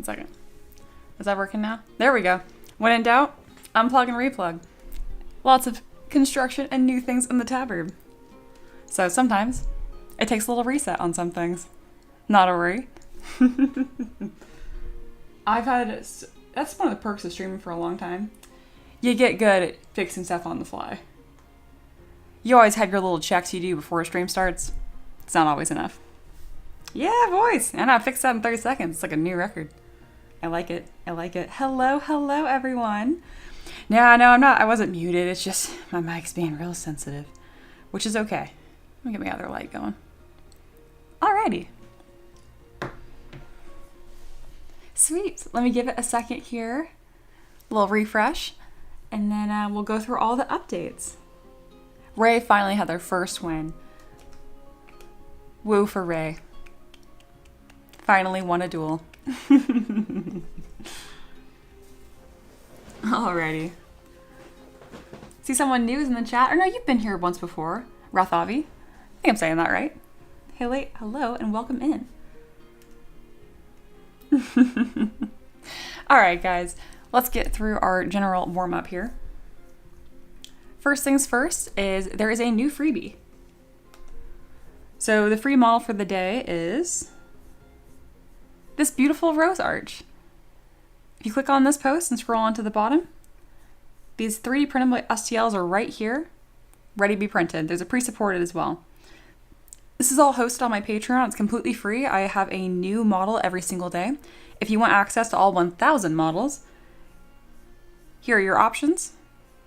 second. Is that working now? There we go. When in doubt, unplug and replug. Lots of construction and new things in the Tavern. So sometimes it takes a little reset on some things. Not a worry. That's one of the perks of streaming for a long time. You get good at fixing stuff on the fly. You always have your little checks you do before a stream starts. It's not always enough. Yeah, voice. And I fixed that in 30 seconds. It's like a new record. I like it. I like it. Hello, hello, everyone. No, I wasn't muted. It's just my mic's being real sensitive, which is okay. Let me get my other light going. Alrighty. Sweet. Let me give it a second here. A little refresh. And then we'll go through all the updates. Ray finally had their first win. Woo for Ray. Finally won a duel. Alrighty. See someone new is in the chat? Or no, you've been here once before. Rathavi. I think I'm saying that right. Hello and welcome in. Alright guys, let's get through our general warm-up here. First things first is there is a new freebie. So the free model for the day is this beautiful rose arch. If you click on this post and scroll on to the bottom, these 3D printable STLs are right here, ready to be printed. There's a pre-supported as well. This is all hosted on my Patreon. It's completely free. I have a new model every single day. If you want access to all 1,000 models, here are your options.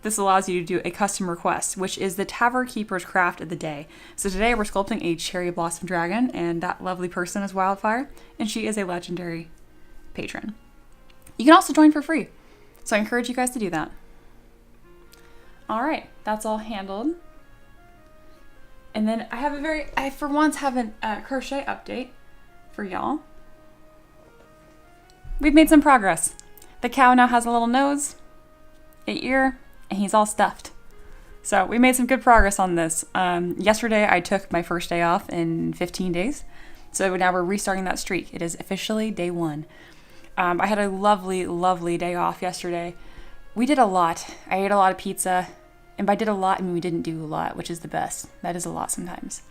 This allows you to do a custom request, which is the Tavern Keeper's Craft of the day. So today we're sculpting a cherry blossom dragon, and that lovely person is Wildfire, and she is a legendary patron. You can also join for free, so I encourage you guys to do that. All right, that's all handled. And then I for once have a crochet update for y'all. We've made some progress. The cow now has a little nose, an ear, and he's all stuffed. So we made some good progress on this. Yesterday I took my first day off in 15 days. So now we're restarting that streak. It is officially day 1. I had a lovely, lovely day off yesterday. We did a lot. I ate a lot of pizza. And by did a lot, I mean we didn't do a lot, which is the best. That is a lot sometimes.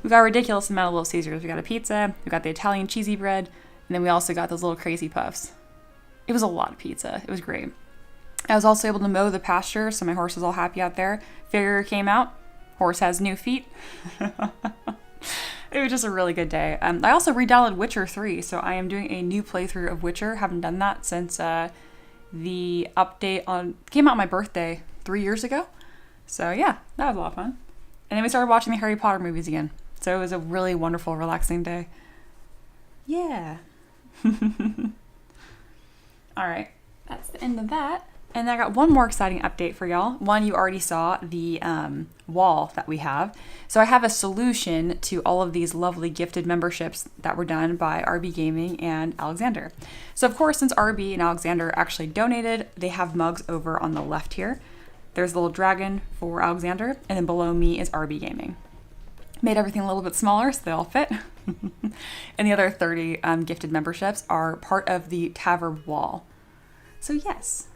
We got a ridiculous amount of Little Caesars. We got a pizza, we got the Italian cheesy bread, and then we also got those little crazy puffs. It was a lot of pizza. It was great. I was also able to mow the pasture, so my horse was all happy out there. Farrier came out. Horse has new feet. It was just a really good day. I also re-downloaded Witcher 3, so I am doing a new playthrough of Witcher. Haven't done that since the update came out on my birthday 3 years ago. So yeah, that was a lot of fun. And then we started watching the Harry Potter movies again. So it was a really wonderful, relaxing day. Yeah. All right, that's the end of that. And I got one more exciting update for y'all. One, you already saw the wall that we have. So I have a solution to all of these lovely gifted memberships that were done by RB Gaming and Alexander. So of course, since RB and Alexander actually donated, they have mugs over on the left here. There's a little dragon for Alexander, and then below me is RB Gaming. Made everything a little bit smaller so they all fit. And the other 30 gifted memberships are part of the Tavern wall. So yes.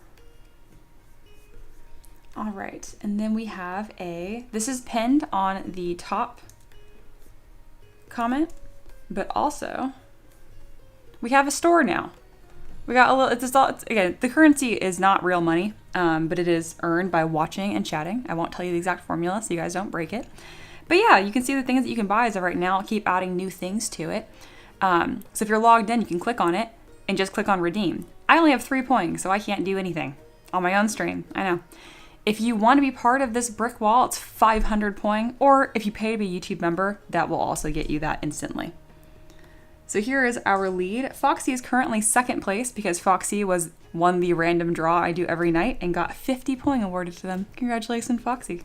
All right, and then we have this is pinned on the top comment, but also we have a store now. We got a little, again, the currency is not real money, but it is earned by watching and chatting. I won't tell you the exact formula so you guys don't break it. But yeah, you can see the things that you can buy as of right now. I'll keep adding new things to it. So if you're logged in, you can click on it and just click on redeem. I only have 3 points, so I can't do anything on my own stream. I know. If you want to be part of this brick wall, it's 500 points, or if you pay to be a YouTube member, that will also get you that instantly. So here is our lead. Foxy is currently second place because Foxy won the random draw I do every night and got 50 points awarded to them. Congratulations, Foxy.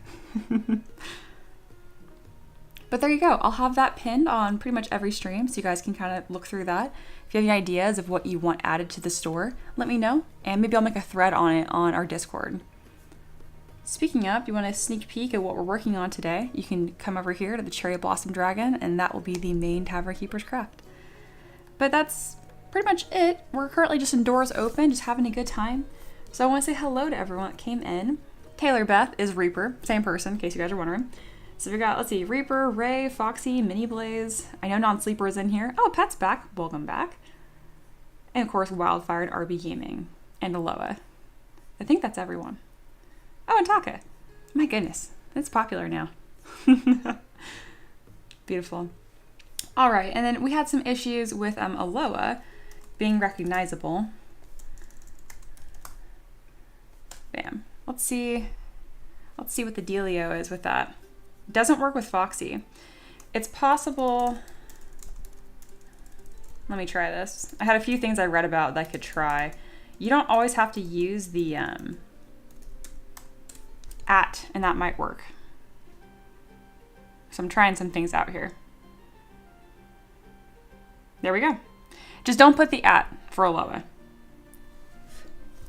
But there you go. I'll have that pinned on pretty much every stream so you guys can kind of look through that. If you have any ideas of what you want added to the store, let me know, and maybe I'll make a thread on it on our Discord. Speaking of, you want a sneak peek at what we're working on today, you can come over here to the Cherry Blossom Dragon, and that will be the main Tavern Keeper's Craft. But that's pretty much it. We're currently just indoors open, just having a good time. So I want to say hello to everyone that came in. Taylor Beth is Reaper, same person, in case you guys are wondering. So we got, let's see, Reaper, Ray, Foxy, Mini Blaze. I know Non-Sleeper is in here. Oh, Pet's back. Welcome back. And of course, Wildfire and RB Gaming. And Aloha. I think that's everyone. Oh, and Taka. My goodness. It's popular now. Beautiful. All right, and then we had some issues with Aloha being recognizable. Bam. Let's see what the dealio is with that. It doesn't work with Foxy. It's possible. Let me try this. I had a few things I read about that I could try. You don't always have to use the at, and that might work. So I'm trying some things out here. There we go. Just don't put the at for Aloha,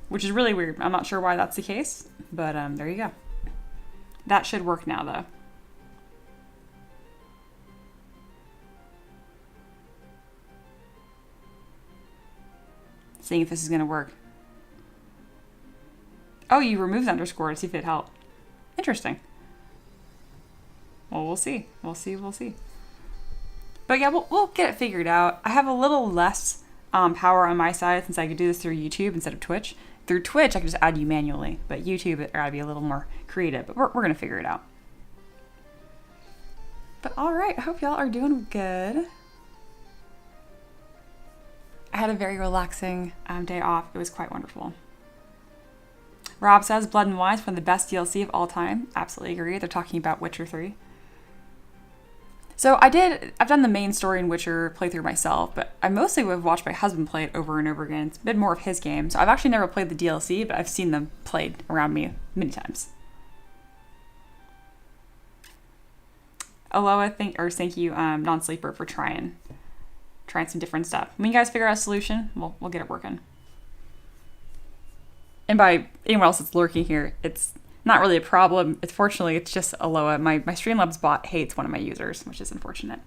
which is really weird. I'm not sure why that's the case, but there you go. That should work now, though. Seeing if this is going to work. Oh, you removed the underscore to see if it helped. Interesting. Well, we'll see. We'll see. But yeah, we'll get it figured out. I have a little less power on my side since I could do this through YouTube instead of Twitch. Through Twitch, I can just add you manually. But YouTube, it gotta be a little more creative. But we're going to figure it out. But all right, I hope y'all are doing good. I had a very relaxing day off. It was quite wonderful. Rob says Blood and Wine is one of the best DLC of all time. Absolutely agree. They're talking about Witcher 3. So I've done the main story in Witcher playthrough myself, but I mostly would have watched my husband play it over and over again. It's a bit more of his game. So I've actually never played the DLC, but I've seen them played around me many times. Aloha, thank you, Non-Sleeper, for trying some different stuff. When you guys figure out a solution, we'll get it working. And by anyone else that's lurking here, it's not really a problem. Fortunately, it's just Aloha. My Streamlabs bot hates one of my users, which is unfortunate.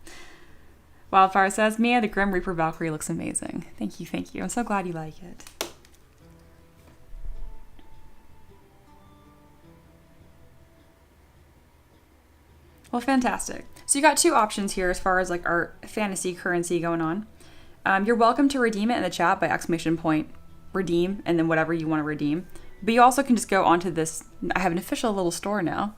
Wildfire says, Mia, the Grim Reaper Valkyrie looks amazing. Thank you. I'm so glad you like it. Well, fantastic. So you got two options here as far as like our fantasy currency going on. You're welcome to redeem it in the chat by !redeem and then whatever you want to redeem. But you also can just go onto this. I have an official little store now,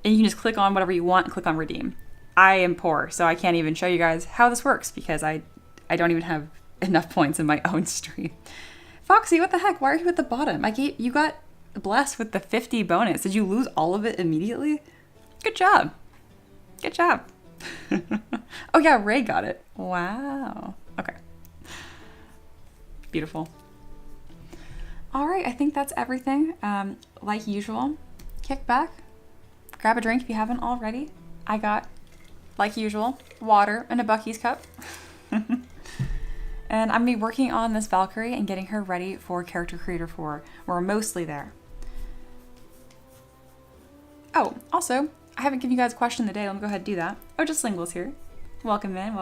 and you can just click on whatever you want and click on redeem. I am poor, so I can't even show you guys how this works because I don't even have enough points in my own stream. Foxy, what the heck? Why are you at the bottom? You got blessed with the 50 bonus. Did you lose all of it immediately? Good job. Oh yeah, Ray got it. Wow. Okay. Beautiful. All right, I think that's everything. Like usual, kick back, grab a drink if you haven't already. I got, like usual, water in a Buc-ee's cup. And I'm gonna be working on this Valkyrie and getting her ready for Character Creator 4. We're mostly there. Oh, also, I haven't given you guys a question of the day. Let me go ahead and do that. Oh, just Lingual's here. Welcome in.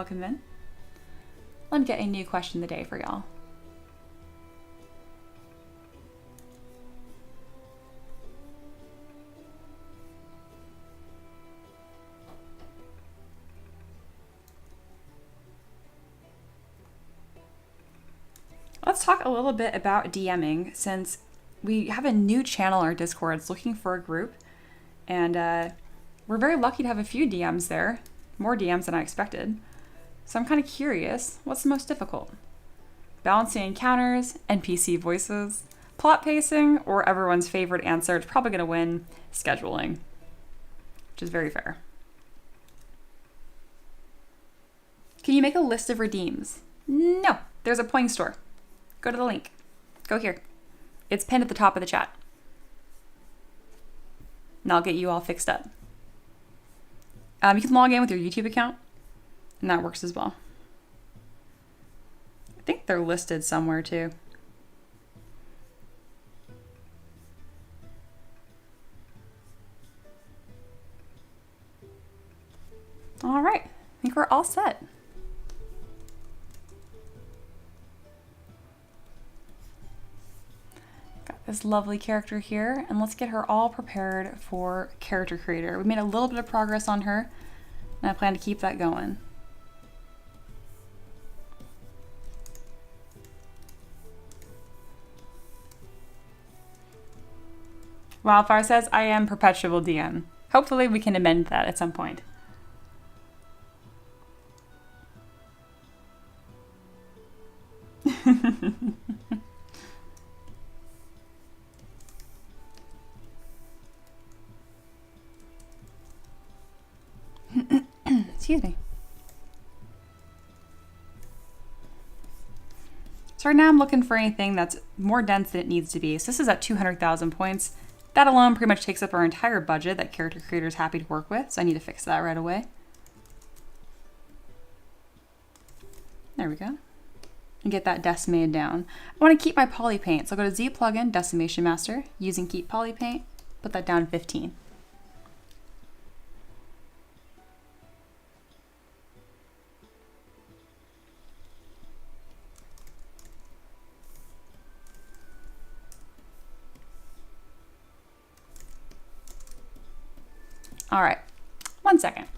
Let me get a new question of the day for y'all. Let's talk a little bit about DMing since we have a new channel on our Discord. It's looking for a group, and we're very lucky to have a few DMs there, more DMs than I expected. So I'm kind of curious, what's the most difficult? Balancing encounters, NPC voices, plot pacing, or everyone's favorite answer, it's probably going to win, scheduling, which is very fair. Can you make a list of redeems? No, there's a point store. Go to the link. Go here. It's pinned at the top of the chat. And I'll get you all fixed up. You can log in with your YouTube account, and that works as well. I think they're listed somewhere too. All right, I think we're all set. this lovely character here, and let's get her all prepared for character creator. We made a little bit of progress on her, and I plan to keep that going. Wildfire says, I am perpetual DM. Hopefully we can amend that at some point. Excuse me. So right now I'm looking for anything that's more dense than it needs to be. So this is at 200,000 points. That alone pretty much takes up our entire budget that character creator is happy to work with. So I need to fix that right away. There we go. And get that decimated down. I want to keep my poly paint. So I'll go to Z plugin, Decimation Master, using keep poly paint, put that down to 15. All right, 1 second.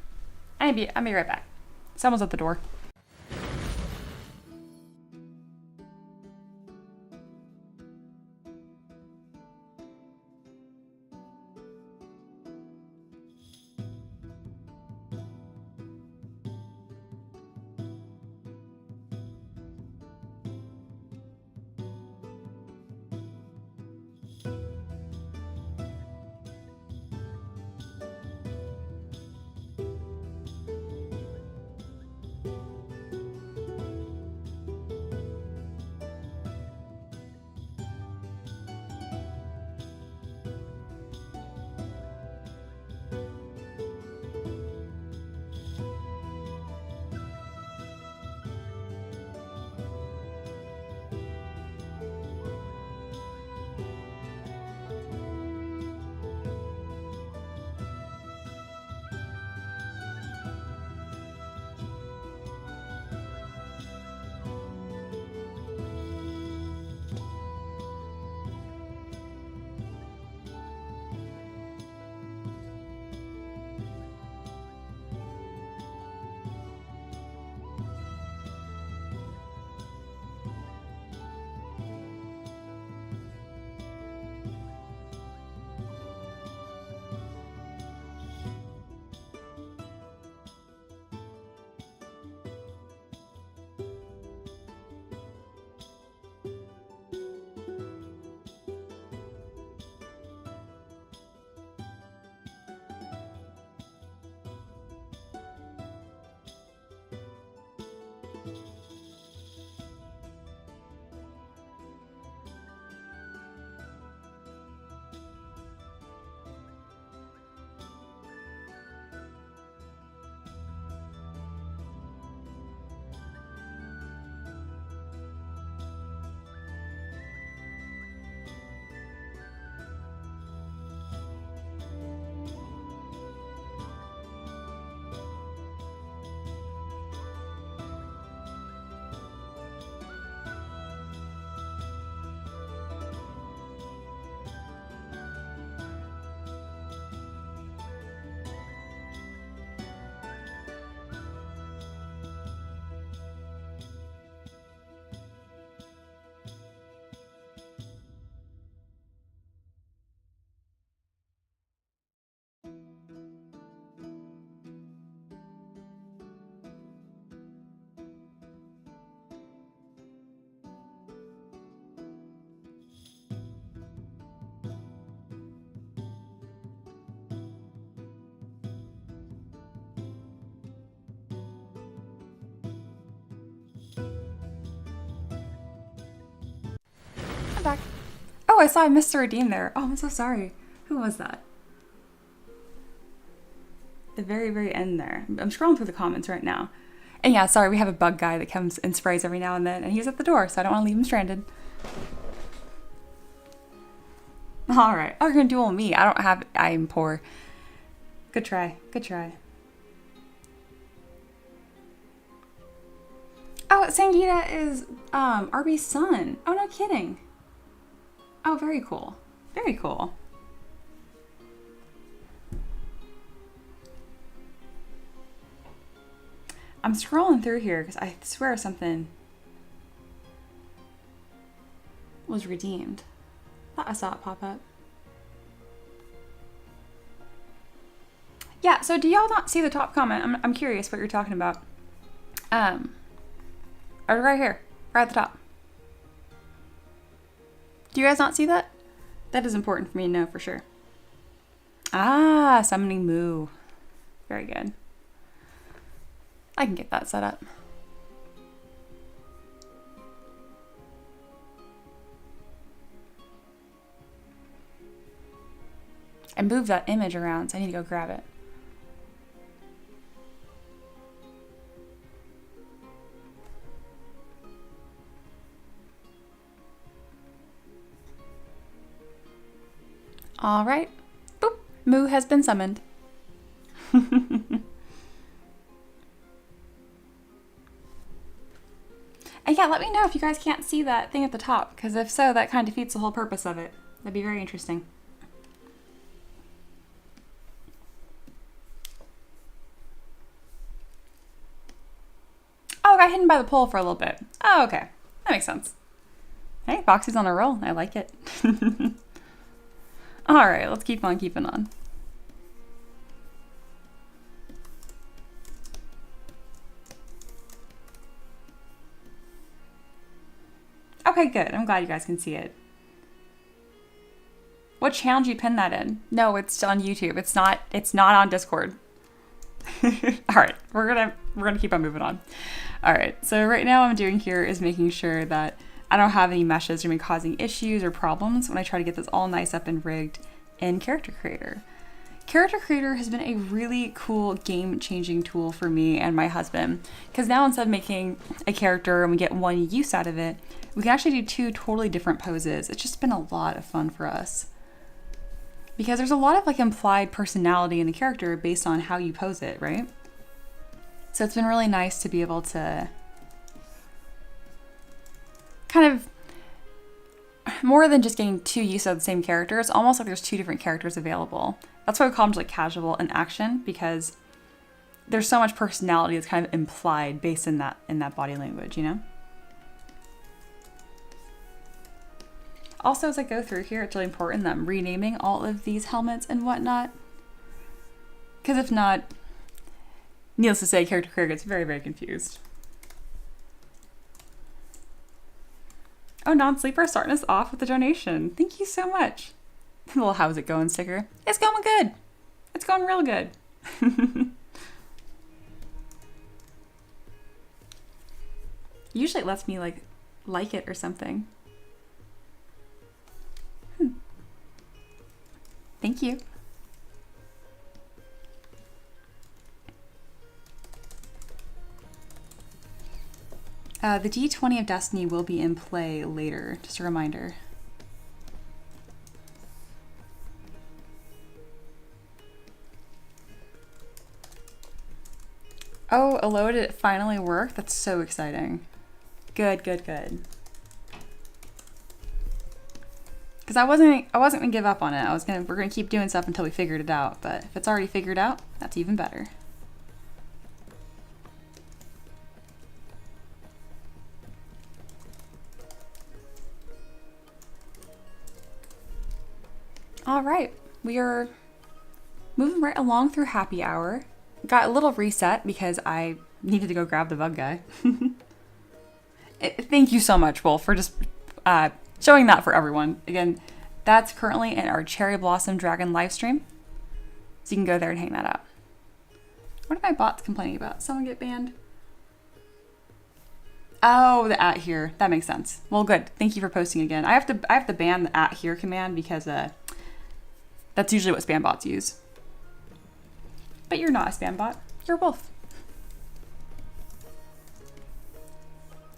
I'll be right back. Someone's at the door. Back. Oh, I saw I missed a redeem there. Oh, I'm so sorry. Who was that? The very, very end there. I'm scrolling through the comments right now. And yeah, sorry, we have a bug guy that comes and sprays every now and then, and he's at the door, so I don't want to leave him stranded. All right. Oh, you're going to duel me. I'm poor. Good try. Good try. Oh, Sangita is RB's son. Oh, no kidding. Oh, very cool. Very cool. I'm scrolling through here because I swear something was redeemed. Thought I saw it pop up. Yeah, so do y'all not see the top comment? I'm curious what you're talking about. Right here, right at the top. Do you guys not see that? That is important for me to know for sure. Ah, summoning Moo. Very good. I can get that set up. I moved that image around, so I need to go grab it. All right. Boop. Moo has been summoned. And yeah, let me know if you guys can't see that thing at the top, because if so, that kind of defeats the whole purpose of it. That'd be very interesting. Oh, I got hidden by the pole for a little bit. Oh, okay. That makes sense. Hey, Foxy's on a roll. I like it. All right, let's keep on keeping on. Okay, good. I'm glad you guys can see it. What channel did you pin that in? No, it's on YouTube. It's not on Discord. All right, we're gonna keep on moving on. All right, so right now what I'm doing here is making sure that I don't have any meshes that are causing issues or problems when I try to get this all nice up and rigged in Character Creator. Character Creator has been a really cool game-changing tool for me and my husband, because now instead of making a character and we get one use out of it, we can actually do two totally different poses. It's just been a lot of fun for us. Because there's a lot of like implied personality in a character based on how you pose it, right? So it's been really nice to be able to kind of, more than just getting two use of the same character, it's almost like there's two different characters available. That's why we call them like casual and action, because there's so much personality that's kind of implied based in that body language, you know? Also, as I go through here, it's really important that I'm renaming all of these helmets and whatnot. Because if not, needless to say, Character Creator gets very, very confused. Oh, Non-Sleeper starting us off with a donation. Thank you so much. Little how's it going sticker. It's going good. It's going real good. Usually it lets me like it or something. Thank you. The D20 of Destiny will be in play later, just a reminder. Oh, Alo, did it finally work? That's so exciting. Good, good, good. Because I wasn't gonna give up on it. We're gonna keep doing stuff until we figured it out. But if it's already figured out, that's even better. All right, we are moving right along through happy hour. Got a little reset because I needed to go grab the bug guy. Thank you so much, Wolf, for just showing that for everyone. Again, that's currently in our Cherry Blossom Dragon live stream, so you can go there and hang that out. What are my bots complaining about? Someone get banned? Oh, the @ here. That makes sense. Well, good. Thank you for posting again. I have to ban the @ here command because that's usually what spam bots use. But you're not a spam bot. You're a wolf.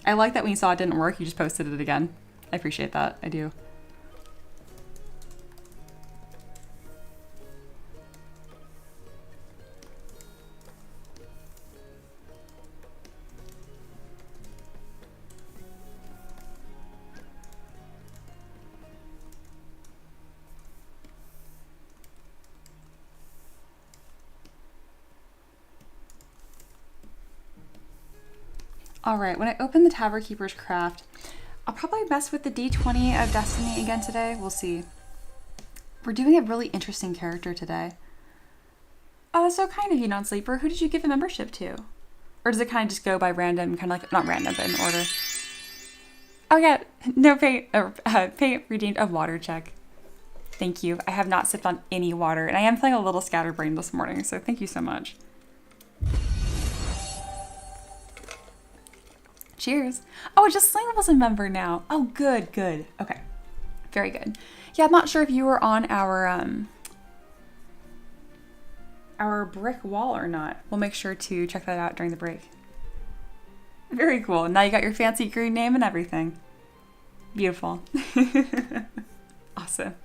I like that when you saw it didn't work, you just posted it again. I appreciate that. I do. All right, when I open the Tavern Keeper's Craft, I'll probably mess with the D20 of Destiny again today. We'll see. We're doing a really interesting character today. Oh, that's so kind of you, Non-Sleeper. Who did you give a membership to? Or does it kind of just go by random, kind of like, not random, but in order? Oh yeah, no pay redeemed a water check. Thank you. I have not sipped on any water, and I am feeling a little scatterbrained this morning, so thank you so much. Cheers. Oh, just Sling was a member now. Oh, good, good. Okay, very good. Yeah, I'm not sure if you were on our brick wall or not. We'll make sure to check that out during the break. Very cool. Now you got your fancy green name and everything. Beautiful. Awesome.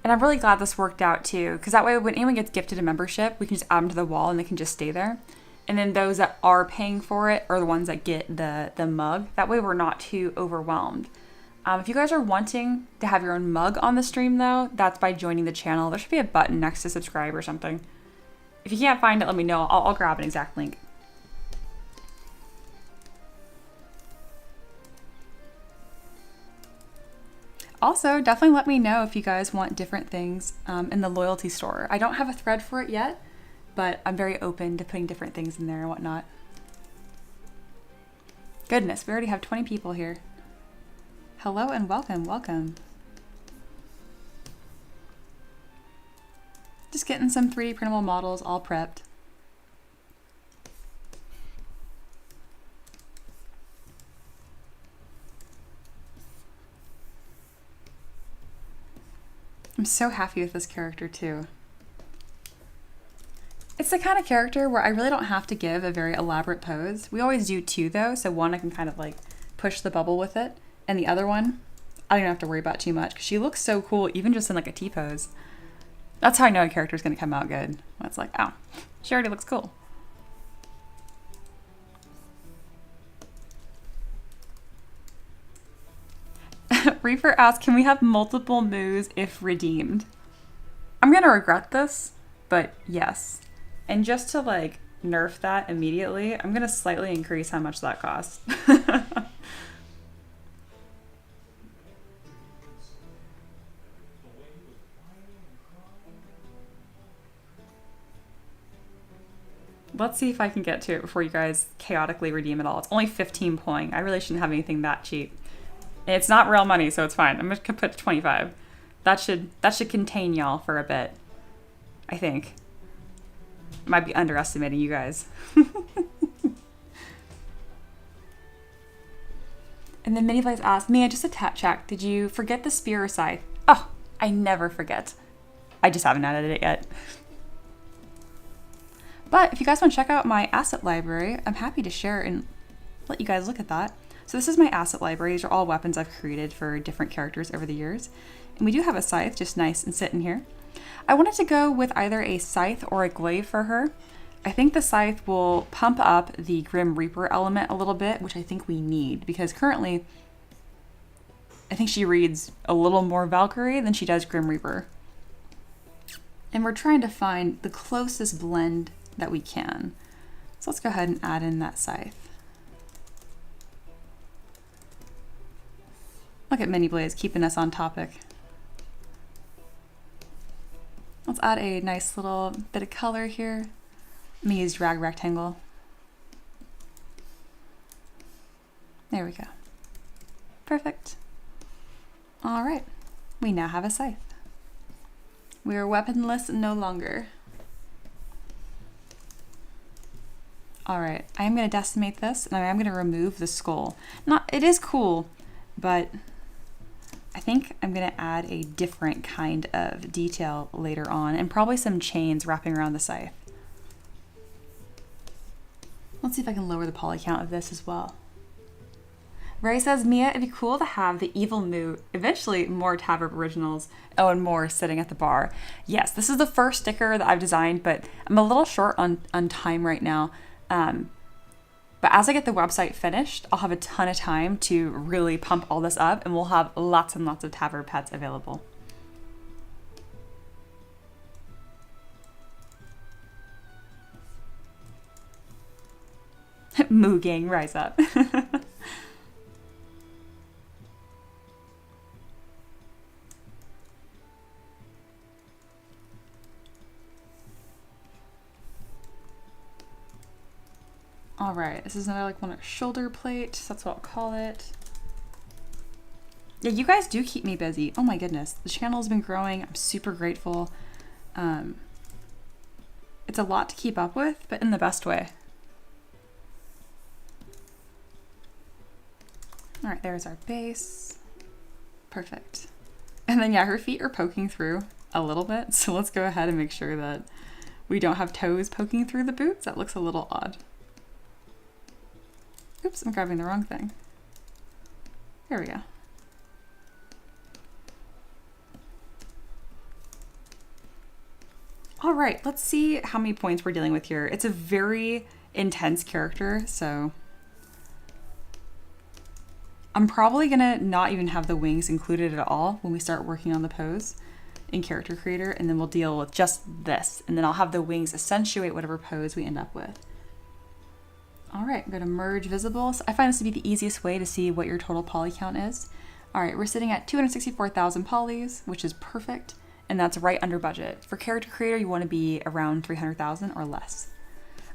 And I'm really glad this worked out too, because that way when anyone gets gifted a membership, we can just add them to the wall and they can just stay there. And then those that are paying for it are the ones that get the mug. That way we're not too overwhelmed. If you guys are wanting to have your own mug on the stream though, that's by joining the channel. There should be a button next to subscribe or something. If you can't find it, let me know. I'll grab an exact link. Also, definitely let me know if you guys want different things in the loyalty store. I don't have a thread for it yet, but I'm very open to putting different things in there and whatnot. Goodness, we already have 20 people here. Hello and welcome, welcome. Just getting some 3D printable models all prepped. I'm so happy with this character too. It's the kind of character where I really don't have to give a very elaborate pose. We always do two though, so one I can kind of like push the bubble with it, and the other one I don't even have to worry about too much because she looks so cool even just in like a T-pose. That's how I know a character is going to come out good. When it's like, oh, she already looks cool. Reaper asks, can we have multiple moves if redeemed? I'm going to regret this, but yes. And just to like nerf that immediately, I'm going to slightly increase how much that costs. Let's see if I can get to it before you guys chaotically redeem it all. It's only 15 pulling. I really shouldn't have anything that cheap. It's not real money, so it's fine. I'm just gonna put 25. That should contain y'all for a bit. I think. Might be underestimating you guys. And then Miniblaze asked, Mia, just a tat check. Did you forget the spear or scythe? Oh, I never forget. I just haven't added it yet. But if you guys want to check out my asset library, I'm happy to share and let you guys look at that. So this is my asset library. These are all weapons I've created for different characters over the years. And we do have a scythe, just nice and sitting here. I wanted to go with either a scythe or a glaive for her. I think the scythe will pump up the Grim Reaper element a little bit, which I think we need, because currently I think she reads a little more Valkyrie than she does Grim Reaper. And we're trying to find the closest blend that we can. So let's go ahead and add in that scythe. Look at Mini Blaze keeping us on topic. Let's add a nice little bit of color here. Let me use drag rectangle. There we go. Perfect. All right, we now have a scythe. We are weaponless no longer. All right, I am going to decimate this, and I am going to remove the skull. It is cool, but I think I'm going to add a different kind of detail later on, and probably some chains wrapping around the scythe. Let's see if I can lower the poly count of this as well. Ray says, Mia, it'd be cool to have the evil mood, eventually more Tavern originals, oh, and more sitting at the bar. Yes, this is the first sticker that I've designed, but I'm a little short on time right now. But as I get the website finished, I'll have a ton of time to really pump all this up, and we'll have lots and lots of Tavern pets available. Moo gang, rise up. All right, this is another like one shoulder plate. That's what I'll call it. Yeah, you guys do keep me busy. Oh my goodness, the channel has been growing. I'm super grateful. It's a lot to keep up with, but in the best way. All right, there's our base. Perfect. And then yeah, her feet are poking through a little bit. So let's go ahead and make sure that we don't have toes poking through the boots. That looks a little odd. Oops, I'm grabbing the wrong thing. There we go. All right, let's see how many points we're dealing with here. It's a very intense character, so I'm probably gonna not even have the wings included at all when we start working on the pose in Character Creator, and then we'll deal with just this, and then I'll have the wings accentuate whatever pose we end up with. All right, I'm gonna merge visible. So I find this to be the easiest way to see what your total poly count is. All right, we're sitting at 264,000 polys, which is perfect. And that's right under budget. For Character Creator, you want to be around 300,000 or less.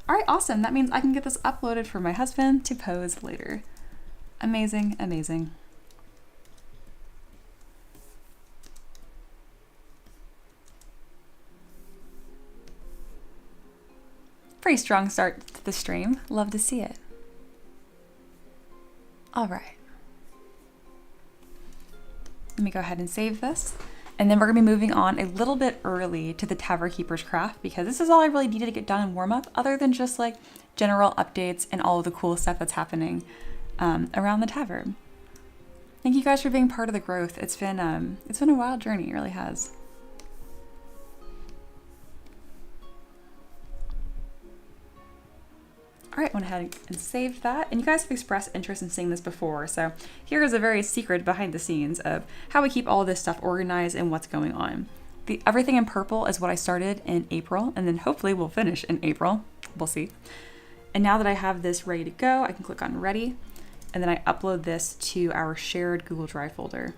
All right, awesome. That means I can get this uploaded for my husband to pose later. Amazing, amazing. Pretty strong start to the stream. Love to see it. All right. Let me go ahead and save this. And then we're gonna be moving on a little bit early to the Tavern Keeper's Craft because this is all I really needed to get done in warm up, other than just like general updates and all of the cool stuff that's happening around the tavern. Thank you guys for being part of the growth. It's been a wild journey, it really has. All right, went ahead and saved that. And you guys have expressed interest in seeing this before. So here is a very secret behind the scenes of how we keep all this stuff organized and what's going on. Everything in purple is what I started in April, and then hopefully we'll finish in April. We'll see. And now that I have this ready to go, I can click on ready, and then I upload this to our shared Google Drive folder.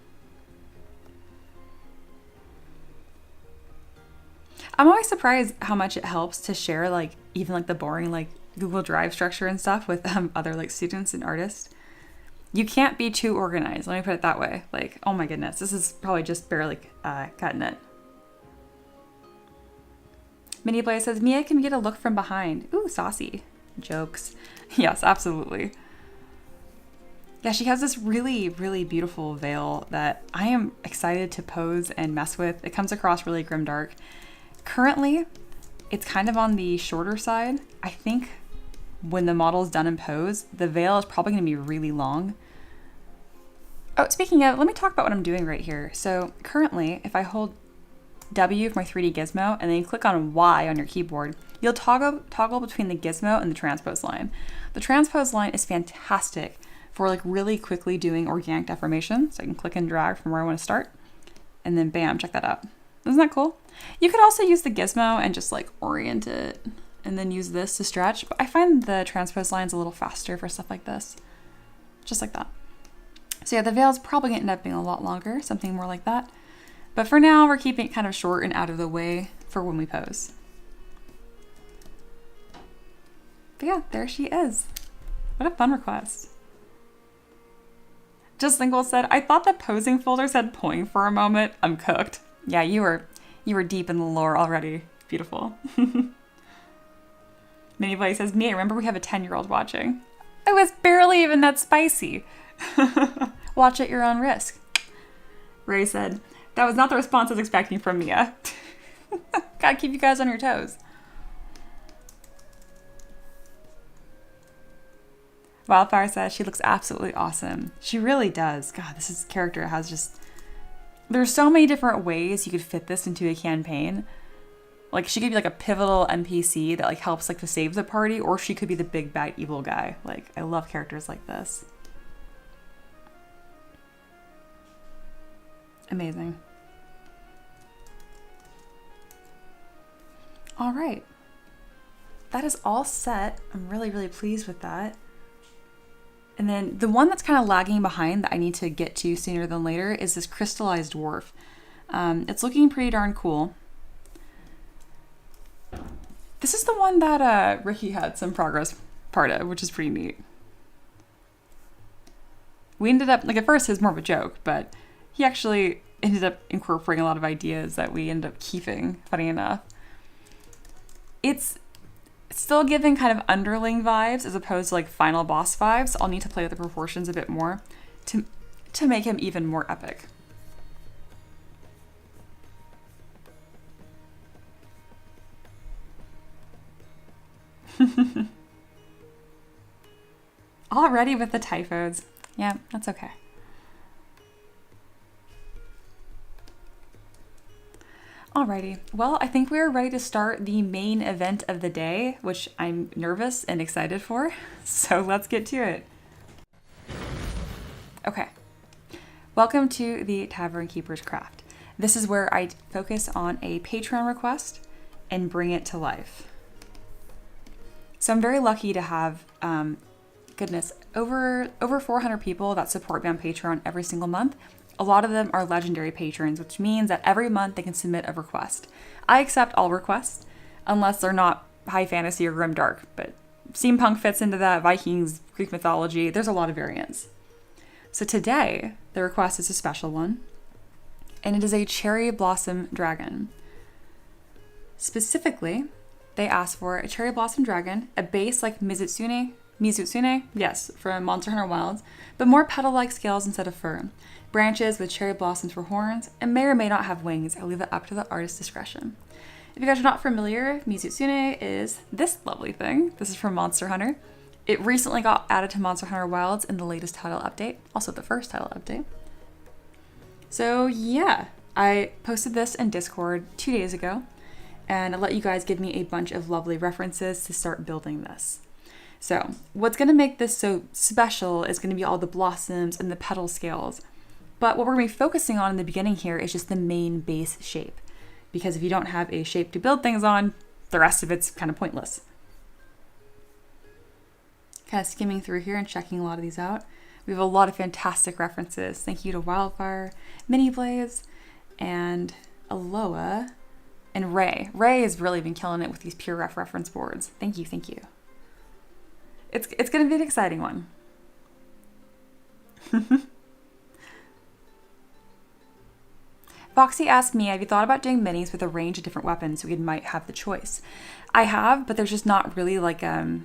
I'm always surprised how much it helps to share like even like the boring like Google Drive structure and stuff with other like students and artists. You can't be too organized, let me put it that way. Like, oh my goodness, this is probably just barely cutting it. Mini Blaze says, Mia can get a look from behind. Ooh, saucy. Jokes. Yes, absolutely. Yeah, she has this really, really beautiful veil that I am excited to pose and mess with. It comes across really grimdark. Currently, it's kind of on the shorter side. I think when the model's done in pose, the veil is probably going to be really long. Oh, speaking of, let me talk about what I'm doing right here. So currently, if I hold W for my 3D gizmo and then you click on Y on your keyboard, you'll toggle between the gizmo and the transpose line. The transpose line is fantastic for like really quickly doing organic deformation. So I can click and drag from where I want to start, and then bam, check that out. Isn't that cool? You could also use the gizmo and just like orient it and then use this to stretch, but I find the transpose lines a little faster for stuff like this. Just like that. So yeah, the veil's probably gonna end up being a lot longer, something more like that. But for now, we're keeping it kind of short and out of the way for when we pose. But yeah, there she is. What a fun request. Just Lingual said, I thought the posing folder said poing for a moment. I'm cooked. Yeah, you were deep in the lore already. Beautiful. Mini Blaze says, Mia, remember we have a 10-year-old watching. It was barely even that spicy. Watch at your own risk. Ray said, that was not the response I was expecting from Mia. Gotta keep you guys on your toes. Wildfire says, she looks absolutely awesome. She really does. God, this character has just... There's so many different ways you could fit this into a campaign. Like, she could be like a pivotal NPC that like helps like to save the party, or she could be the big bad evil guy. Like, I love characters like this. Amazing. All right. That is all set. I'm really, really pleased with that. And then the one that's kind of lagging behind that I need to get to sooner than later is this crystallized dwarf. It's looking pretty darn cool. This is the one that Ricky had some progress part of, which is pretty neat. We ended up, like at first it was more of a joke, but he actually ended up incorporating a lot of ideas that we ended up keeping, funny enough. It's still giving kind of underling vibes as opposed to like final boss vibes. I'll need to play with the proportions a bit more to make him even more epic. Already with the typos. Yeah, that's okay. Alrighty, well, I think we're ready to start the main event of the day, which I'm nervous and excited for, so let's get to it. Okay, welcome to the Tavern Keeper's Craft. This is where I focus on a Patreon request and bring it to life. So I'm very lucky to have, over 400 people that support me on Patreon every single month. A lot of them are legendary patrons, which means that every month they can submit a request. I accept all requests, unless they're not high fantasy or grimdark, but steampunk fits into that, Vikings, Greek mythology, there's a lot of variants. So today, the request is a special one, and it is a cherry blossom dragon. Specifically, they asked for a cherry blossom dragon, a base like Mizutsune, yes, from Monster Hunter Wilds, but more petal-like scales instead of fur. Branches with cherry blossoms for horns, and may or may not have wings. I'll leave it up to the artist's discretion. If you guys are not familiar, Mizutsune is this lovely thing. This is from Monster Hunter. It recently got added to Monster Hunter Wilds in the latest title update, also the first title update. So yeah, I posted this in Discord 2 days ago, and I let you guys give me a bunch of lovely references to start building this. So what's going to make this so special is going to be all the blossoms and the petal scales. But what we're going to be focusing on in the beginning here is just the main base shape. Because if you don't have a shape to build things on, the rest of it's kind of pointless. Kind of skimming through here and checking a lot of these out. We have a lot of fantastic references. Thank you to Wildfire, Mini Blaze, and Aloha, and Ray. Ray has really been killing it with these pure ref reference boards. Thank you, thank you. It's going to be an exciting one. Foxy asked me, have you thought about doing minis with a range of different weapons so we might have the choice? I have, but there's just not really like a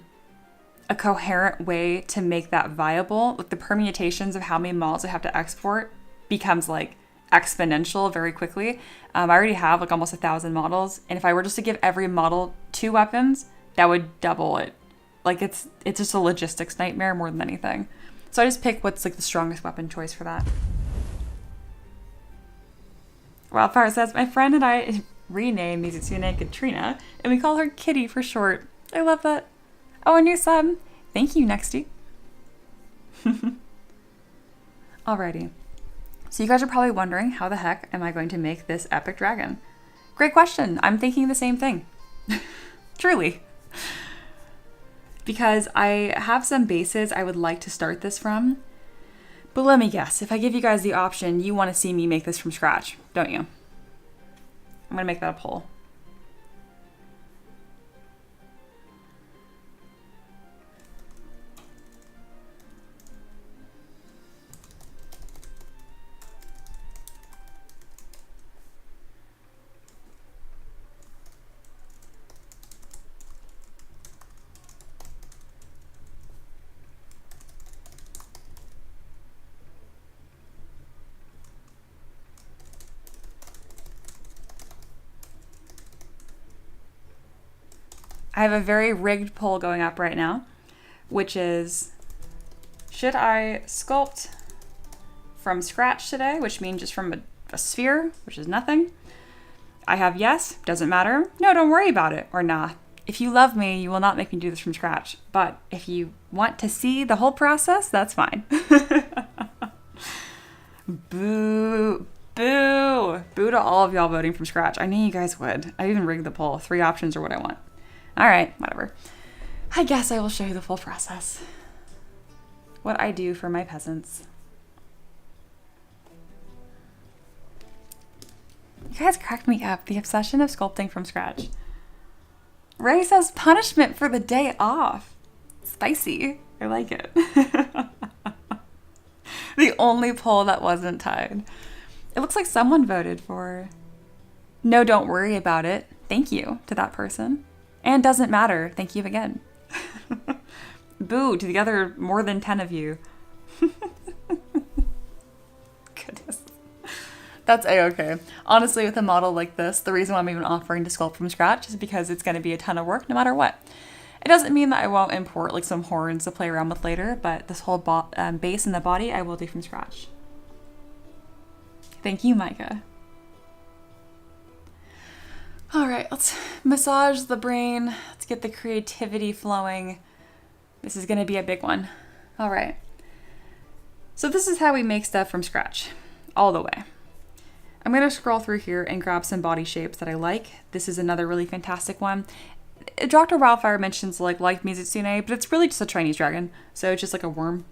coherent way to make that viable. Like the permutations of how many models I have to export becomes like exponential very quickly. I already have like almost 1,000 models, and if I were just to give every model 2 weapons, that would double it. Like it's just a logistics nightmare more than anything. So I just pick what's like the strongest weapon choice for that. Wildfire says, my friend and I renamed Mizutsune Katrina, and we call her Kitty for short. I love that. Oh, a new sub. Thank you, Nexty. Alrighty. So you guys are probably wondering, how the heck am I going to make this epic dragon? Great question. I'm thinking the same thing. Truly. Because I have some bases I would like to start this from. But let me guess, if I give you guys the option, you want to see me make this from scratch, don't you? I'm going to make that a poll. I have a very rigged poll going up right now, which is, should I sculpt from scratch today, which means just from a sphere, which is nothing? I have yes, doesn't matter, no, don't worry about it, or nah. If you love me, you will not make me do this from scratch. But if you want to see the whole process, that's fine. Boo. Boo. Boo to all of y'all voting from scratch. I knew you guys would. I even rigged the poll. 3 options are what I want. All right, whatever. I guess I will show you the full process. what I do for my peasants. You guys cracked me up. The obsession of sculpting from scratch. Ray says punishment for the day off. Spicy. I like it. The only poll that wasn't tied. It looks like someone voted for no, don't worry about it. Thank you to that person. And doesn't matter. Thank you again. Boo to the other more than 10 of you. Goodness. That's a-okay. Honestly, with a model like this, the reason why I'm even offering to sculpt from scratch is because it's going to be a ton of work no matter what. It doesn't mean that I won't import like some horns to play around with later, but this whole base and the body I will do from scratch. Thank you, Micah. All right, let's massage the brain. Let's get the creativity flowing. This is going to be a big one. All right. So this is how we make stuff from scratch, all the way. I'm going to scroll through here and grab some body shapes that I like. This is another really fantastic one. Dr. Wildfire mentions like Mizitsune, but it's really just a Chinese dragon. So it's just like a worm.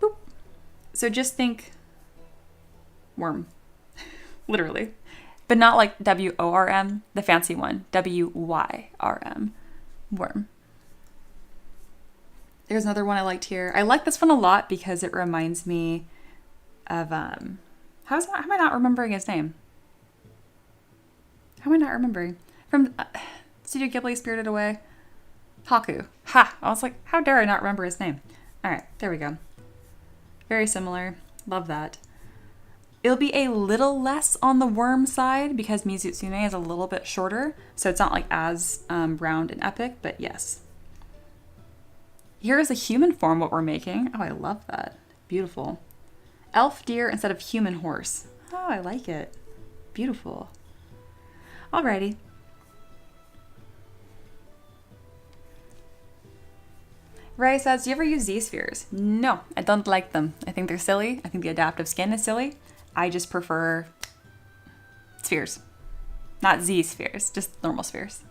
Boop. So just think worm, literally. But not like W-O-R-M, the fancy one, W-Y-R-M, worm. There's another one I liked here. I like this one a lot because it reminds me of, how am I not remembering his name? How am I not remembering? From Studio Ghibli, Spirited Away. Haku. Ha! I was like, how dare I not remember his name? All right, there we go. Very similar. Love that. It'll be a little less on the worm side because Mizutsune is a little bit shorter, so it's not like as round and epic, but yes. Here is a human form, what we're making. Oh, I love that. Beautiful. Elf deer instead of human horse. Oh, I like it. Beautiful. Alrighty. Ray says, do you ever use Z-spheres? No, I don't like them. I think they're silly. I think the adaptive skin is silly. I just prefer spheres. Not Z-spheres, just normal spheres.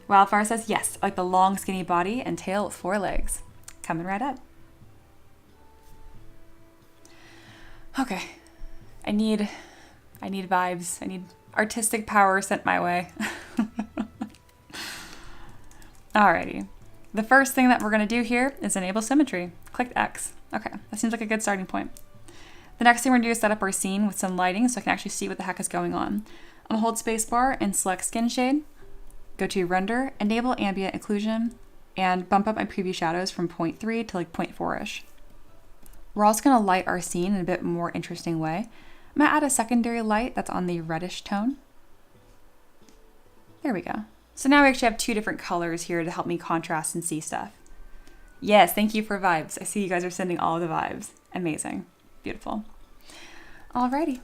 Wildfire says, yes, I like the long skinny body and tail with 4 legs. Coming right up. Okay, I need vibes. I need artistic power sent my way. Alrighty. The first thing that we're gonna do here is enable symmetry. Click X. Okay, that seems like a good starting point. The next thing we're gonna do is set up our scene with some lighting so I can actually see what the heck is going on. I'm gonna hold spacebar and select skin shade. Go to render, enable ambient occlusion, and bump up my preview shadows from 0.3 to like 0.4-ish. We're also gonna light our scene in a bit more interesting way. I'm gonna add a secondary light that's on the reddish tone. There we go. So now we actually have 2 different colors here to help me contrast and see stuff. Yes, thank you for vibes. I see you guys are sending all the vibes. Amazing. Beautiful. Alrighty.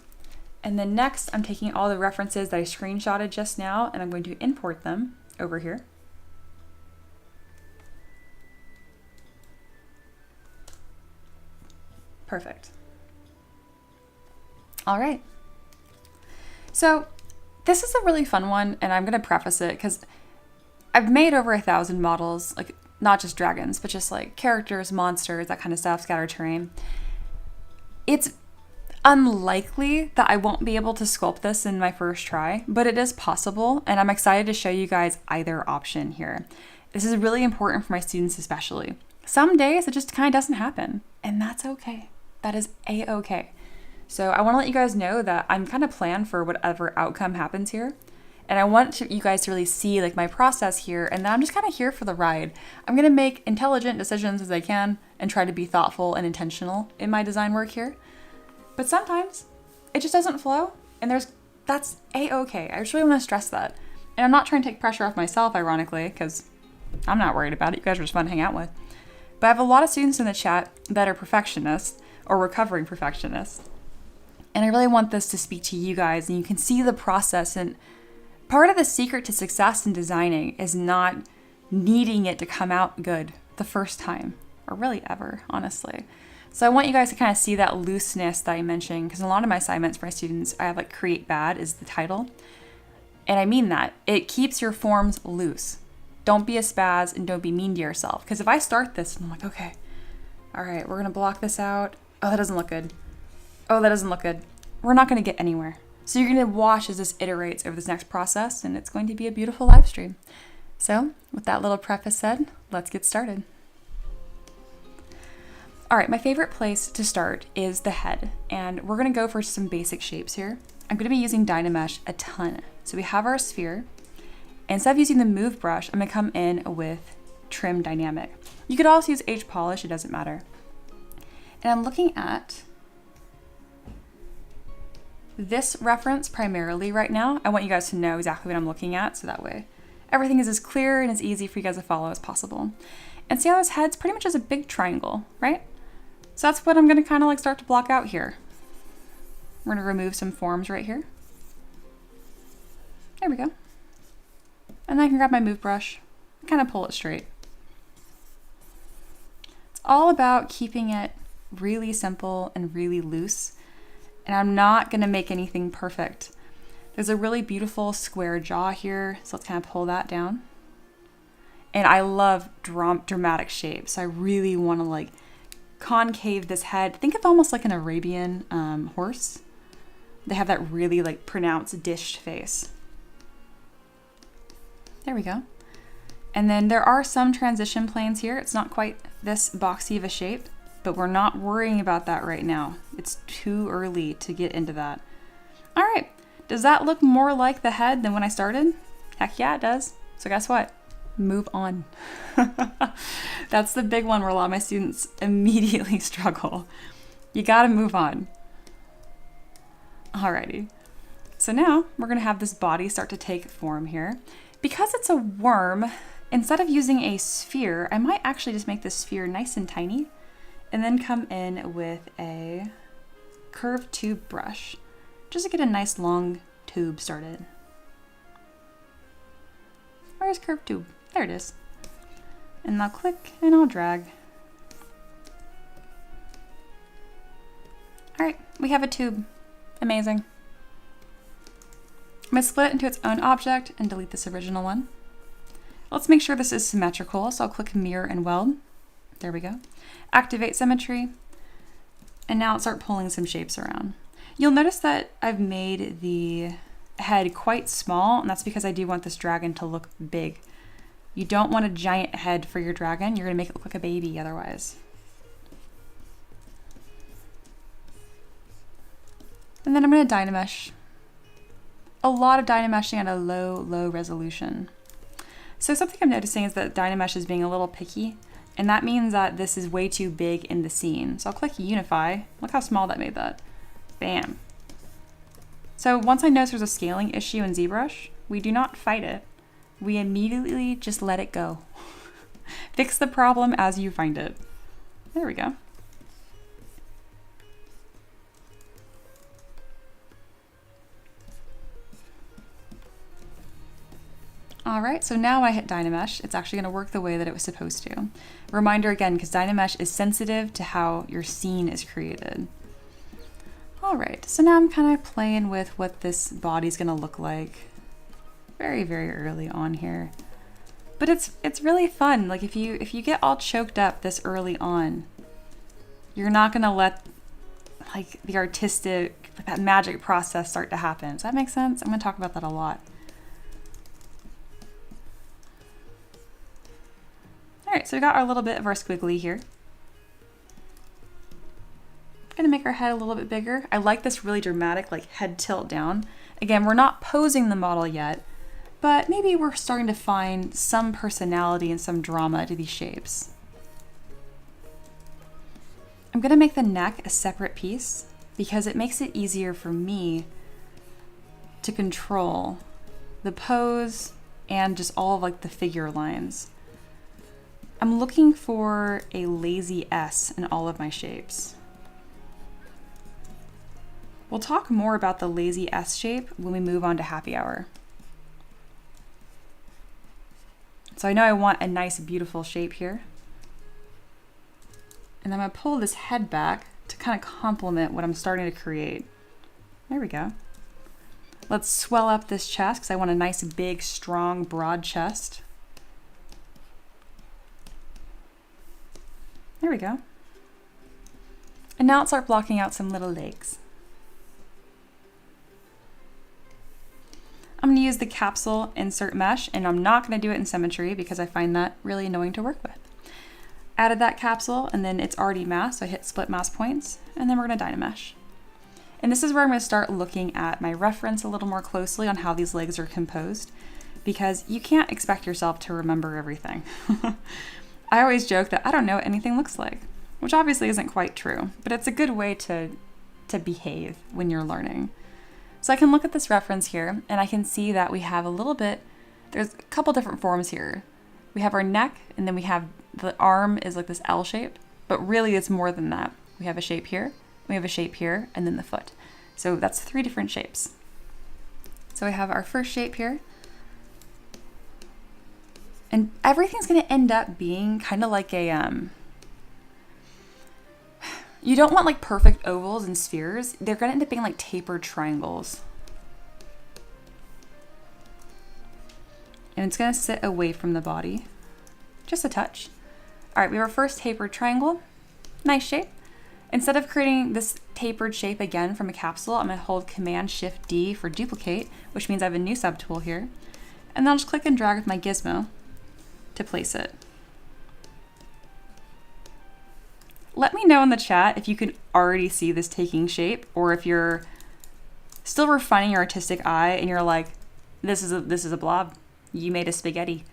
And then next, I'm taking all the references that I screenshotted just now, and I'm going to import them over here. Perfect. All right. So this is a really fun one, and I'm going to preface it because I've made over 1,000 models, like not just dragons, but just like characters, monsters, that kind of stuff, scattered terrain. It's unlikely that I won't be able to sculpt this in my first try, but it is possible, and I'm excited to show you guys either option here. This is really important for my students especially. Some days it just kind of doesn't happen, and that's okay. That is a-okay. So I want to let you guys know that I'm kind of planned for whatever outcome happens here, and I want you guys to really see like my process here, and then I'm just kind of here for the ride. I'm going to make intelligent decisions as I can and try to be thoughtful and intentional in my design work here. But sometimes it just doesn't flow, and that's a-okay. I just really want to stress that. And I'm not trying to take pressure off myself, ironically, because I'm not worried about it. You guys are just fun to hang out with. But I have a lot of students in the chat that are perfectionists or recovering perfectionists. And I really want this to speak to you guys, and you can see the process. And part of the secret to success in designing is not needing it to come out good the first time, or really ever, honestly. So I want you guys to kind of see that looseness that I mentioned, because in a lot of my assignments for my students, I have like create bad is the title. And I mean that. It keeps your forms loose. don't be a spaz and don't be mean to yourself. Because if I start this and I'm like, okay, all right, we're gonna block this out. Oh, that doesn't look good. Oh, that doesn't look good. We're not gonna get anywhere. So you're gonna watch as this iterates over this next process, and it's going to be a beautiful live stream. So with that little preface said, let's get started. All right, my favorite place to start is the head, and we're gonna go for some basic shapes here. I'm gonna be using Dynamesh a ton. So we have our sphere. Instead of using the move brush, I'm gonna come in with trim dynamic. You could also use H polish, it doesn't matter. And I'm looking at this reference primarily right now. I want you guys to know exactly what I'm looking at, so that way everything is as clear and as easy for you guys to follow as possible. And see how this head's pretty much as a big triangle, right? So that's what I'm gonna kind of like start to block out here. We're gonna remove some forms right here. There we go. And then I can grab my move brush and kind of pull it straight. It's all about keeping it really simple and really loose. And I'm not gonna make anything perfect. There's a really beautiful square jaw here, so let's kind of pull that down. And I love dramatic shapes. So I really wanna like concave this head. Think of almost like an Arabian horse. They have that really like pronounced dished face. There we go. And then there are some transition planes here. It's not quite this boxy of a shape, but we're not worrying about that right now. It's too early to get into that. All right, does that look more like the head than when I started? Heck yeah, it does. So guess what? Move on. That's the big one where a lot of my students immediately struggle. You gotta move on. Alrighty. So now we're gonna have this body start to take form here. Because it's a worm, instead of using a sphere, I might actually just make this sphere nice and tiny and then come in with a curved tube brush just to get a nice long tube started. Where's curved tube? There it is. And I'll click and I'll drag. All right, we have a tube. Amazing. I'm gonna split it into its own object and delete this original one. Let's make sure this is symmetrical, so I'll click mirror and weld. There we go. Activate symmetry. And now let's start pulling some shapes around. You'll notice that I've made the head quite small, and that's because I do want this dragon to look big. You don't want a giant head for your dragon. You're gonna make it look like a baby otherwise. And then I'm gonna Dynamesh. A lot of Dynameshing at a low resolution. So something I'm noticing is that Dynamesh is being a little picky, and that means that this is way too big in the scene. So I'll click Unify. Look how small that made that. Bam. So once I notice there's a scaling issue in ZBrush, we do not fight it. We immediately just let it go. Fix the problem as you find it. There we go. All right, so now when I hit Dynamesh, it's actually gonna work the way that it was supposed to. Reminder again, because Dynamesh is sensitive to how your scene is created. All right, so now I'm kind of playing with what this body's gonna look like very early on here. But it's really fun. Like if you get all choked up this early on, you're not gonna let like the artistic, like that magic process start to happen. Does that make sense? I'm gonna talk about that a lot. All right, so we got our little bit of our squiggly here. Gonna make our head a little bit bigger. I like this really dramatic, like head tilt down. Again, we're not posing the model yet, but maybe we're starting to find some personality and some drama to these shapes. I'm gonna make the neck a separate piece because it makes it easier for me to control the pose and just all of like the figure lines. I'm looking for a lazy S in all of my shapes. We'll talk more about the lazy S shape when we move on to happy hour. So I know I want a nice, beautiful shape here. And I'm gonna pull this head back to kind of complement what I'm starting to create. There we go. Let's swell up this chest because I want a nice, big, strong, broad chest. There we go. And now let's start blocking out some little legs. I'm gonna use the capsule insert mesh, and I'm not gonna do it in symmetry because I find that really annoying to work with. Added that capsule, and then it's already masked, so I hit split mask points, and then we're gonna Dynamesh. And this is where I'm gonna start looking at my reference a little more closely on how these legs are composed, because you can't expect yourself to remember everything. I always joke that I don't know what anything looks like, which obviously isn't quite true, but it's a good way to behave when you're learning. So I can look at this reference here, and I can see that we have a little bit, there's a couple different forms here. We have our neck, and then we have the arm is like this L shape, but really it's more than that. We have a shape here, we have a shape here, and then the foot. So that's 3 different shapes. So we have our first shape here. And everything's gonna end up being kind of like a, you don't want like perfect ovals and spheres. They're gonna end up being like tapered triangles. And it's gonna sit away from the body, just a touch. All right, we have our first tapered triangle, nice shape. Instead of creating this tapered shape again from a capsule, I'm gonna hold Command-Shift-D for duplicate, which means I have a new subtool here. And then I'll just click and drag with my gizmo to place it. Let me know in the chat if you can already see this taking shape, or if you're still refining your artistic eye and you're like, this is a blob. You made a spaghetti.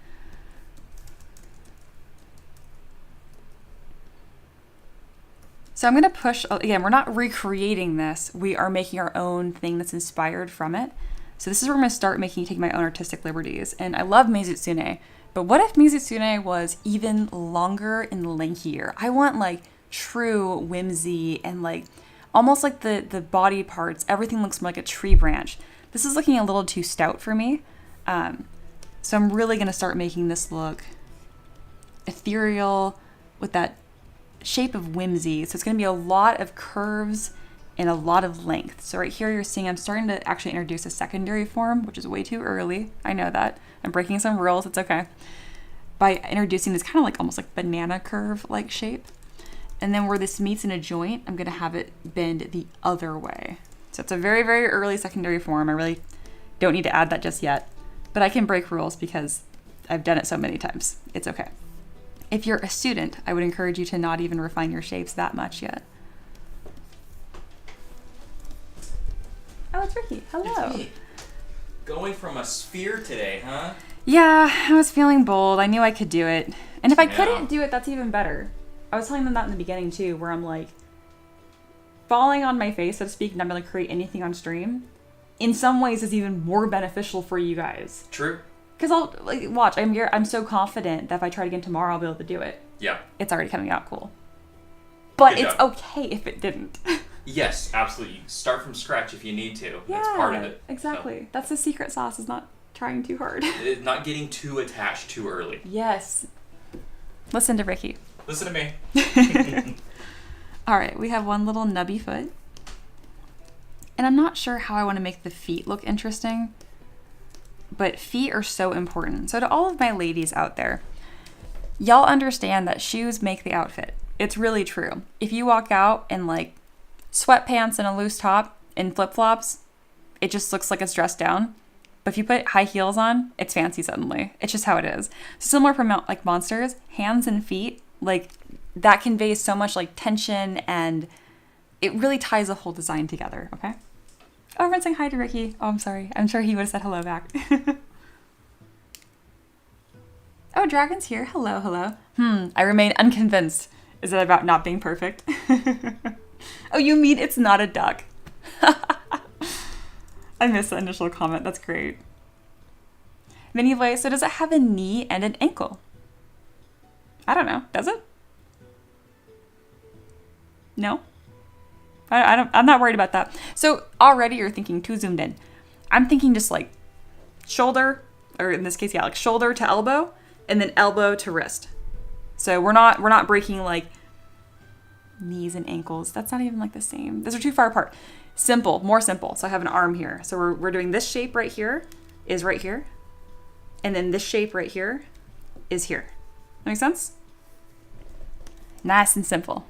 So I'm gonna push, again, we're not recreating this. We are making our own thing that's inspired from it. So this is where I'm gonna start taking my own artistic liberties. And I love Mizutsune, but what if Mizutsune was even longer and lankier? I want like true whimsy and like almost like the body parts, everything looks more like a tree branch. This is looking a little too stout for me. So I'm really gonna start making this look ethereal with that shape of whimsy. So it's gonna be a lot of curves and a lot of length. So right here you're seeing I'm starting to actually introduce a secondary form, which is way too early. I know that. I'm breaking some rules, it's okay. By introducing this kind of like almost like banana curve like shape. And then where this meets in a joint, I'm gonna have it bend the other way. So it's a very, very early secondary form. I really don't need to add that just yet, but I can break rules because I've done it so many times. It's okay. If you're a student, I would encourage you to not even refine your shapes that much yet. Oh, it's Ricky. Hello. It's me. Going from a sphere today, huh? Yeah, I was feeling bold. I knew I could do it. And if I couldn't do it, that's even better. I was telling them that in the beginning too, where I'm like falling on my face, so to speak, and not be able to create anything on stream. In some ways, is even more beneficial for you guys. True. Because I'll like watch. I'm so confident that if I try it again tomorrow, I'll be able to do it. Yeah. It's already coming out cool. But Good it's job. okay if it didn't. Yes, absolutely. You start from scratch if you need to. Yeah, That's part of it. Exactly. So. That's the secret sauce, is not trying too hard. Not getting too attached too early. Yes. Listen to Ricky. Listen to me. All right, we have one little nubby foot. And I'm not sure how I want to make the feet look interesting, but feet are so important. So to all of my ladies out there, y'all understand that shoes make the outfit. It's really true. If you walk out in like sweatpants and a loose top and flip-flops, it just looks like it's dressed down. But if you put high heels on, it's fancy suddenly. It's just how it is. Similar for like monsters, hands and feet, like that conveys so much like tension, and it really ties the whole design together, okay? Oh, everyone's saying hi to Ricky. Oh, I'm sorry. I'm sure he would have said hello back. Oh, Dragon's here. Hello, hello. I remain unconvinced. Is it about not being perfect? Oh, you mean it's not a duck? I missed the initial comment. That's great. Anyway, so does it have a knee and an ankle? I don't know. Does it? No? I'm not worried about that. So already you're thinking too zoomed in. I'm thinking just like shoulder, or in this case, yeah, like shoulder to elbow, and then elbow to wrist. So we're not breaking like knees and ankles. That's not even like the same. Those are too far apart. Simple, more simple. So I have an arm here. So we're doing this shape right here is right here. And then this shape right here is here. That make sense? Nice and simple.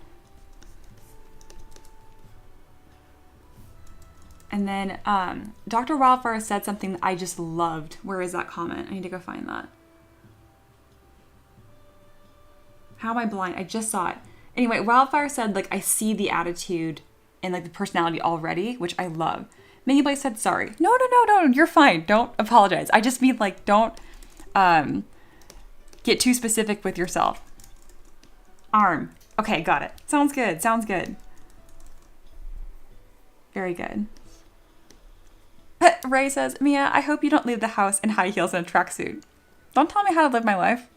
And then Dr. Wildfire said something that I just loved. Where is that comment? I need to go find that. How am I blind? I just saw it. Anyway, Wildfire said, like, I see the attitude and, like, the personality already, which I love. Maggie Blake said, sorry. No, you're fine. Don't apologize. I just mean, like, don't get too specific with yourself. Arm. Okay, got it. Sounds good. Very good. Ray says, Mia, I hope you don't leave the house in high heels and a tracksuit. Don't tell me how to live my life.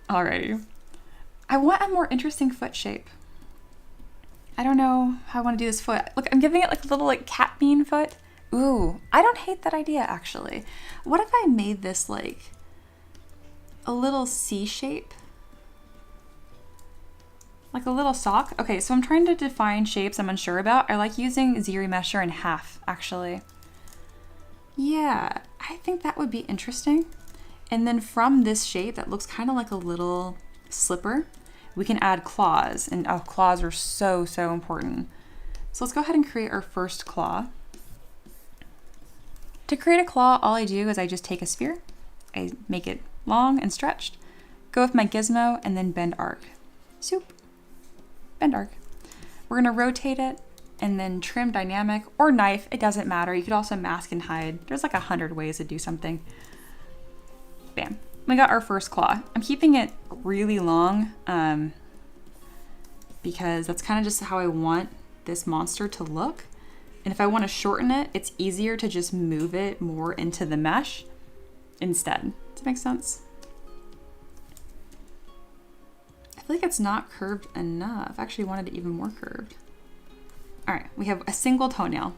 Alrighty. I want a more interesting foot shape. I don't know how I want to do this foot. Look, I'm giving it like a little like cat bean foot. Ooh, I don't hate that idea actually. What if I made this like a little C shape? Like a little sock? Okay, so I'm trying to define shapes I'm unsure about. I like using Z-Remesher in half, actually. Yeah, I think that would be interesting. And then from this shape that looks kind of like a little slipper, we can add claws. And claws are so important. So let's go ahead and create our first claw. To create a claw, all I do is I just take a sphere, I make it long and stretched, go with my gizmo, and then bend arc. Soup. Bend arc. We're gonna rotate it and then trim dynamic or knife, it doesn't matter. You could also mask and hide. There's like 100 ways to do something. Bam. We got our first claw. I'm keeping it really long because that's kind of just how I want this monster to look. And if I want to shorten it, it's easier to just move it more into the mesh instead. Does that make sense? I feel like it's not curved enough. I actually wanted it even more curved. All right, we have a single toenail.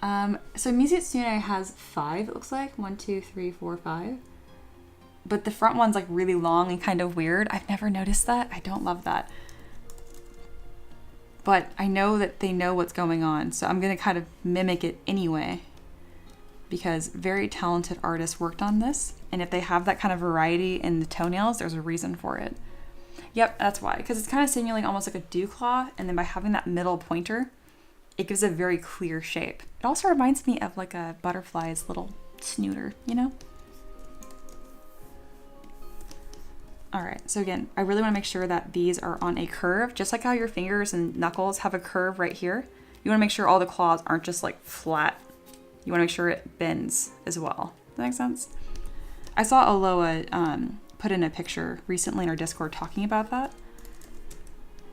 So Mizitsune has 5, it looks like. 1, 2, 3, 4, 5. But the front one's like really long and kind of weird. I've never noticed that. I don't love that. But I know that they know what's going on, so I'm gonna kind of mimic it anyway, because very talented artists worked on this. And if they have that kind of variety in the toenails, there's a reason for it. Yep, that's why, because it's kind of simulating almost like a dew claw, and then by having that middle pointer, it gives a very clear shape. It also reminds me of like a butterfly's little snooter, you know? All right, so again, I really want to make sure that these are on a curve, just like how your fingers and knuckles have a curve right here. You want to make sure all the claws aren't just like flat. You want to make sure it bends as well. Does that make sense? I saw Aloha put in a picture recently in our Discord talking about that,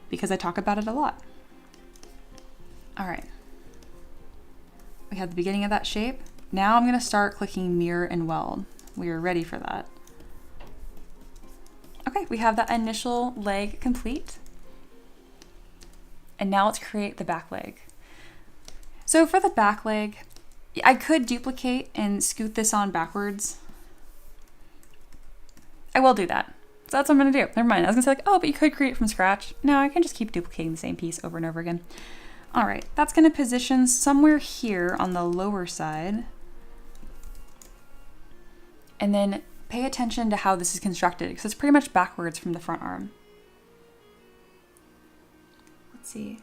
because I talk about it a lot. All right, we have the beginning of that shape. Now I'm going to start clicking mirror and weld. We are ready for that. Okay, we have that initial leg complete. And now let's create the back leg. So for the back leg, I could duplicate and scoot this on backwards. I will do that. So that's what I'm gonna do. Never mind. I was gonna say like, oh, but you could create from scratch. No, I can just keep duplicating the same piece over and over again. All right, that's gonna position somewhere here on the lower side. And then pay attention to how this is constructed, because it's pretty much backwards from the front arm. Let's see.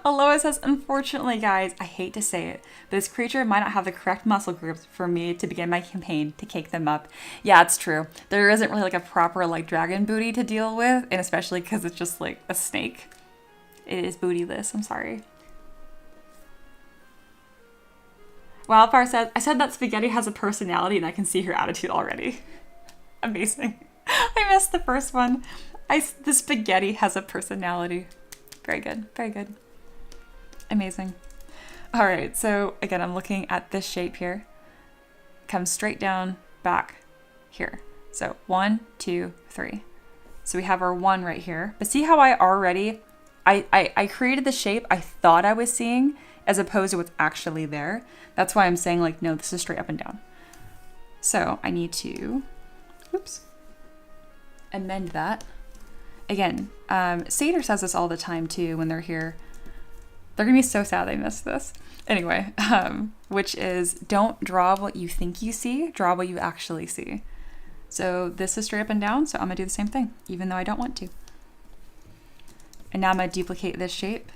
Aloha says, unfortunately, guys, I hate to say it, but this creature might not have the correct muscle groups for me to begin my campaign to cake them up. Yeah, it's true. There isn't really like a proper like dragon booty to deal with, and especially because it's just like a snake. It is bootyless, I'm sorry. Wildfire says, I said that spaghetti has a personality and I can see her attitude already. Amazing. I missed the first one. The spaghetti has a personality. Very good, very good. Amazing. All right, so again, I'm looking at this shape here. Comes straight down, back here. So 1, 2, 3. So we have our 1 right here. But see how I already, I created the shape I thought I was seeing as opposed to what's actually there. That's why I'm saying like, no, this is straight up and down. So I need to, oops, amend that. Again, Seder says this all the time too when they're here. They're gonna be so sad they missed this. Anyway, which is don't draw what you think you see, draw what you actually see. So this is straight up and down, so I'm gonna do the same thing, even though I don't want to. And now I'm gonna duplicate this shape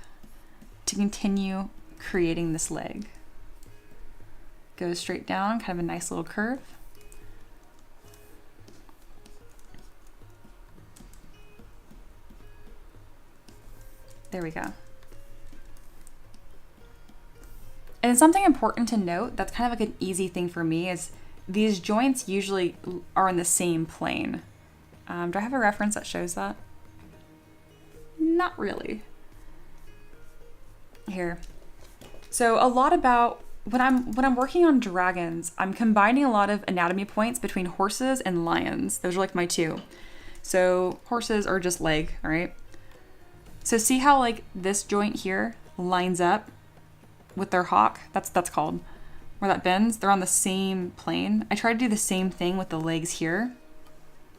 to continue creating this leg. Goes straight down, kind of a nice little curve. There we go. And something important to note that's kind of like an easy thing for me is these joints usually are in the same plane. Do I have a reference that shows that? Not really. Here. So a lot about when I'm working on dragons, I'm combining a lot of anatomy points between horses and lions. Those are like my two. So horses are just leg, all right? So see how like this joint here lines up with their hock? That's called where that bends. They're on the same plane. I try to do the same thing with the legs here.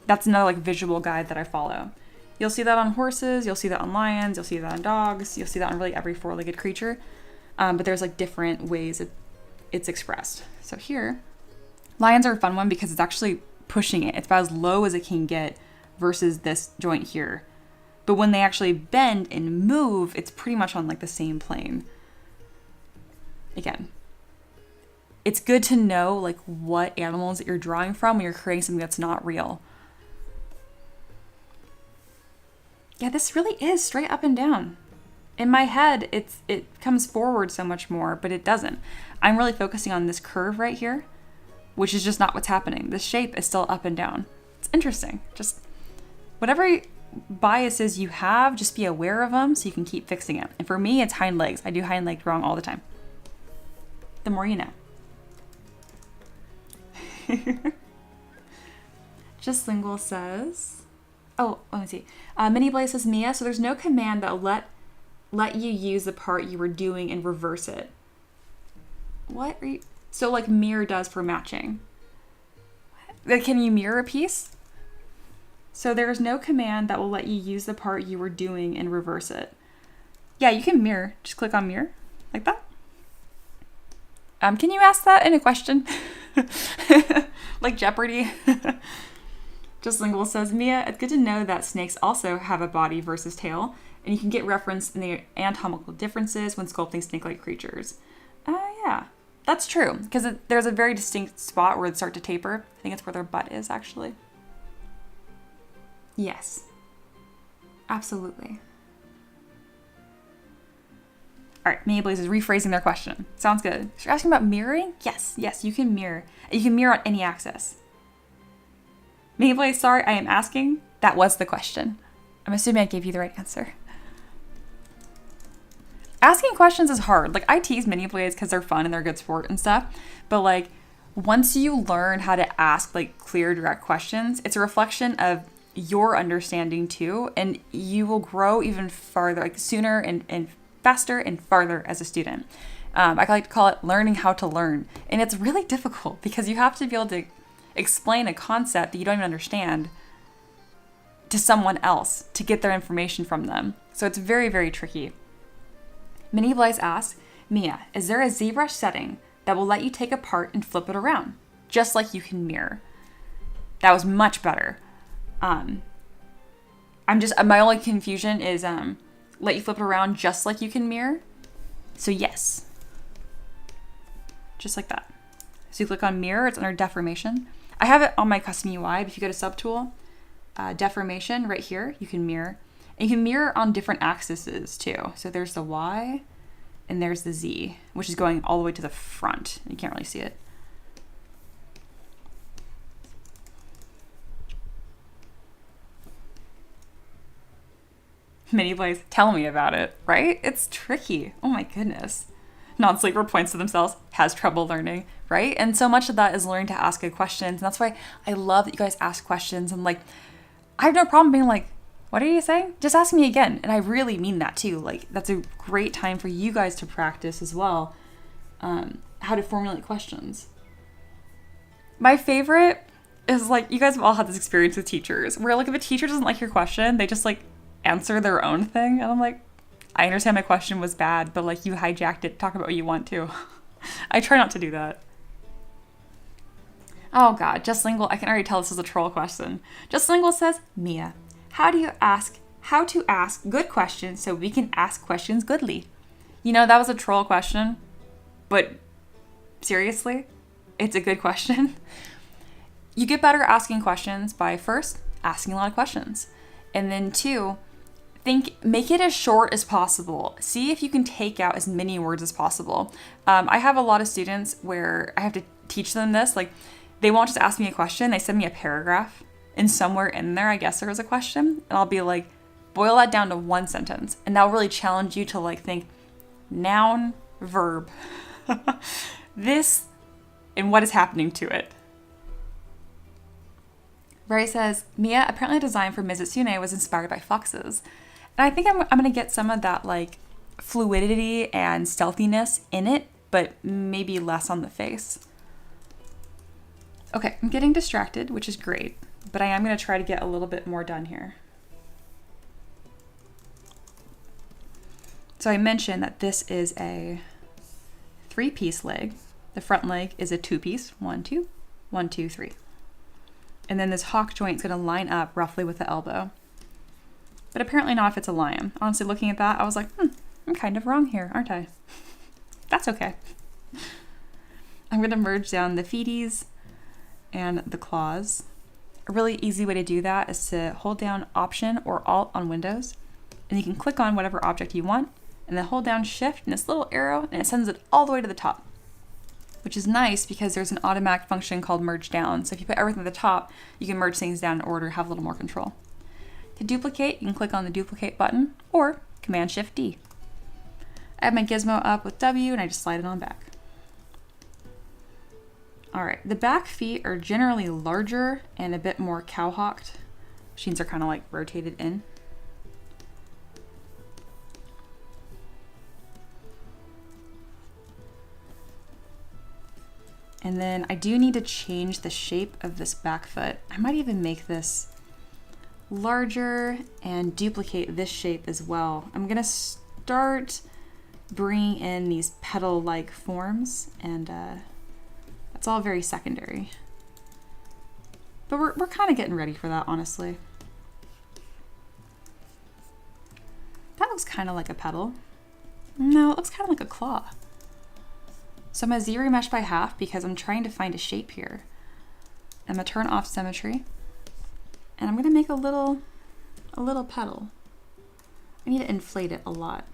That's another like visual guide that I follow. You'll see that on horses, you'll see that on lions, you'll see that on dogs, you'll see that on really every four-legged creature. But there's like different ways it's expressed. So here, lions are a fun one because it's actually pushing it. It's about as low as it can get versus this joint here. But when they actually bend and move, it's pretty much on like the same plane. Again, it's good to know like what animals that you're drawing from when you're creating something that's not real. Yeah, this really is straight up and down. In my head, it comes forward so much more, but it doesn't. I'm really focusing on this curve right here, which is just not what's happening. This shape is still up and down. It's interesting. Just whatever biases you have, just be aware of them so you can keep fixing it. And for me, it's hind legs. I do hind leg wrong all the time. The more you know. Just Lingual says, oh, let me see. Mini Blaze says, Mia, so there's no command that will let you use the part you were doing and reverse it. What are you? So like mirror does for matching. Like, can you mirror a piece? So there's no command that will let you use the part you were doing and reverse it. Yeah, you can mirror. Just click on mirror like that. Can you ask that in a question? Like Jeopardy. Just Lingual says, Mia, it's good to know that snakes also have a body versus tail, and you can get referenced in the anatomical differences when sculpting snake-like creatures. Yeah, that's true, because there's a very distinct spot where they start to taper. I think it's where their butt is, actually. Yes. Absolutely. All right, Mini Blaze is rephrasing their question. Sounds good. So you're asking about mirroring? Yes, you can mirror. You can mirror on any axis. Mini Blaze, sorry, I am asking. That was the question. I'm assuming I gave you the right answer. Asking questions is hard. Like, I tease Mini Blaze because they're fun and they're good sport and stuff. But like, once you learn how to ask like clear, direct questions, it's a reflection of your understanding too, and you will grow even farther, like sooner and faster and farther as a student. I like to call it learning how to learn. And it's really difficult because you have to be able to explain a concept that you don't even understand to someone else to get their information from them. So it's very, very tricky. Mini Blaze asks, Mia, is there a ZBrush setting that will let you take a part and flip it around, just like you can mirror? That was much better. My only confusion is let you flip it around just like you can mirror. So yes, just like that. So you click on mirror, it's under deformation. I have it on my custom UI, but if you go to subtool, deformation right here, you can mirror. And you can mirror on different axes too. So there's the Y and there's the Z, which is going all the way to the front. You can't really see it. Mini Blaze, tell me about it, right? It's tricky. Oh my goodness. Non-sleeper points to themselves, has trouble learning, right? And so much of that is learning to ask good questions. And that's why I love that you guys ask questions. And like, I have no problem being like, what are you saying? Just ask me again. And I really mean that too. Like, that's a great time for you guys to practice as well, how to formulate questions. My favorite is like, you guys have all had this experience with teachers where like if a teacher doesn't like your question, they just like answer their own thing. And I'm like, I understand my question was bad, but like you hijacked it. Talk about what you want to. I try not to do that. Oh God, Just Lingual, I can already tell this is a troll question. Just Lingual says, Mia, how to ask good questions so we can ask questions goodly? You know, that was a troll question, but seriously, it's a good question. You get better asking questions by first asking a lot of questions. And then two, make it as short as possible. See if you can take out as many words as possible. I have a lot of students where I have to teach them this. Like, they won't just ask me a question, they send me a paragraph. And somewhere in there, I guess there was a question. And I'll be like, boil that down to one sentence. And that'll really challenge you to like think noun, verb, this, and what is happening to it. Ray says, Mia, apparently the design for Mizutsune was inspired by foxes. And I think I'm going to get some of that like fluidity and stealthiness in it, but maybe less on the face. Okay, I'm getting distracted, which is great, but I am going to try to get a little bit more done here. So I mentioned that this is a 3-piece leg. The front leg is a 2-piece, 1, 2, 1, 2, 3. And then this hock joint is going to line up roughly with the elbow. But apparently not if it's a lion. Honestly, looking at that, I was like, I'm kind of wrong here, aren't I? That's okay. I'm going to merge down the feeties and the claws. A really easy way to do that is to hold down Option or Alt on Windows, and you can click on whatever object you want, and then hold down Shift and this little arrow, and it sends it all the way to the top, which is nice because there's an automatic function called merge down. So if you put everything at the top, you can merge things down in order, have a little more control. To duplicate, you can click on the duplicate button or Command Shift D. I have my gizmo up with W and I just slide it on back. All right, the back feet are generally larger and a bit more cowhocked. Machines are kind of like rotated in. And then I do need to change the shape of this back foot. I might even make this larger and duplicate this shape as well. I'm gonna start bringing in these petal-like forms, and that's all very secondary. But we're kind of getting ready for that, honestly. That looks kind of like a petal. No, it looks kind of like a claw. So I'm going to zero mesh by half because I'm trying to find a shape here. I'm going to turn off symmetry, and I'm going to make a little petal. I need to inflate it a lot.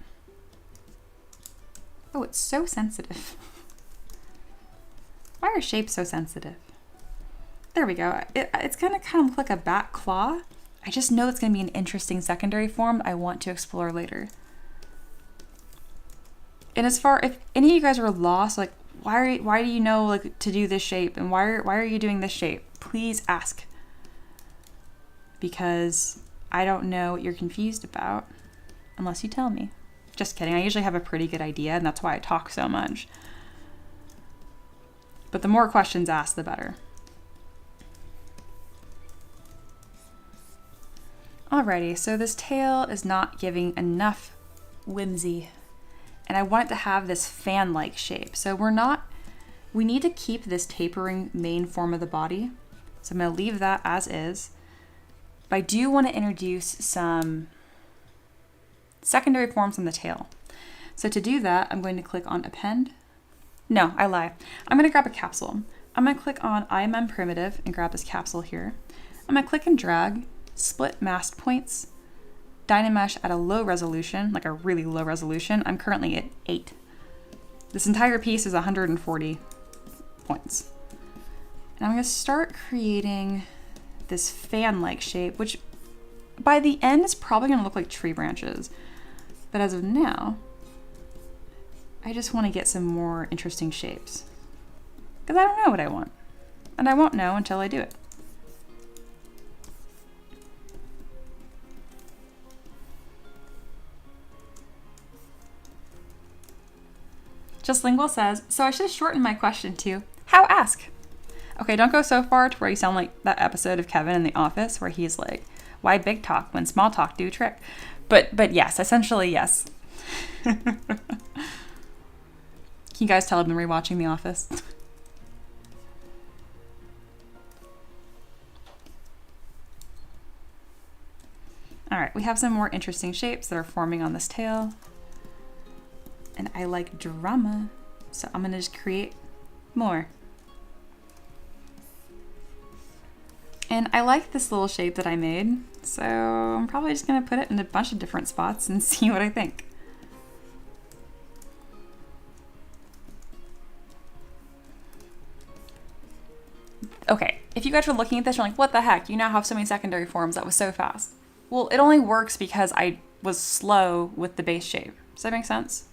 Oh, it's so sensitive. Why are shapes so sensitive? There we go. It's going to kind of look like a bat claw. I just know it's going to be an interesting secondary form I want to explore later. And as far, if any of you guys are lost, like why do you know like to do this shape and why are you doing this shape? Please ask. Because I don't know what you're confused about unless you tell me. Just kidding. I usually have a pretty good idea, and that's why I talk so much. But the more questions asked, the better. Alrighty, so this tail is not giving enough whimsy. And I want it to have this fan-like shape. So we need to keep this tapering main form of the body. So I'm gonna leave that as is. But I do want to introduce some secondary forms on the tail. So to do that, I'm going to click on Append. No, I lie. I'm gonna grab a capsule. I'm gonna click on IMM Primitive and grab this capsule here. I'm gonna click and drag, split masked points, Dynamesh at a low resolution, like a really low resolution. I'm currently at 8. This entire piece is 140 points. And I'm gonna start creating this fan-like shape, which by the end is probably gonna look like tree branches. But as of now, I just wanna get some more interesting shapes. Because I don't know what I want. And I won't know until I do it. Just Lingual says, so I should have shortened my question to, how ask? Okay, don't go so far to where you sound like that episode of Kevin in The Office where he's like, why big talk when small talk do trick? But yes, essentially yes. Can you guys tell I've been rewatching The Office? All right, we have some more interesting shapes that are forming on this tail. And I like drama, so I'm gonna just create more. And I like this little shape that I made, so I'm probably just gonna put it in a bunch of different spots and see what I think. Okay, if you guys were looking at this, you're like, what the heck? You now have so many secondary forms, that was so fast. Well, it only works because I was slow with the base shape. Does that make sense?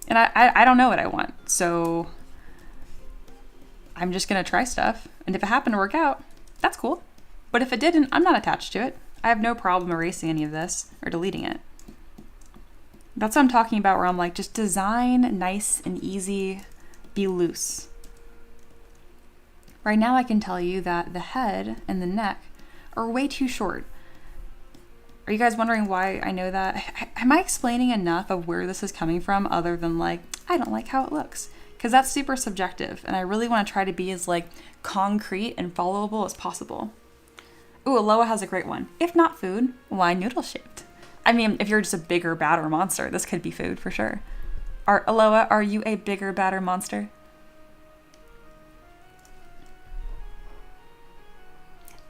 And I don't know what I want, so I'm just gonna try stuff. And if it happened to work out, that's cool. But if it didn't, I'm not attached to it. I have no problem erasing any of this or deleting it. That's what I'm talking about, where I'm like, just design nice and easy, be loose. Right now I can tell you that the head and the neck are way too short. Are you guys wondering why I know that? Am I explaining enough of where this is coming from other than like, I don't like how it looks? Because that's super subjective, and I really want to try to be as like concrete and followable as possible. Ooh, Aloha has a great one. If not food, why noodle shaped? I mean, if you're just a bigger, badder monster, this could be food for sure. Aloha, are you a bigger, badder monster?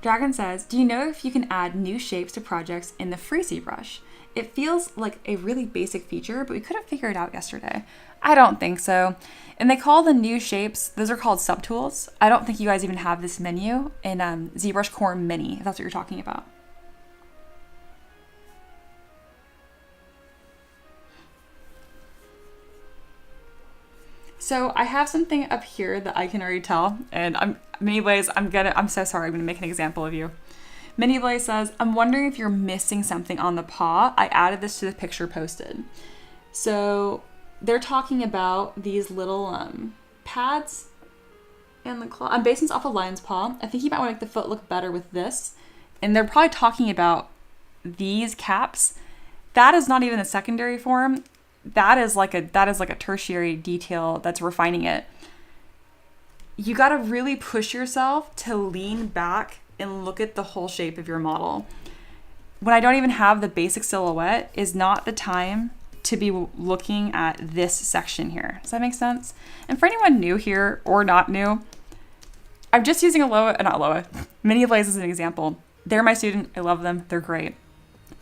Dragon says, do you know if you can add new shapes to projects in the free ZBrush? It feels like a really basic feature, but we couldn't figure it out yesterday. I don't think so. And they call the new shapes, those are called subtools. I don't think you guys even have this menu in ZBrush Core Mini, if that's what you're talking about. So I have something up here that I can already tell, and I'm so sorry, I'm gonna make an example of you. Miniblaze says, I'm wondering if you're missing something on the paw. I added this to the picture posted. So they're talking about these little pads and the claw. I'm basing this off of lion's paw. I think you might want to make the foot look better with this. And they're probably talking about these caps. That is not even a secondary form. That is like a tertiary detail that's refining it. You got to really push yourself to lean back and look at the whole shape of your model. When I don't even have the basic silhouette is not the time to be looking at this section here. Does that make sense? And for anyone new here or not new, I'm just using Mini Blaze as an example. They're my student. I love them. They're great.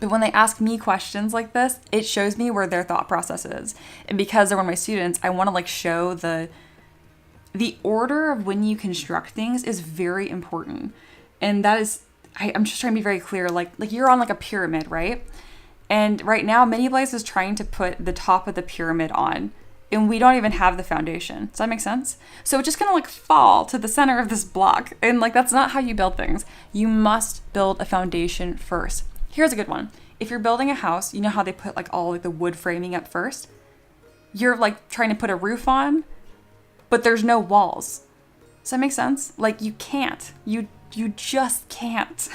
But when they ask me questions like this, it shows me where their thought process is. And because they're one of my students, I want to like show the order of when you construct things is very important. And that is, I'm just trying to be very clear, like you're on like a pyramid, right? And right now, Mini Blaze is trying to put the top of the pyramid on, and we don't even have the foundation. Does that make sense? So it's just gonna like fall to the center of this block. And like, that's not how you build things. You must build a foundation first. Here's a good one. If you're building a house, you know how they put like all like the wood framing up first? You're like trying to put a roof on, but there's no walls. Does that make sense? Like you can't. You just can't.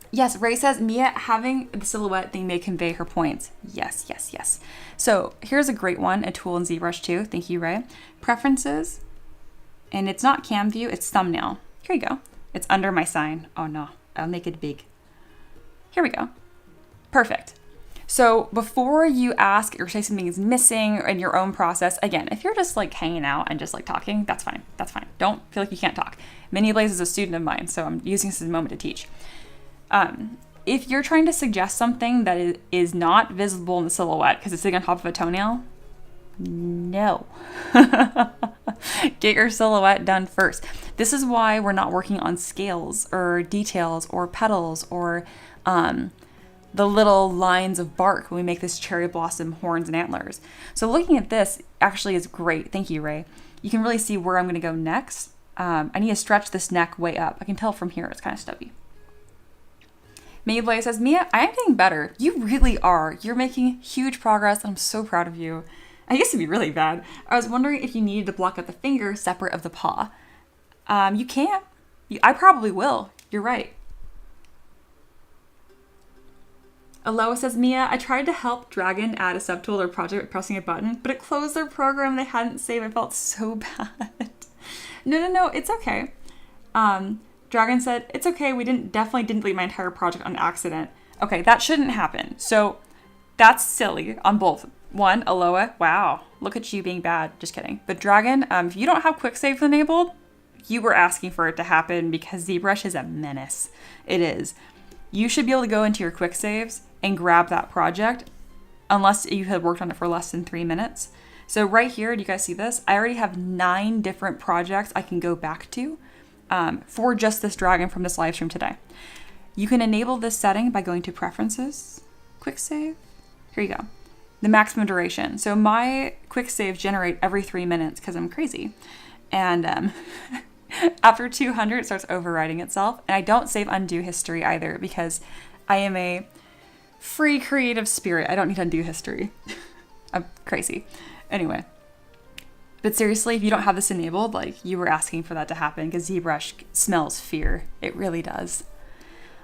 Yes, Ray says, Mia, having the silhouette thing may convey her points. Yes, yes, yes. So here's a great one, a tool in ZBrush too. Thank you, Ray. Preferences, and it's not cam view, it's thumbnail. Here you go. It's under my sign. Oh no, I'll make it big. Here we go. Perfect. So before you ask or say something is missing in your own process, again, if you're just like hanging out and just like talking, that's fine. That's fine. Don't feel like you can't talk. Mini Blaze is a student of mine, so I'm using this as a moment to teach. If you're trying to suggest something that is not visible in the silhouette because it's sitting on top of a toenail, no. Get your silhouette done first. This is why we're not working on scales or details or petals or the little lines of bark when we make this cherry blossom horns and antlers. So looking at this actually is great. Thank you, Ray. You can really see where I'm going to go next. I need to stretch this neck way up. I can tell from here it's kind of stubby. Mayblaze says, Mia, I am getting better. You really are. You're making huge progress, and I'm so proud of you. I used to be really bad. I was wondering if you needed to block out the finger separate of the paw. You can't. I probably will. You're right. Aloha says, Mia, I tried to help Dragon add a subtool or project by pressing a button, but it closed their program they hadn't saved. I felt so bad. No, it's okay. Dragon said, it's okay, we definitely didn't delete my entire project on accident. Okay, that shouldn't happen. So that's silly on both. One, Aloha, wow, look at you being bad. Just kidding. But Dragon, if you don't have quick save enabled, you were asking for it to happen because ZBrush is a menace. It is. You should be able to go into your quick saves and grab that project unless you had worked on it for less than 3 minutes. So right here, do you guys see this? I already have 9 different projects I can go back to for just this dragon from this live stream today. You can enable this setting by going to Preferences, Quick Save. Here you go. The maximum duration. So my quick saves generate every 3 minutes because I'm crazy. And after 200, it starts overriding itself. And I don't save undo history either because I am a free creative spirit. I don't need undo history. I'm crazy. Anyway. But seriously, if you don't have this enabled, like you were asking for that to happen because ZBrush smells fear. It really does.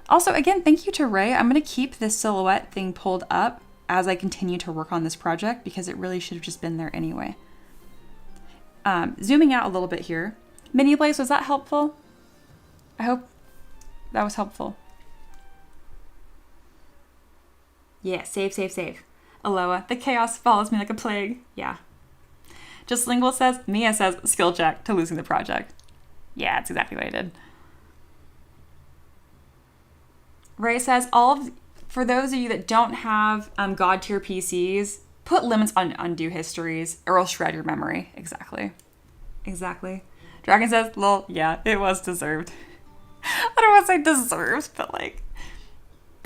Also, again, thank you to Ray. I'm going to keep this silhouette thing pulled up as I continue to work on this project because it really should have just been there anyway. Zooming out a little bit here. Mini Blaze, was that helpful? I hope that was helpful. Yeah, save. Aloha, the chaos follows me like a plague. Yeah. Just Lingual says, Mia says, skill check to losing the project. Yeah, that's exactly what I did. Ray says, for those of you that don't have God tier PCs, put limits on undo histories or it'll shred your memory. Exactly. Dragon says, lol, yeah, it was deserved. I don't want to say deserved, but like,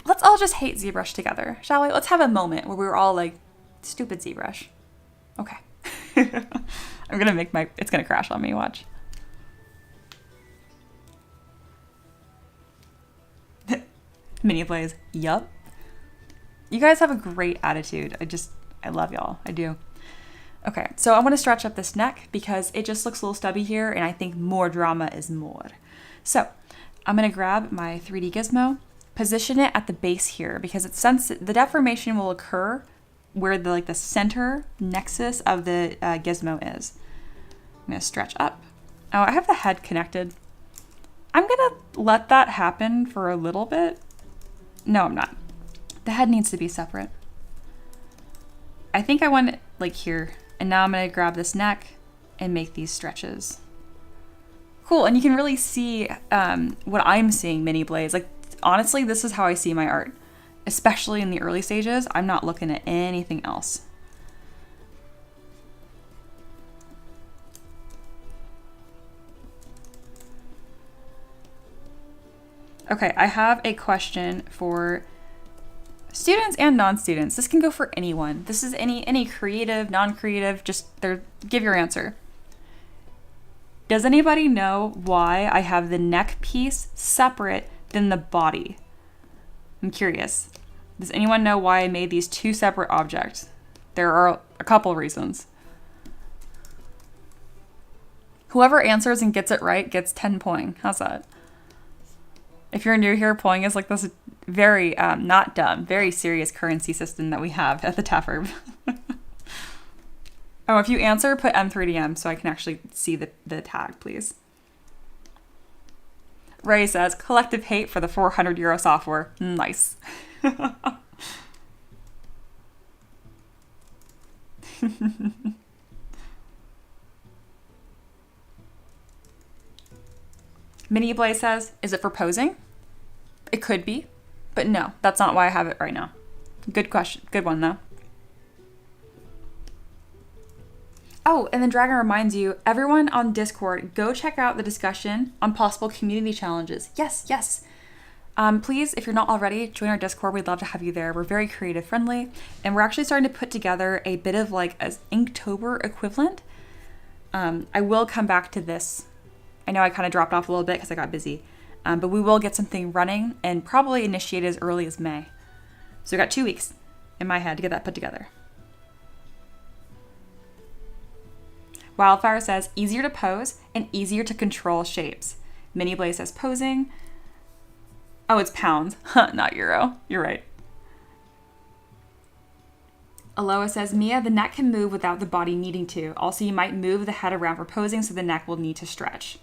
let's all just hate ZBrush together, shall we? Let's have a moment where we're all like, stupid ZBrush. Okay. I'm gonna make it's gonna crash on me, watch. Mini plays, yup. You guys have a great attitude. I love y'all, I do. Okay, so I want to stretch up this neck because it just looks a little stubby here and I think more drama is more. So I'm gonna grab my 3D gizmo, position it at the base here because the deformation will occur where the center nexus of the gizmo is. I'm gonna stretch up. Oh, I have the head connected. I'm gonna let that happen for a little bit. No, I'm not. The head needs to be separate. I think I want it like here. And now I'm gonna grab this neck and make these stretches. Cool, and you can really see what I'm seeing, Mini Blaze. Like, honestly, this is how I see my art. Especially in the early stages, I'm not looking at anything else. Okay, I have a question for students and non-students. This can go for anyone. This is any creative, non-creative, give your answer. Does anybody know why I have the neck piece separate than the body? I'm curious. Does anyone know why I made these 2 separate objects? There are a couple reasons. Whoever answers and gets it right gets 10 poing. How's that? If you're new here, poing is like this very, not dumb, very serious currency system that we have at the Tavern. Oh, if you answer, put M3DM so I can actually see the tag, please. Ray says, collective hate for the €400 software. Nice. Mini Blaze says, is it for posing? It could be, but no, that's not why I have it right now. Good question. Good one, though. Oh, and then Dragon reminds you, everyone on Discord, go check out the discussion on possible community challenges. Yes. Please, if you're not already, join our Discord. We'd love to have you there. We're very creative friendly, and we're actually starting to put together a bit of like an Inktober equivalent. I will come back to this. I know I kind of dropped off a little bit because I got busy, but we will get something running and probably initiate as early as May. So we got 2 weeks in my head to get that put together. Wildfire says, easier to pose and easier to control shapes. Mini Blaze says posing. Oh, it's pounds, not euro. You're right. Aloha says, Mia, the neck can move without the body needing to. Also, you might move the head around for posing, so the neck will need to stretch.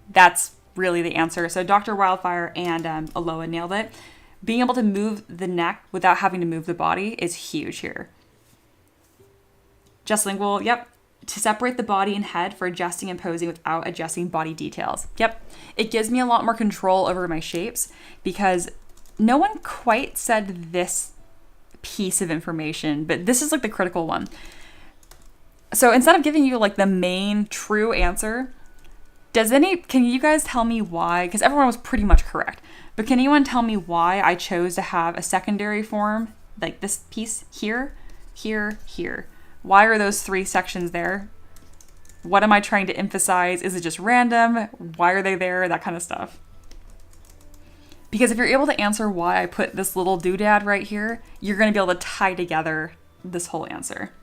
That's really the answer. So Dr. Wildfire and Aloha nailed it. Being able to move the neck without having to move the body is huge here. Just lingual, yep. To separate the body and head for adjusting and posing without adjusting body details. Yep. It gives me a lot more control over my shapes because no one quite said this piece of information, but this is like the critical one. So instead of giving you like the main true answer, can you guys tell me why? Because everyone was pretty much correct. But can anyone tell me why I chose to have a secondary form, like this piece here, here, here? Why are those 3 sections there? What am I trying to emphasize? Is it just random? Why are they there? That kind of stuff. Because if you're able to answer why I put this little doodad right here, you're going to be able to tie together this whole answer.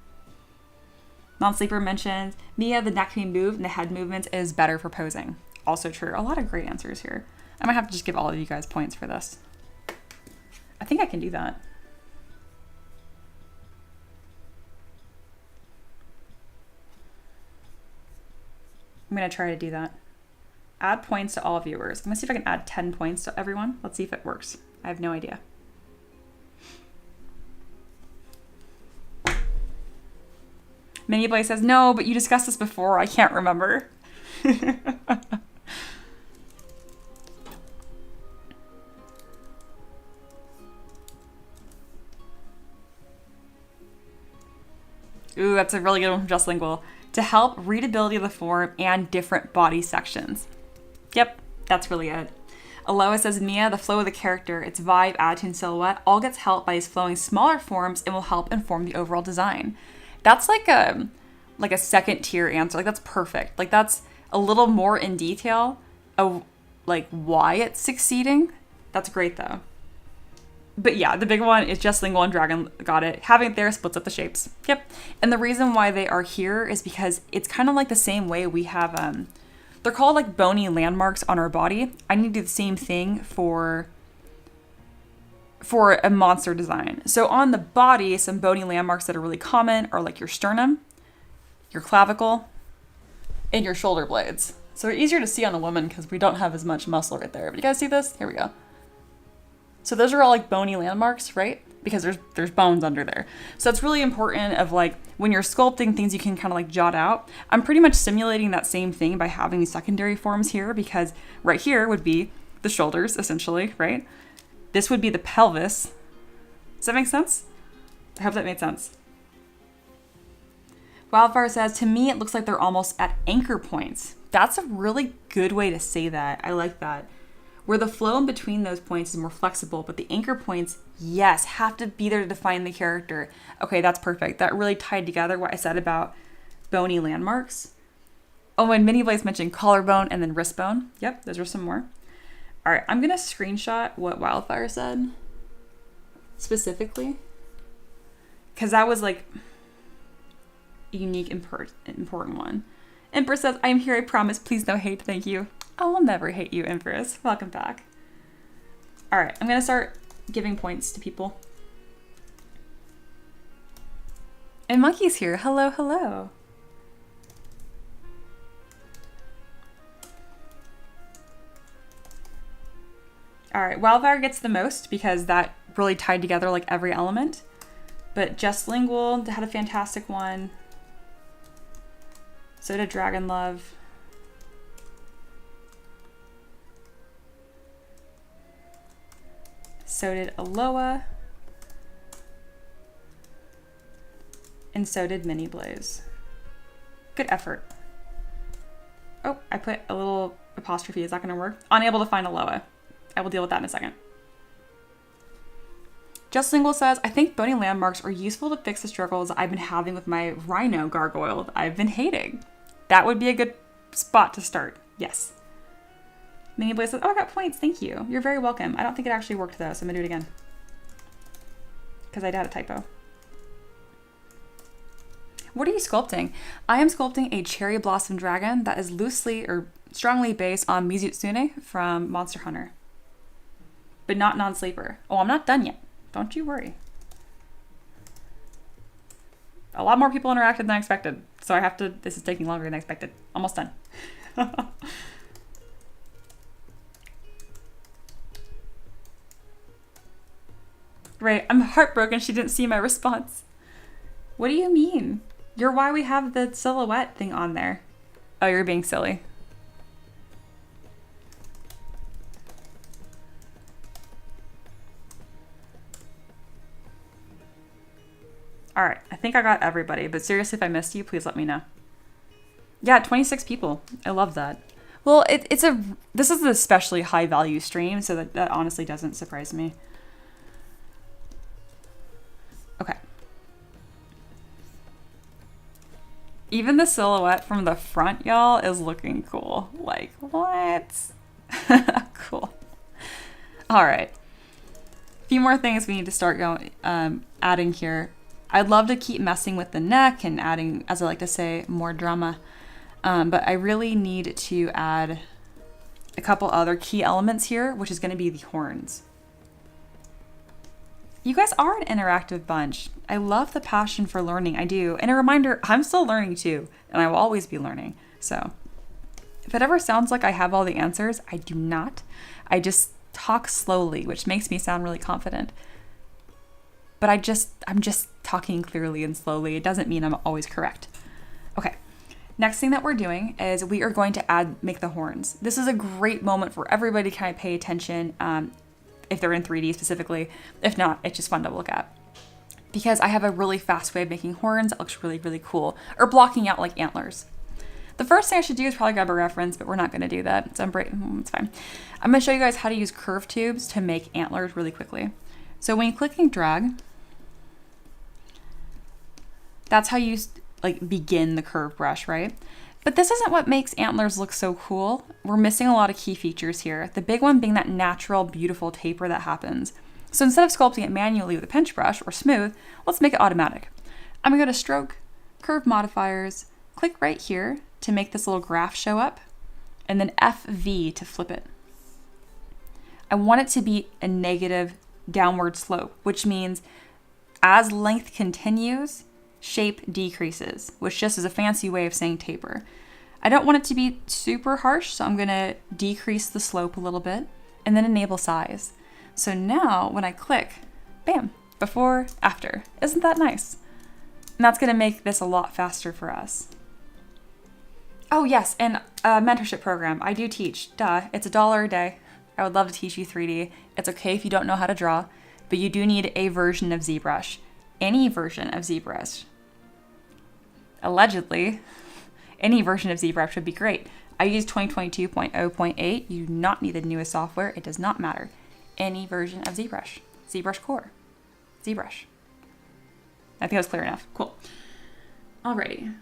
Non-sleeper mentioned, Mia, the neck can be moved and the head movement is better for posing. Also true. A lot of great answers here. I might have to just give all of you guys points for this. I think I can do that. I'm going to try to do that. Add points to all viewers. I'm going to see if I can add 10 points to everyone. Let's see if it works. I have no idea. Mini Blaze says, no, but you discussed this before. I can't remember. Ooh, that's a really good one from Just Lingual. To help readability of the form and different body sections. Yep, that's really it. Aloha says, Mia, the flow of the character, its vibe, attitude, and silhouette all gets helped by these flowing smaller forms and will help inform the overall design. That's like a second tier answer. Like that's perfect. Like that's a little more in detail of like why it's succeeding. That's great though. But yeah, the big one is Just Lingual and Dragon got it. Having it there splits up the shapes. Yep. And the reason why they are here is because it's kind of like the same way we have, they're called like bony landmarks on our body. I need to do the same thing for a monster design. So on the body, some bony landmarks that are really common are like your sternum, your clavicle, and your shoulder blades. So they're easier to see on a woman because we don't have as much muscle right there. But you guys see this? Here we go. So those are all like bony landmarks, right? Because there's bones under there. So it's really important of like when you're sculpting things you can kind of like jot out. I'm pretty much simulating that same thing by having these secondary forms here because right here would be the shoulders essentially, right? This would be the pelvis. Does that make sense? I hope that made sense. Wildfire says, to me, it looks like they're almost at anchor points. That's a really good way to say that. I like that. Where the flow in between those points is more flexible, but the anchor points, yes, have to be there to define the character. Okay, that's perfect. That really tied together what I said about bony landmarks. Oh, and Mini Blaze mentioned collarbone and then wrist bone. Yep, those are some more. All right, I'm going to screenshot what Wildfire said specifically because that was like a unique, important one. Empress says, I am here, I promise. Please no hate. Thank you. I will never hate you, Empress. Welcome back. All right, I'm going to start giving points to people. And Monkey's here. Hello, hello. All right, Wildfire gets the most because that really tied together like every element. But Just Lingual had a fantastic one. So did Dragon Love. So did Aloha. And so did Mini Blaze. Good effort. Oh, I put a little apostrophe. Is that going to work? Unable to find Aloha. I will deal with that in a second. Just Lingual says, I think bony landmarks are useful to fix the struggles I've been having with my rhino gargoyle I've been hating. That would be a good spot to start. Yes. Mini Blaze says, oh, I got points. Thank you. You're very welcome. I don't think it actually worked though, so I'm going to do it again. Because I had a typo. What are you sculpting? I am sculpting a cherry blossom dragon that is loosely or strongly based on Mizutsune from Monster Hunter. But not non-sleeper. Oh, I'm not done yet. Don't you worry. A lot more people interacted than I expected. So this is taking longer than I expected. Almost done. Right, I'm heartbroken she didn't see my response. What do you mean? You're why we have the silhouette thing on there. Oh, you're being silly. All right, I think I got everybody, but seriously, if I missed you, please let me know. Yeah, 26 people. I love that. Well, this is an especially high value stream, so that honestly doesn't surprise me. Okay. Even the silhouette from the front, y'all, is looking cool. Like, what? Cool. All right. A few more things we need to start adding here. I'd love to keep messing with the neck and adding, as I like to say, more drama. But I really need to add a couple other key elements here, which is going to be the horns. You guys are an interactive bunch. I love the passion for learning. I do. And a reminder, I'm still learning too, and I will always be learning. So if it ever sounds like I have all the answers, I do not. I just talk slowly, which makes me sound really confident. But I'm just talking clearly and slowly. It doesn't mean I'm always correct. Okay. Next thing that we're doing is we are going to make the horns. This is a great moment for everybody to kind of pay attention. If they're in 3D specifically. If not, it's just fun to look at. Because I have a really fast way of making horns that looks really, really cool. Or blocking out like antlers. The first thing I should do is probably grab a reference, but we're not going to do that. So it's fine. I'm going to show you guys how to use curve tubes to make antlers really quickly. So when you click and drag, that's how you begin the curve brush, right? But this isn't what makes antlers look so cool. We're missing a lot of key features here. The big one being that natural, beautiful taper that happens. So instead of sculpting it manually with a pinch brush or smooth, let's make it automatic. I'm gonna go to Stroke, Curve Modifiers, click right here to make this little graph show up, and then FV to flip it. I want it to be a negative downward slope, which means as length continues, shape decreases, which just is a fancy way of saying taper. I don't want it to be super harsh, so I'm gonna decrease the slope a little bit and then enable size. So now when I click, bam, before, after. Isn't that nice? And that's gonna make this a lot faster for us. Oh yes, and a mentorship program. I do teach, duh, it's $1 a day. I would love to teach you 3D. It's okay if you don't know how to draw, but you do need a version of ZBrush. Any version of ZBrush. Allegedly, any version of ZBrush would be great. I use 2022.0.8. You do not need the newest software. It does not matter. Any version of ZBrush. ZBrush Core. ZBrush. I think that was clear enough. Cool. Alrighty.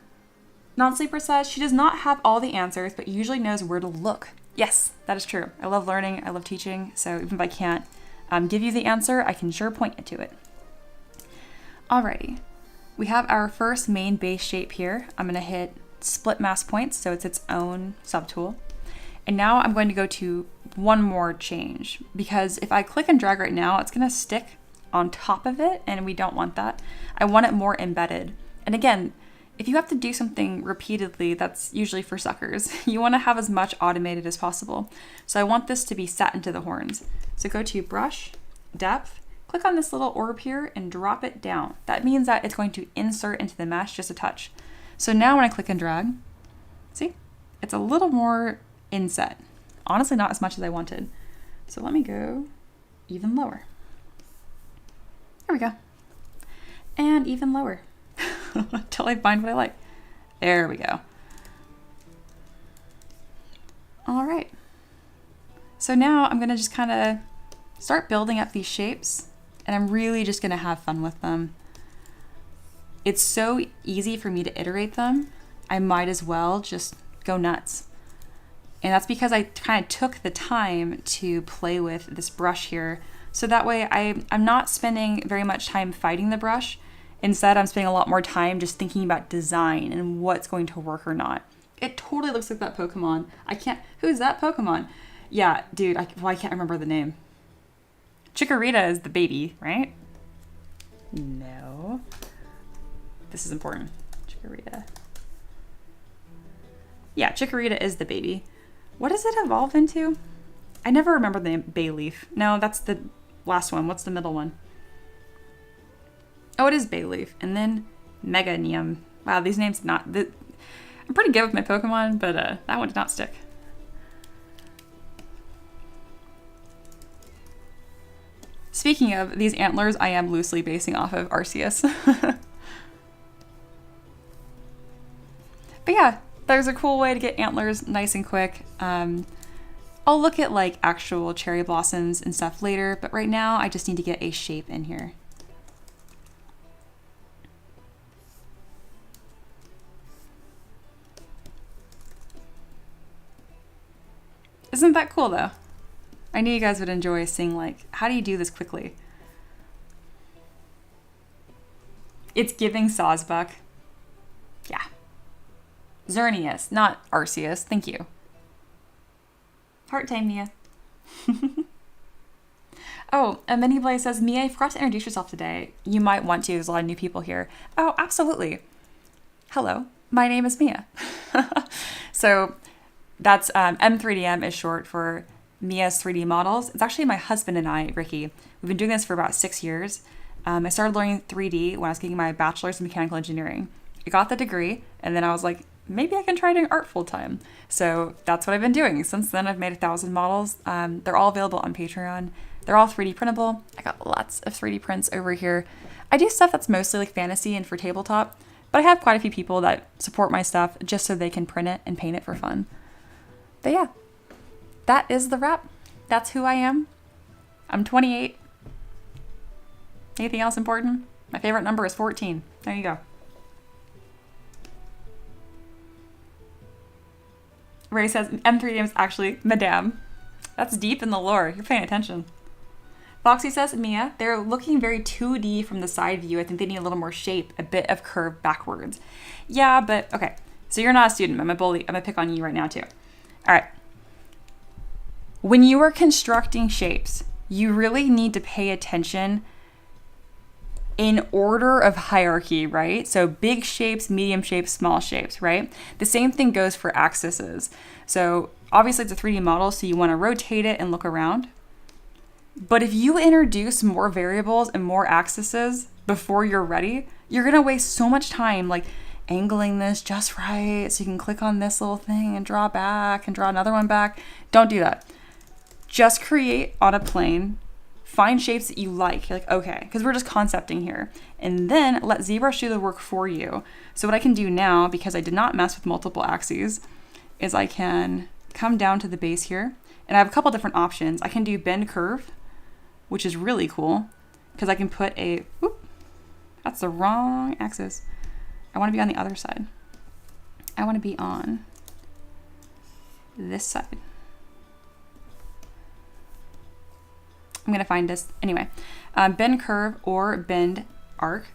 Non-sleeper says she does not have all the answers, but usually knows where to look. Yes, that is true. I love learning. I love teaching. So even if I can't give you the answer, I can sure point you to it. Alrighty. We have our first main base shape here. I'm going to hit split mask points, so it's its own subtool. And now I'm going to go to one more change, because if I click and drag right now, it's going to stick on top of it, and we don't want that. I want it more embedded. And again, if you have to do something repeatedly, that's usually for suckers. You want to have as much automated as possible. So I want this to be set into the horns. So go to Brush, Depth, click on this little orb here and drop it down. That means that it's going to insert into the mesh just a touch. So now when I click and drag, see, it's a little more inset. Honestly, not as much as I wanted. So let me go even lower. There we go. And even lower until I find what I like. There we go. All right. So now I'm gonna just kind of start building up these shapes, and I'm really just gonna have fun with them. It's so easy for me to iterate them. I might as well just go nuts. And that's because I kind of took the time to play with this brush here. So that way I'm not spending very much time fighting the brush. Instead, I'm spending a lot more time just thinking about design and what's going to work or not. It totally looks like that Pokemon. Who's that Pokemon? Yeah, dude, I can't remember the name. Chikorita is the baby, right? No. This is important. Chikorita. Yeah, Chikorita is the baby. What does it evolve into? I never remember the name. Bayleaf. No, that's the last one. What's the middle one? Oh, it is bay leaf. And then meganium. Wow, these names not... I'm pretty good with my Pokemon, but that one did not stick. Speaking of these antlers, I am loosely basing off of Arceus. But yeah, there's a cool way to get antlers nice and quick. I'll look at like actual cherry blossoms and stuff later, but right now I just need to get a shape in here. Isn't that cool though? I knew you guys would enjoy seeing like, how do you do this quickly? It's giving Sawsbuck. Yeah. Xerneas, not Arceus. Thank you. Heart time, Mia. Oh, and Mini Blaze says, Mia, I forgot to introduce yourself today. You might want to. There's a lot of new people here. Oh, absolutely. Hello, my name is Mia. So that's M3DM is short for Mia's 3D models. It's actually my husband and I, Ricky. We've been doing this for about 6 years. I started learning 3D when I was getting my bachelor's in mechanical engineering. I got the degree, and then I was like, maybe I can try doing art full time. So that's what I've been doing. Since then, I've made 1,000 models. They're all available on Patreon. They're all 3D printable. I got lots of 3D prints over here. I do stuff that's mostly like fantasy and for tabletop, but I have quite a few people that support my stuff just so they can print it and paint it for fun. But yeah, that is the wrap. That's who I am. I'm 28. Anything else important? My favorite number is 14. There you go. Ray says M3DM is actually Madame. That's deep in the lore. You're paying attention. Foxy says, Mia, they're looking very 2D from the side view. I think they need a little more shape, a bit of curve backwards. Yeah, but okay. So you're not a student. I'm a bully. I'm going to pick on you right now too. All right. When you are constructing shapes, you really need to pay attention in order of hierarchy, right? So big shapes, medium shapes, small shapes, right? The same thing goes for axes. So obviously it's a 3D model, so you want to rotate it and look around. But if you introduce more variables and more axes before you're ready, you're going to waste so much time like angling this just right so you can click on this little thing and draw back and draw another one back. Don't do that. Just create on a plane. Find shapes that you like. You're like, okay, because we're just concepting here. And then let ZBrush do the work for you. So what I can do now, because I did not mess with multiple axes, is I can come down to the base here. And I have a couple different options. I can do bend curve, which is really cool, because I can put a, whoop, that's the wrong axis. I want to be on the other side. I want to be on this side. I'm going to find this. Anyway, bend curve or bend arc,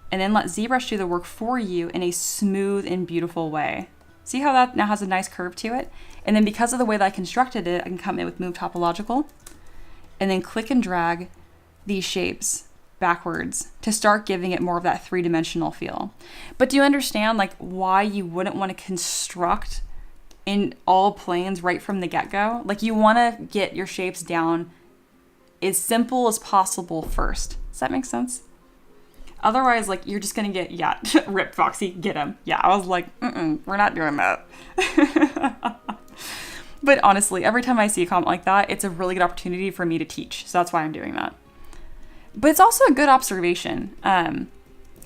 and then let ZBrush do the work for you in a smooth and beautiful way. See how that now has a nice curve to it? And then because of the way that I constructed it, I can come in with Move Topological, and then click and drag these shapes backwards to start giving it more of that three-dimensional feel. But do you understand like why you wouldn't want to construct in all planes right from the get-go? Like you want to get your shapes down as simple as possible first. Does that make sense? Otherwise, like, you're just gonna get, yeah, rip Foxy, get him. Yeah, I was like, we're not doing that. But honestly, every time I see a comment like that, it's a really good opportunity for me to teach. So that's why I'm doing that. But it's also a good observation.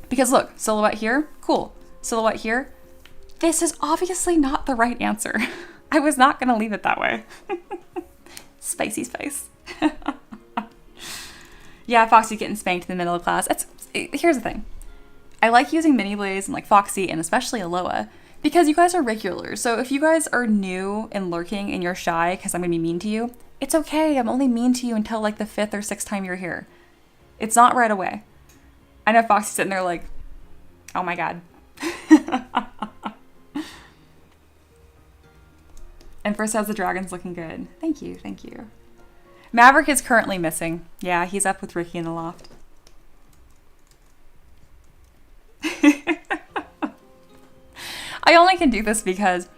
Because look, silhouette here, cool. Silhouette here, this is obviously not the right answer. I was not gonna leave it that way. Spicy spice. Yeah, Foxy getting spanked in the middle of class. Here's the thing. I like using Mini Blaze and like Foxy and especially Aloha because you guys are regulars. So if you guys are new and lurking and you're shy because I'm going to be mean to you, it's okay. I'm only mean to you until like the 5th or 6th time you're here. It's not right away. I know Foxy's sitting there like, oh my God. And first says the dragon's looking good. Thank you. Thank you. Maverick is currently missing. Yeah, he's up with Ricky in the loft. I only can do this because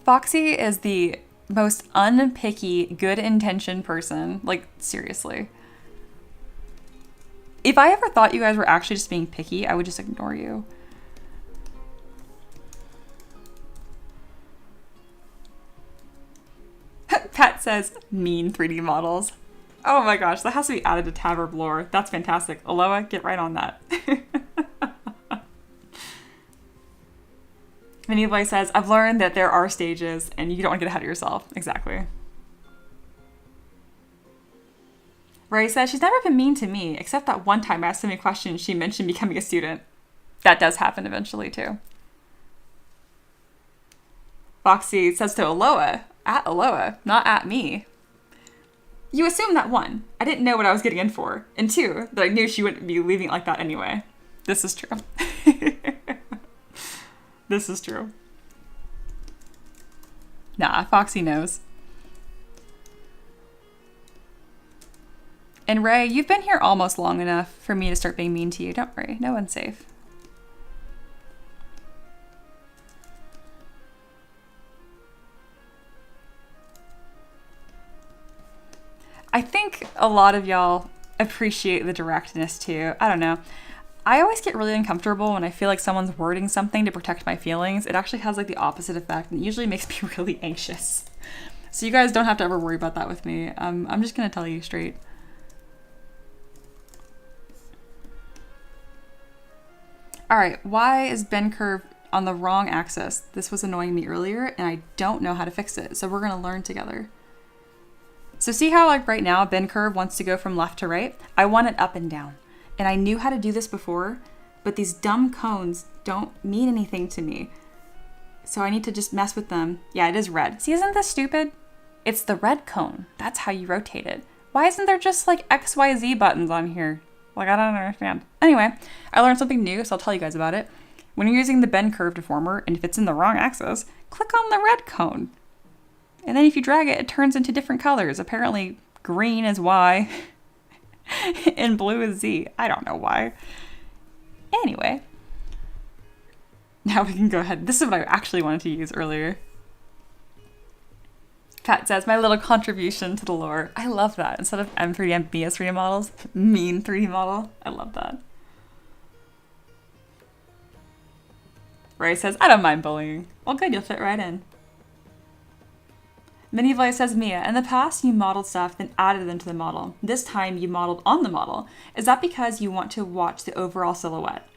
Foxy is the most unpicky, good-intentioned person. Like, seriously. If I ever thought you guys were actually just being picky, I would just ignore you. Pat says, mean 3D models. Oh my gosh, that has to be added to Tavern lore. That's fantastic. Aloha, get right on that. Minnie Boy says, I've learned that there are stages and you don't want to get ahead of yourself. Exactly. Ray says, she's never been mean to me, except that one time I asked him a question, she mentioned becoming a student. That does happen eventually too. Foxy says to Aloha, at Aloha, not at me. You assume that one, I didn't know what I was getting in for, and two, that I knew she wouldn't be leaving it like that anyway. This is true. This is true. Nah, Foxy knows. And Ray, you've been here almost long enough for me to start being mean to you. Don't worry, no one's safe. I think a lot of y'all appreciate the directness too. I don't know. I always get really uncomfortable when I feel like someone's wording something to protect my feelings. It actually has like the opposite effect and it usually makes me really anxious. So you guys don't have to ever worry about that with me. I'm just gonna tell you straight. All right, why is bend curve on the wrong axis? This was annoying me earlier and I don't know how to fix it. So we're gonna learn together. So see how like right now bend curve wants to go from left to right? I want it up and down. And I knew how to do this before, but these dumb cones don't mean anything to me. So I need to just mess with them. Yeah, it is red. See, isn't this stupid? It's the red cone. That's how you rotate it. Why isn't there just like XYZ buttons on here? Like, I don't understand. Anyway, I learned something new, so I'll tell you guys about it. When you're using the bend curve deformer, and if it's in the wrong axis, click on the red cone. And then if you drag it, it turns into different colors. Apparently green is Y and blue is Z. I don't know why. Anyway, now we can go ahead. This is what I actually wanted to use earlier. Pat says, my little contribution to the lore. I love that. Instead of M3DM MENTORSHIP models, mean 3D model. I love that. Ray says, I don't mind bullying. Well, good, you'll fit right in. Minnie Voice says, Mia, in the past you modeled stuff then added them to the model. This time you modeled on the model. Is that because you want to watch the overall silhouette?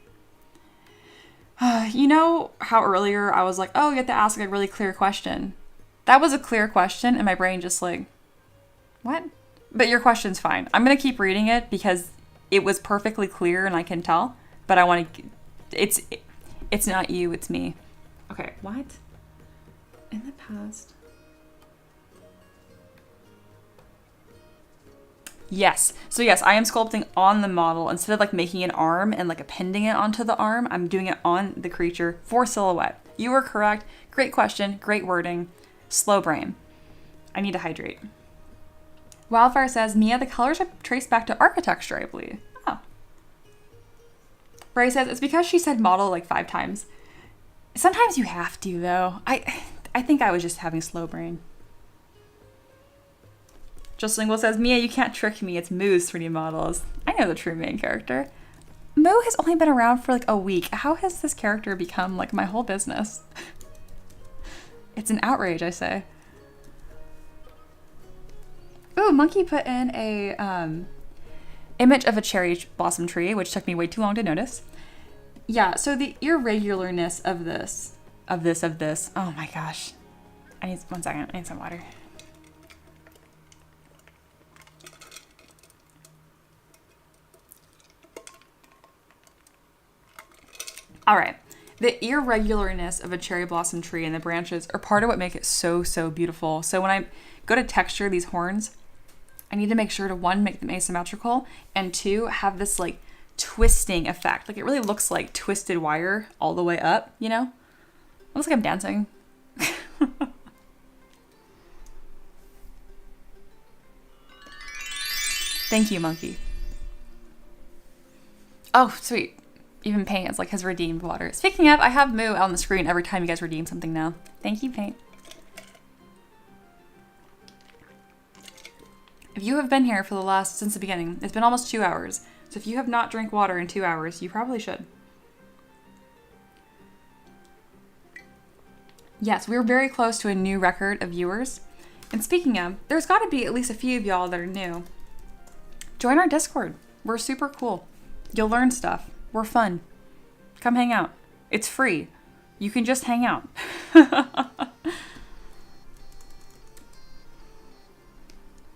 You know how earlier I was like, oh, you have to ask a really clear question. That was a clear question and my brain just like, what? But your question's fine. I'm going to keep reading it because it was perfectly clear and I can tell, but I want to, it's not you, it's me. Okay, what? In the past... Yes. So yes, I am sculpting on the model. Instead of like making an arm and like appending it onto the arm, I'm doing it on the creature for silhouette. You were correct. Great question. Great wording. Slow brain. I need to hydrate. Wildfire says, Mia, the colors are traced back to architecture, I believe. Oh. Ray says, it's because she said model like 5 times. Sometimes you have to, though. I think I was just having slow brain. Just Lingual says, Mia, you can't trick me. It's Moo's 3D models. I know the true main character. Moo has only been around for like a week. How has this character become like my whole business? It's an outrage, I say. Ooh, Monkey put in a image of a cherry blossom tree, which took me way too long to notice. Yeah, so the irregularness of this. Oh my gosh. I need 1 second. I need some water. All right, the irregularness of a cherry blossom tree and the branches are part of what make it so, so beautiful. So when I go to texture these horns, I need to make sure to 1, make them asymmetrical, and 2, have this like twisting effect. Like it really looks like twisted wire all the way up, you know? It looks like I'm dancing. Thank you, Monkey. Oh, sweet. Even Paint is like has redeemed water. Speaking of, I have Moo on the screen every time you guys redeem something now. Thank you, Paint. If you have been here for since the beginning, it's been almost 2 hours. So if you have not drank water in 2 hours, you probably should. Yes, we're very close to a new record of viewers. And speaking of, there's got to be at least a few of y'all that are new. Join our Discord. We're super cool. You'll learn stuff. We're fun. Come hang out. It's free. You can just hang out.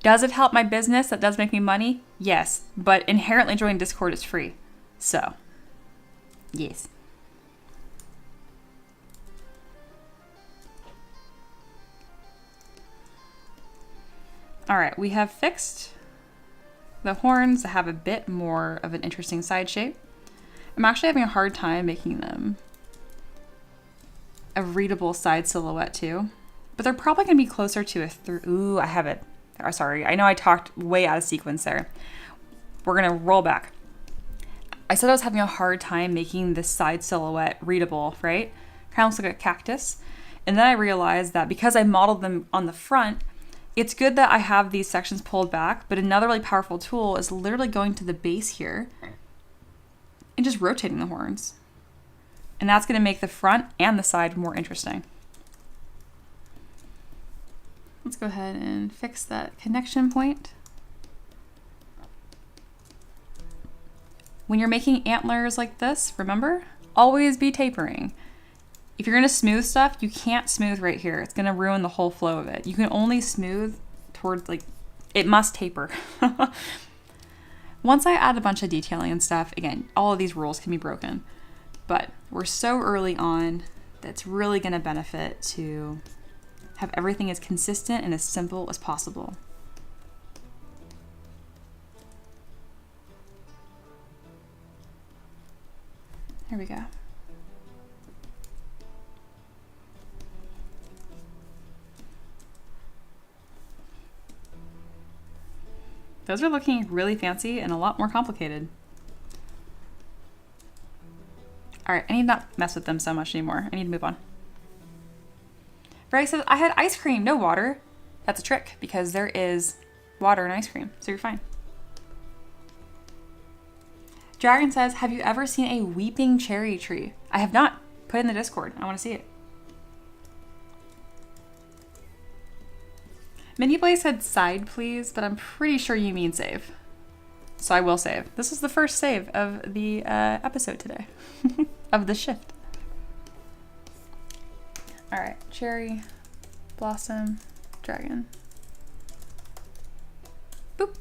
Does it help my business? That does make me money? Yes. But inherently joining Discord is free. So, yes. All right, we have fixed the horns to have a bit more of an interesting side shape. I'm actually having a hard time making them a readable side silhouette too, but they're probably gonna be closer to a ooh, I have it. Oh, sorry, I know I talked way out of sequence there. We're gonna roll back. I said I was having a hard time making this side silhouette readable, right? Kind of looks like a cactus. And then I realized that because I modeled them on the front, it's good that I have these sections pulled back, but another really powerful tool is literally going to the base here and just rotating the horns. And that's going to make the front and the side more interesting. Let's go ahead and fix that connection point. When you're making antlers like this, remember, always be tapering. If you're going to smooth stuff, you can't smooth right here. It's going to ruin the whole flow of it. You can only smooth towards, like, it must taper. Once I add a bunch of detailing and stuff, again, all of these rules can be broken. But we're so early on that's really going to benefit to have everything as consistent and as simple as possible. There we go. Those are looking really fancy and a lot more complicated. All right, I need not mess with them so much anymore. I need to move on. Ray says, I had ice cream, no water. That's a trick because there is water in ice cream, so you're fine. Dragon says, have you ever seen a weeping cherry tree? I have not. Put it in the Discord. I want to see it. Mindy Blaze said side please, but I'm pretty sure you mean save. So I will save. This is the first save of the episode today. Of the shift. Alright, cherry, blossom, dragon. Boop.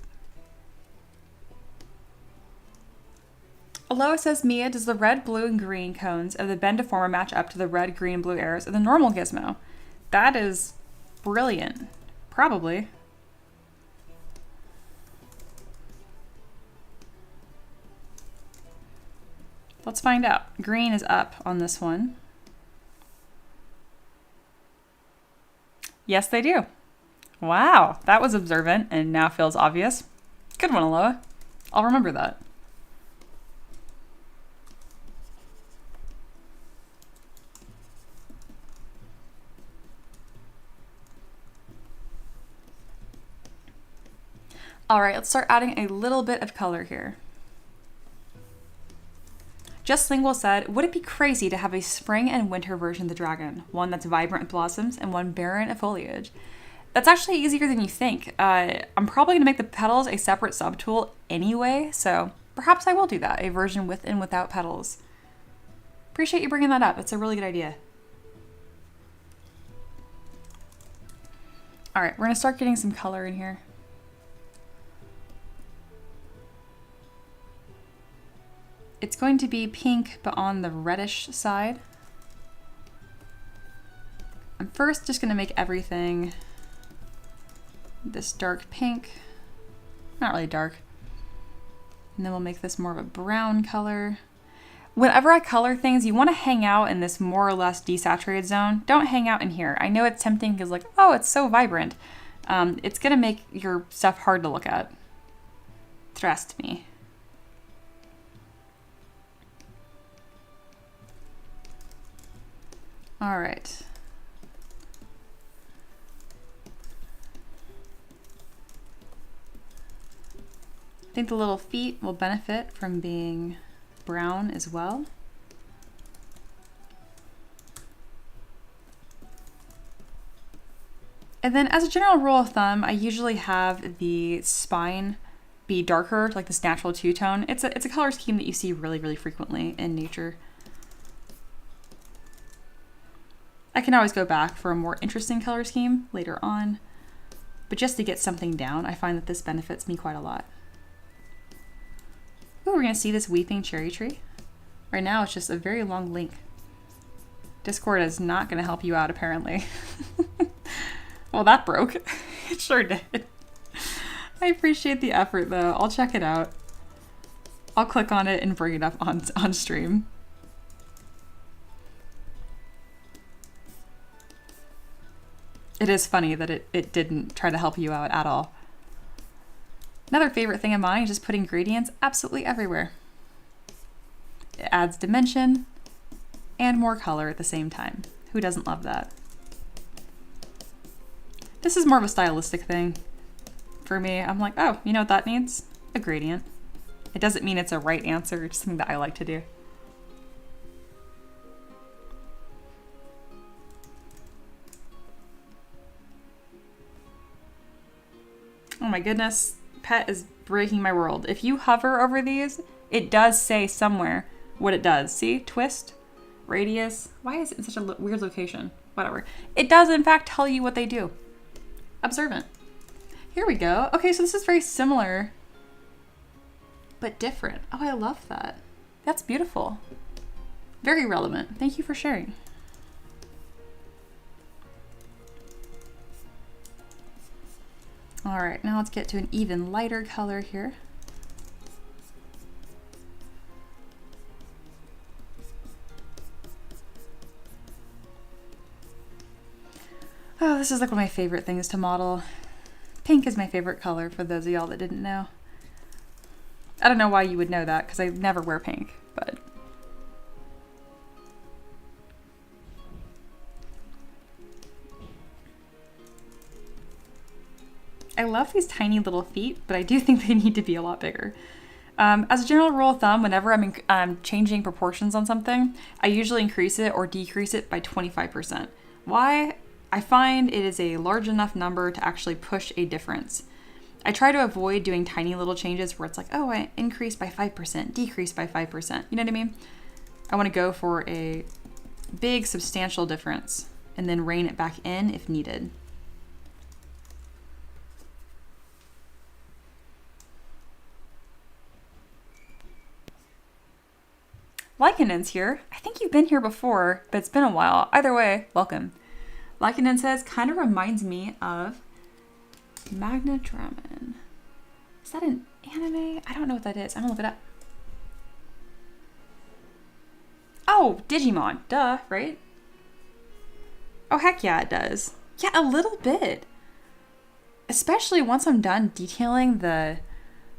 Aloha says, Mia, does the red, blue, and green cones of the bend deformer match up to the red, green, and blue arrows of the normal gizmo? That is brilliant. Probably. Let's find out. Green is up on this one. Yes, they do. Wow, that was observant and now feels obvious. Good one, Aloha. I'll remember that. All right, let's start adding a little bit of color here. Just Lingual said, would it be crazy to have a spring and winter version of the dragon? One that's vibrant with blossoms and one barren of foliage. That's actually easier than you think. I'm probably gonna make the petals a separate subtool anyway, so perhaps I will do that, a version with and without petals. Appreciate you bringing that up. It's a really good idea. All right, we're gonna start getting some color in here. It's going to be pink, but on the reddish side. I'm first just gonna make everything this dark pink. Not really dark. And then we'll make this more of a brown color. Whenever I color things, you want to hang out in this more or less desaturated zone. Don't hang out in here. I know it's tempting because like, oh, it's so vibrant. It's gonna make your stuff hard to look at. Trust me. All right. I think the little feet will benefit from being brown as well. And then as a general rule of thumb, I usually have the spine be darker, like this natural two-tone. It's a color scheme that you see really, really frequently in nature. I can always go back for a more interesting color scheme later on, but just to get something down, I find that this benefits me quite a lot. Ooh, we're gonna see this weeping cherry tree. Right now it's just a very long link. Discord is not gonna help you out apparently. Well, that broke. It sure did. I appreciate the effort though. I'll check it out. I'll click on it and bring it up on stream. It is funny that it didn't try to help you out at all. Another favorite thing of mine is just putting gradients absolutely everywhere. It adds dimension and more color at the same time. Who doesn't love that? This is more of a stylistic thing for me. I'm like, oh, you know what that needs? A gradient. It doesn't mean it's a right answer, it's just something that I like to do. Oh my goodness, Pet is breaking my world. If you hover over these, it does say somewhere what it does. See? Twist, radius. Why is it in such a weird location? Whatever. It does in fact tell you what they do. Observant. Here we go. Okay, so this is very similar, but different. Oh, I love that. That's beautiful. Very relevant. Thank you for sharing. All right, now let's get to an even lighter color here. Oh, this is like one of my favorite things to model. Pink is my favorite color for those of y'all that didn't know. I don't know why you would know that because I never wear pink, but I love these tiny little feet, but I do think they need to be a lot bigger. As a general rule of thumb, whenever I'm changing proportions on something, I usually increase it or decrease it by 25%. Why? I find it is a large enough number to actually push a difference. I try to avoid doing tiny little changes where it's like, oh, I increased by 5%, decreased by 5%. You know what I mean? I want to go for a big, substantial difference and then rein it back in if needed. Lycanen's here. I think you've been here before, but it's been a while. Either way, welcome. Lycanen says, kind of reminds me of Magna Draman. Is that an anime? I don't know what that is. I'm gonna look it up. Oh, Digimon. Duh, right? Oh, heck yeah, it does. Yeah, a little bit. Especially once I'm done detailing the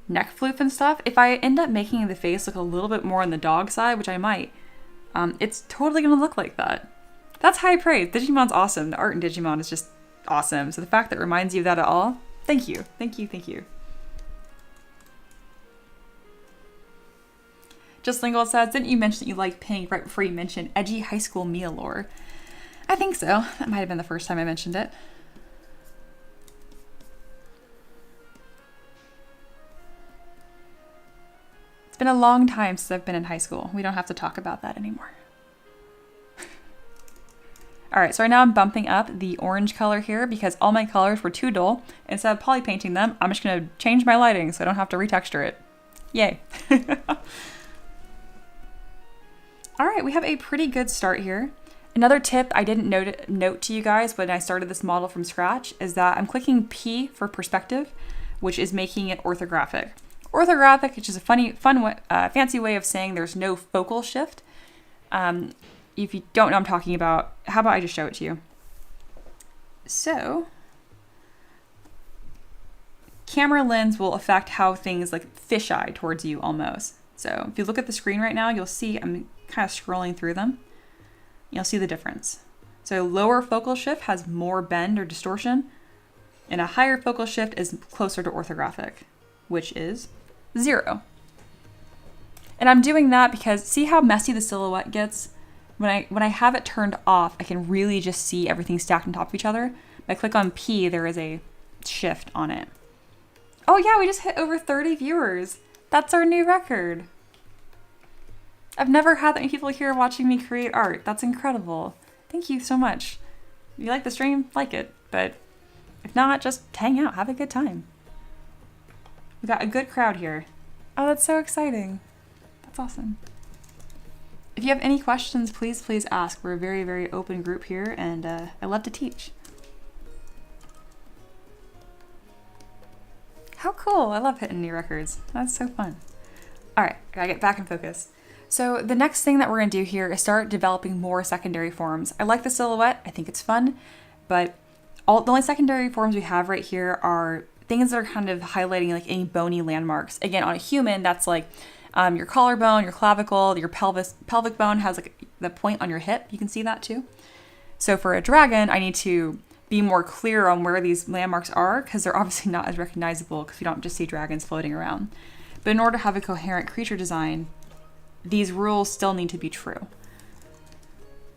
neck floof and stuff, if I end up making the face look a little bit more on the dog side, which I might, it's totally gonna look like that. That's high praise. Digimon's awesome. The art in Digimon is just awesome. So the fact that it reminds you of that at all, thank you. Thank you, thank you. Just Lingold says, didn't you mention that you like pink right before you mentioned edgy high school Mia lore? I think so. That might have been the first time I mentioned it. It's been a long time since I've been in high school. We don't have to talk about that anymore. All right, so right now I'm bumping up the orange color here because all my colors were too dull. Instead of poly painting them, I'm just gonna change my lighting so I don't have to retexture it. Yay. All right, we have a pretty good start here. Another tip I didn't note to you guys when I started this model from scratch is that I'm clicking P for perspective, which is making it orthographic. Orthographic, which is a fancy way of saying there's no focal shift. If you don't know what I'm talking about, how about I just show it to you? So, camera lens will affect how things like fisheye towards you almost. So if you look at the screen right now, you'll see I'm kind of scrolling through them. You'll see the difference. So lower focal shift has more bend or distortion, and a higher focal shift is closer to orthographic, which is 0. And I'm doing that because see how messy the silhouette gets? When I have it turned off, I can really just see everything stacked on top of each other. If I click on P, there is a shift on it. Oh yeah, we just hit over 30 viewers. That's our new record. I've never had that many people here watching me create art. That's incredible. Thank you so much. If you like the stream, like it. But if not, just hang out, have a good time. We got a good crowd here. Oh, that's so exciting. That's awesome. If you have any questions, please ask. We're a very, very open group here, and I love to teach. How cool. I love hitting new records. That's so fun. All right, gotta get back in focus. So the next thing that we're gonna do here is start developing more secondary forms. I like the silhouette. I think it's fun, but the only secondary forms we have right here are things that are kind of highlighting like any bony landmarks. Again, on a human, that's like your collarbone, your clavicle, your pelvic bone has like the point on your hip. You can see that too. So for a dragon, I need to be more clear on where these landmarks are because they're obviously not as recognizable because we don't just see dragons floating around. But in order to have a coherent creature design, these rules still need to be true.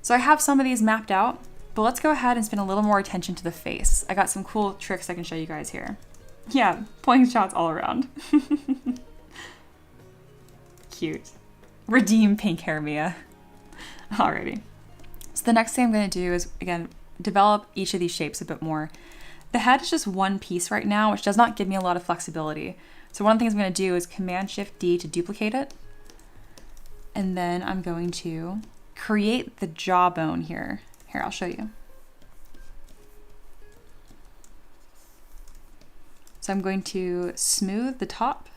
So I have some of these mapped out, but let's go ahead and spend a little more attention to the face. I got some cool tricks I can show you guys here. Yeah, pointing shots all around. Cute. Redeem pink hair, Mia. Alrighty. So the next thing I'm going to do is, again, develop each of these shapes a bit more. The head is just one piece right now, which does not give me a lot of flexibility. So one of the things I'm going to do is Command-Shift-D to duplicate it. And then I'm going to create the jawbone here. Here, I'll show you. So I'm going to smooth the top,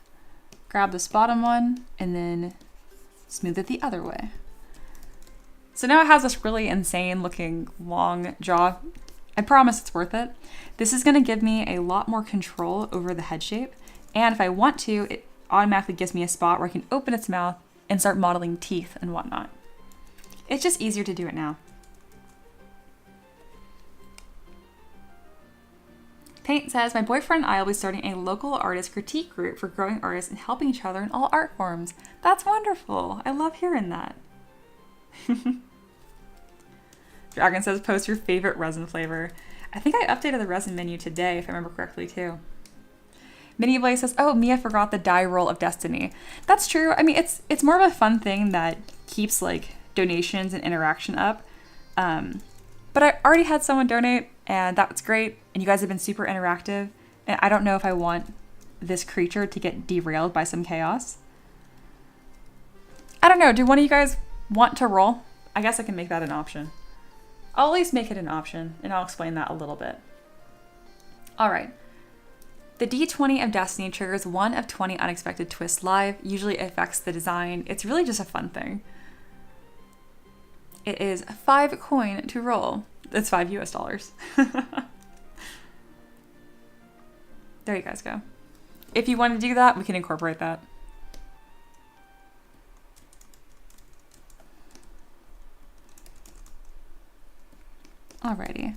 grab this bottom one, and then smooth it the other way. So now it has this really insane looking long jaw. I promise it's worth it. This is going to give me a lot more control over the head shape. And if I want to, it automatically gives me a spot where I can open its mouth and start modeling teeth and whatnot. It's just easier to do it now. Paint says, my boyfriend and I will be starting a local artist critique group for growing artists and helping each other in all art forms. That's wonderful. I love hearing that. Dragon says, post your favorite resin flavor. I think I updated the resin menu today, if I remember correctly, too. Minnie Blaze says, oh, Mia forgot the die roll of destiny. That's true. I mean, it's more of a fun thing that keeps, like, donations and interaction up. But I already had someone donate, and that was great. And you guys have been super interactive. And I don't know if I want this creature to get derailed by some chaos. I don't know. Do one of you guys want to roll? I guess I can make that an option. I'll at least make it an option, and I'll explain that a little bit. All right. The D20 of Destiny triggers 1 of 20 unexpected twists live. Usually it affects the design. It's really just a fun thing. It is 5 coin to roll. It's $5 US. There you guys go. If you want to do that, we can incorporate that. Alrighty.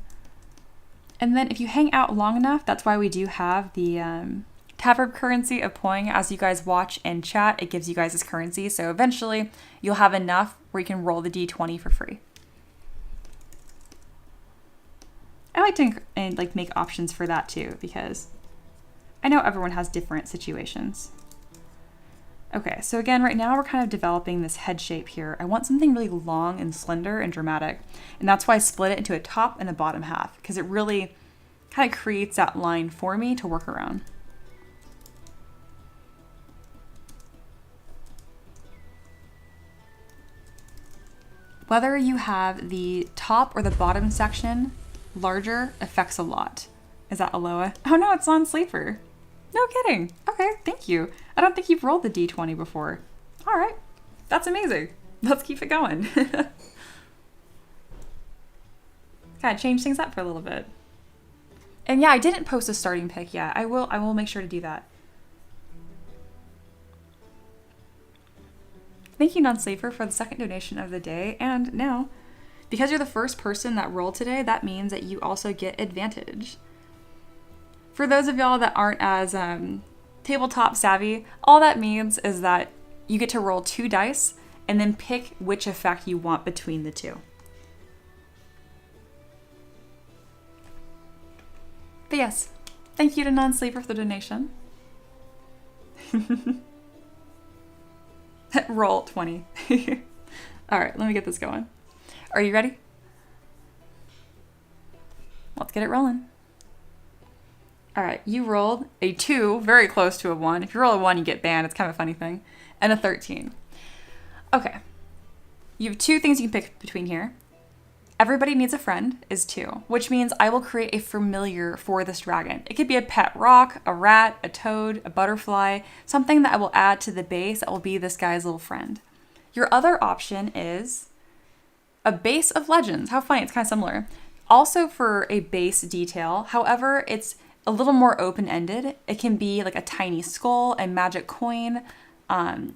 And then if you hang out long enough, that's why we do have the Tavern currency of Poing. As you guys watch and chat, it gives you guys this currency. So eventually you'll have enough where you can roll the D20 for free. I like to make options for that too, because I know everyone has different situations. Okay, so again, right now we're kind of developing this head shape here. I want something really long and slender and dramatic. And that's why I split it into a top and a bottom half, because it really kind of creates that line for me to work around. Whether you have the top or the bottom section larger affects a lot. Is that Aloha? Oh no, it's on Sleeper. No kidding. Okay, thank you. I don't think you've rolled the D20 before. All right, that's amazing. Let's keep it going. Kind of change things up for a little bit. And yeah, I didn't post a starting pick yet. I will make sure to do that. Thank you, Non-Sleeper, for the second donation of the day. And now, because you're the first person that rolled today, that means that you also get advantage. For those of y'all that aren't as tabletop savvy, all that means is that you get to roll 2 dice and then pick which effect you want between the two. But yes, thank you to Non-Sleeper for the donation. Roll 20. All right, let me get this going. Are you ready? Let's get it rolling. All right, you rolled a 2, very close to a 1. If you roll a 1, you get banned. It's kind of a funny thing. And a 13. Okay. You have 2 things you can pick between here. Everybody needs a friend is 2, which means I will create a familiar for this dragon. It could be a pet rock, a rat, a toad, a butterfly, something that I will add to the base that will be this guy's little friend. Your other option is a base of legends. How funny, it's kind of similar. Also for a base detail, however, it's a little more open-ended. It can be like a tiny skull, a magic coin.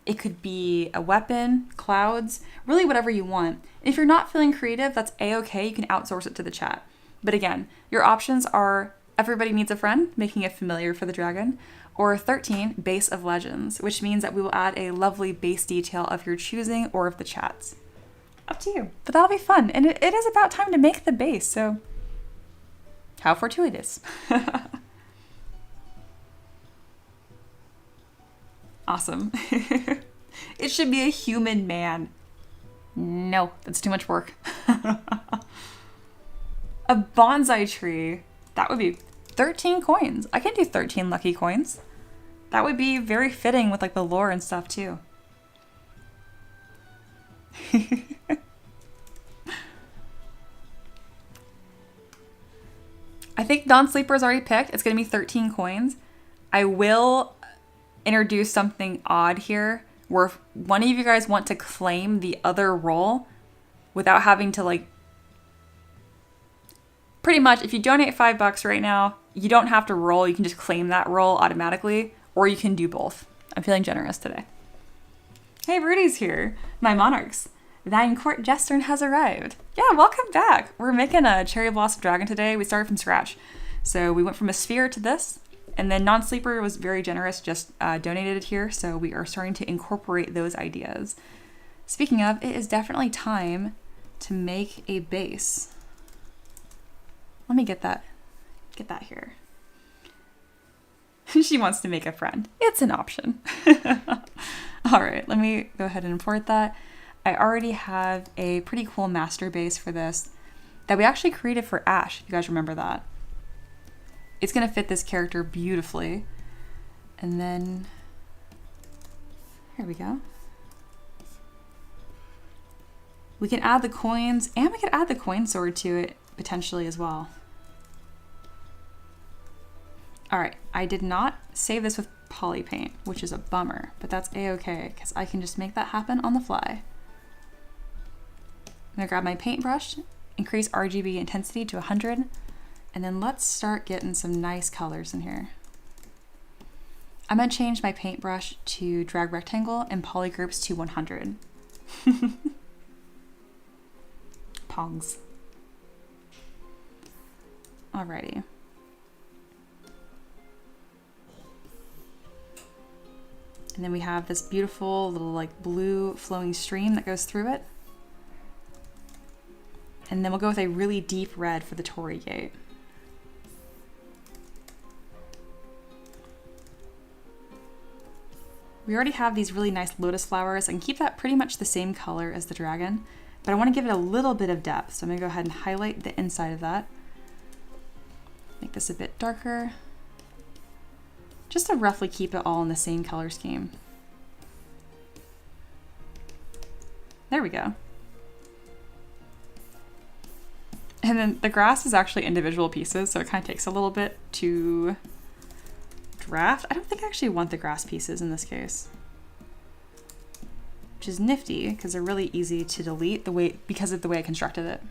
It could be a weapon, clouds, really whatever you want. If you're not feeling creative, that's a-okay. You can outsource it to the chat. But again, your options are everybody needs a friend, making it familiar for the dragon, or 13, base of legends, which means that we will add a lovely base detail of your choosing or of the chat's. Up to you. But that'll be fun. And it is about time to make the base, so how fortuitous. Awesome. It should be a human man. No, that's too much work. A bonsai tree. That would be 13 coins. I can do 13 lucky coins. That would be very fitting with like the lore and stuff too. I think Non-Sleeper's already picked. It's going to be 13 coins. I will introduce something odd here where if one of you guys want to claim the other roll without having to like, pretty much if you donate $5 right now, you don't have to roll. You can just claim that roll automatically, or you can do both. I'm feeling generous today. Hey, Rudy's here. My monarchs. Thine court jester has arrived. Yeah, welcome back. We're making a cherry blossom dragon today. We started from scratch. So we went from a sphere to this, and then Non-Sleeper was very generous, just donated it here. So we are starting to incorporate those ideas. Speaking of, it is definitely time to make a base. Let me get that here. She wants to make a friend. It's an option. All right, let me go ahead and import that. I already have a pretty cool master base for this that we actually created for Ash, if you guys remember that. It's going to fit this character beautifully. And then, here we go. We can add the coins, and we can add the coin sword to it potentially as well. All right, I did not save this with poly paint, which is a bummer, but that's a-okay because I can just make that happen on the fly. I'm gonna grab my paintbrush, increase RGB intensity to 100, and then let's start getting some nice colors in here. I'm gonna change my paintbrush to drag rectangle and polygroups to 100. Pogs. Alrighty. And then we have this beautiful little like blue flowing stream that goes through it. And then we'll go with a really deep red for the Torii Gate. We already have these really nice lotus flowers. I can keep that pretty much the same color as the dragon, but I want to give it a little bit of depth. So I'm gonna go ahead and highlight the inside of that. Make this a bit darker. Just to roughly keep it all in the same color scheme. There we go. And then the grass is actually individual pieces, so it kind of takes a little bit to draft. I don't think I actually want the grass pieces in this case. Which is nifty, because they're really easy to delete because of the way I constructed it.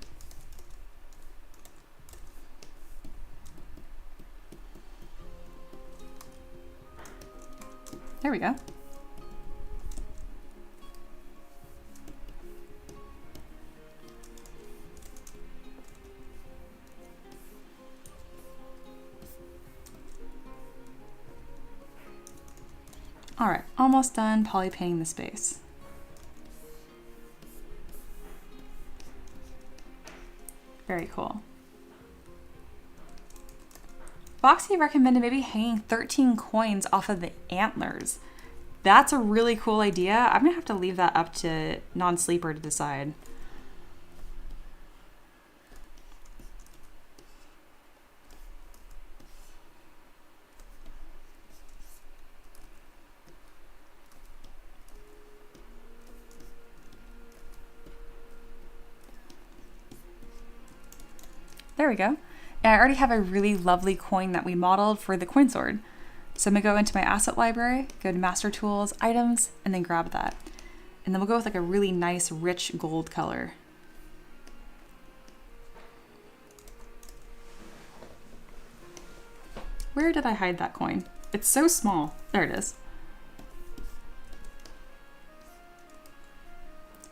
There we go. All right, almost done poly painting the space. Very cool. Foxy recommended maybe hanging 13 coins off of the antlers. That's a really cool idea. I'm gonna have to leave that up to non-sleeper to decide. There we go. And I already have a really lovely coin that we modeled for the coin sword. So I'm gonna go into my asset library, go to master tools, items, and then grab that. And then we'll go with like a really nice rich gold color. Where did I hide that coin? It's so small. There it is.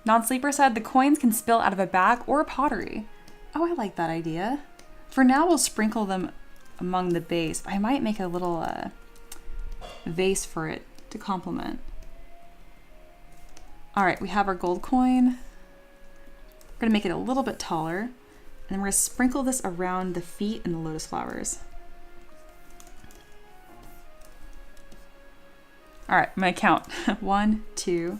Non-sleeper said the coins can spill out of a bag or pottery. Oh, I like that idea. For now, we'll sprinkle them among the base. I might make a little vase for it to complement. All right, we have our gold coin. We're gonna make it a little bit taller. And then we're gonna sprinkle this around the feet and the lotus flowers. All right, I'm gonna count. 1, 2,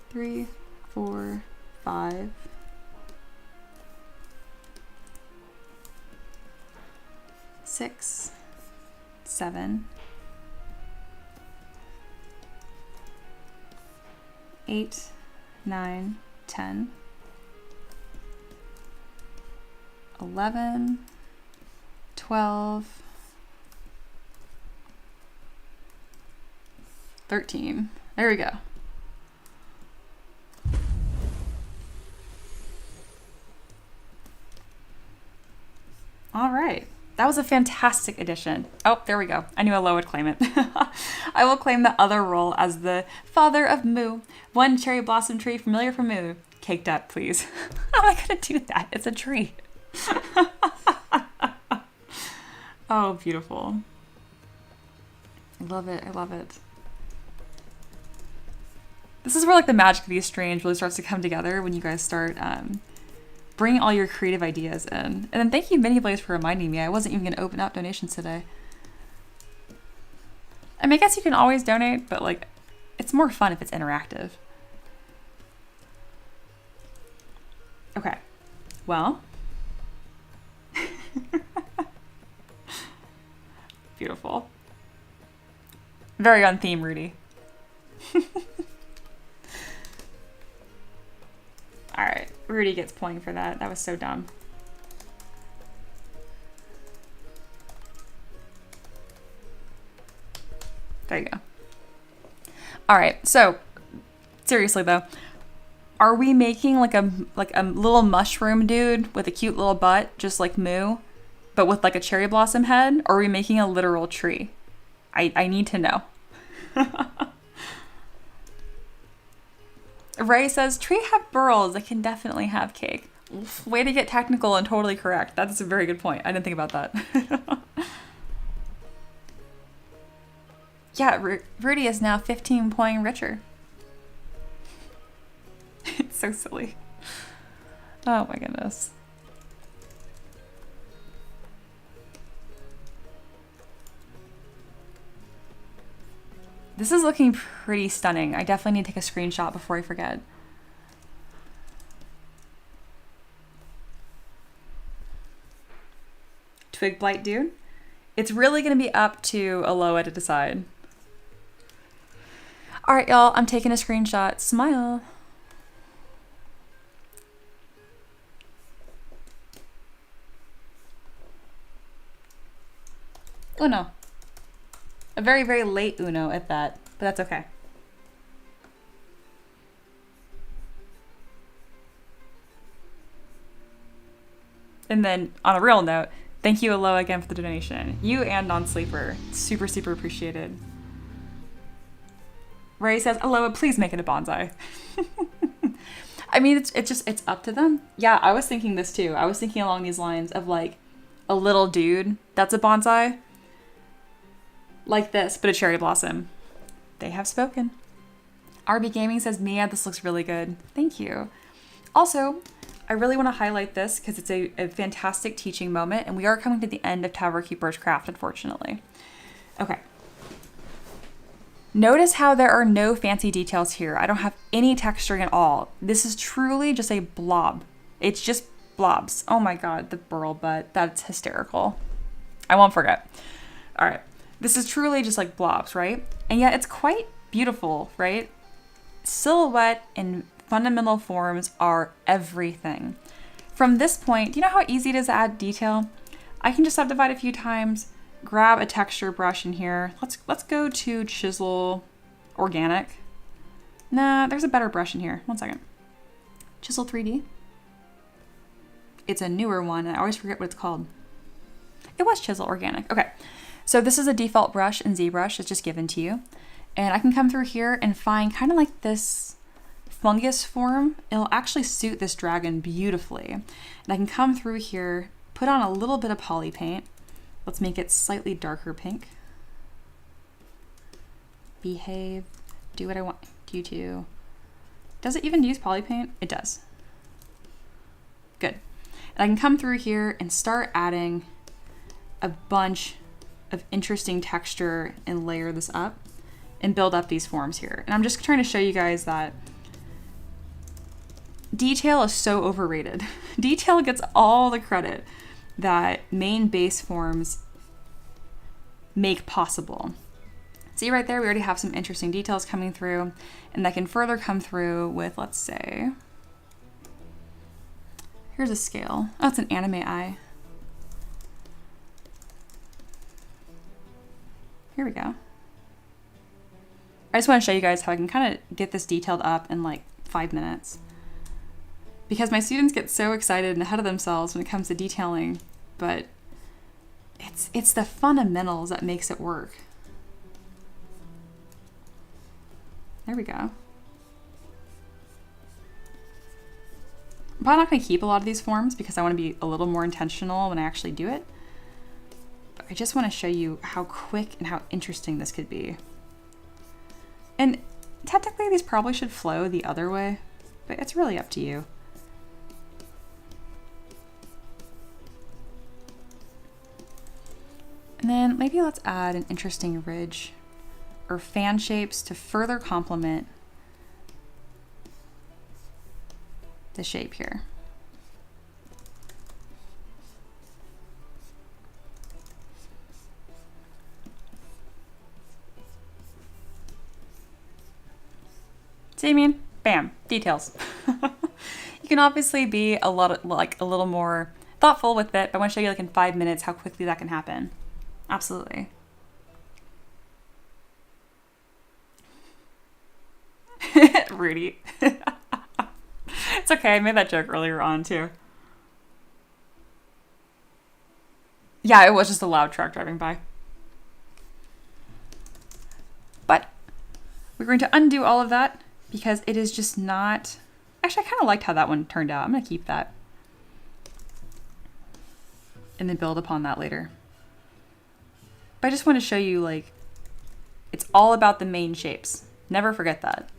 3, 4, 5. 6, 7, 8, 9, 10, 11, 12, 13. There we go. All right. That was a fantastic addition. Oh, there we go. I knew Aloha would claim it. I will claim the other role as the father of Moo. One cherry blossom tree familiar from Moo. Caked up, please. How am I going to do that? It's a tree. Oh, beautiful. I love it. I love it. This is where like the magic of Be Strange really starts to come together when you guys start bring all your creative ideas in. And then thank you, Mini Blaze, for reminding me. I wasn't even going to open up donations today. I mean, I guess you can always donate, but like, it's more fun if it's interactive. Okay. Well. Beautiful. Very on theme, Rudy. All right, Rudy gets point for that. That was so dumb. There you go. All right, so seriously though, are we making like a little mushroom dude with a cute little butt, just like Moo, but with like a cherry blossom head? Or are we making a literal tree? I need to know. Ray says, tree have burls. It can definitely have cake. Way to get technical and totally correct. That's a very good point. I didn't think about that. Yeah, Rudy is now 15 point richer. It's so silly. Oh my goodness. This is looking pretty stunning. I definitely need to take a screenshot before I forget. Twig blight dude? It's really gonna be up to Aloha to decide. All right, y'all, I'm taking a screenshot. Smile. Uno. A very, very late Uno at that, but that's okay. And then on a real note, thank you, Aloha, again for the donation. You and Non-Sleeper. Super, super appreciated. Ray says, Aloha, please make it a bonsai. I mean, it's up to them. Yeah, I was thinking this too. I was thinking along these lines of like a little dude that's a bonsai. Like this, but a cherry blossom. They have spoken. RB Gaming says, Mia, this looks really good. Thank you. Also, I really want to highlight this because it's a fantastic teaching moment, and we are coming to the end of Tower Keeper's Craft, unfortunately. Okay. Notice how there are no fancy details here. I don't have any texturing at all. This is truly just a blob. It's just blobs. Oh my god, the burl butt. That's hysterical. I won't forget. All right. This is truly just like blobs, right? And yet it's quite beautiful, right? Silhouette and fundamental forms are everything. From this point, do you know how easy it is to add detail? I can just subdivide a few times, grab a texture brush in here. Let's go to Chisel Organic. Nah, there's a better brush in here. One second. Chisel 3D. It's a newer one, and I always forget what it's called. It was Chisel Organic. Okay, so this is a default brush in ZBrush. It's just given to you. And I can come through here and find kind of like this fungus form. It'll actually suit this dragon beautifully. And I can come through here, put on a little bit of poly paint. Let's make it slightly darker pink. Behave, do what I want you to. Does it even use poly paint? It does. Good. And I can come through here and start adding a bunch of interesting texture and layer this up and build up these forms here. And I'm just trying to show you guys that detail is so overrated. Detail gets all the credit that main base forms make possible. See right there, we already have some interesting details coming through, and that can further come through with, let's say, here's a scale. Oh, it's an anime eye. Here we go. I just want to show you guys how I can kind of get this detailed up in like 5 minutes. Because my students get so excited and ahead of themselves when it comes to detailing, but it's the fundamentals that makes it work. There we go. I'm probably not going to keep a lot of these forms because I want to be a little more intentional when I actually do it. But I just want to show you how quick and how interesting this could be. And technically these probably should flow the other way, but it's really up to you. And then maybe let's add an interesting ridge or fan shapes to further complement the shape here. See what I mean? Bam, details. You can obviously be a little more thoughtful with it, but I want to show you like in 5 minutes how quickly that can happen. Absolutely. Rudy. It's okay, I made that joke earlier on too. Yeah, it was just a loud truck driving by. But we're going to undo all of that because it is just not... Actually, I kind of liked how that one turned out. I'm going to keep that. And then build upon that later. But I just want to show you, like, it's all about the main shapes. Never forget that.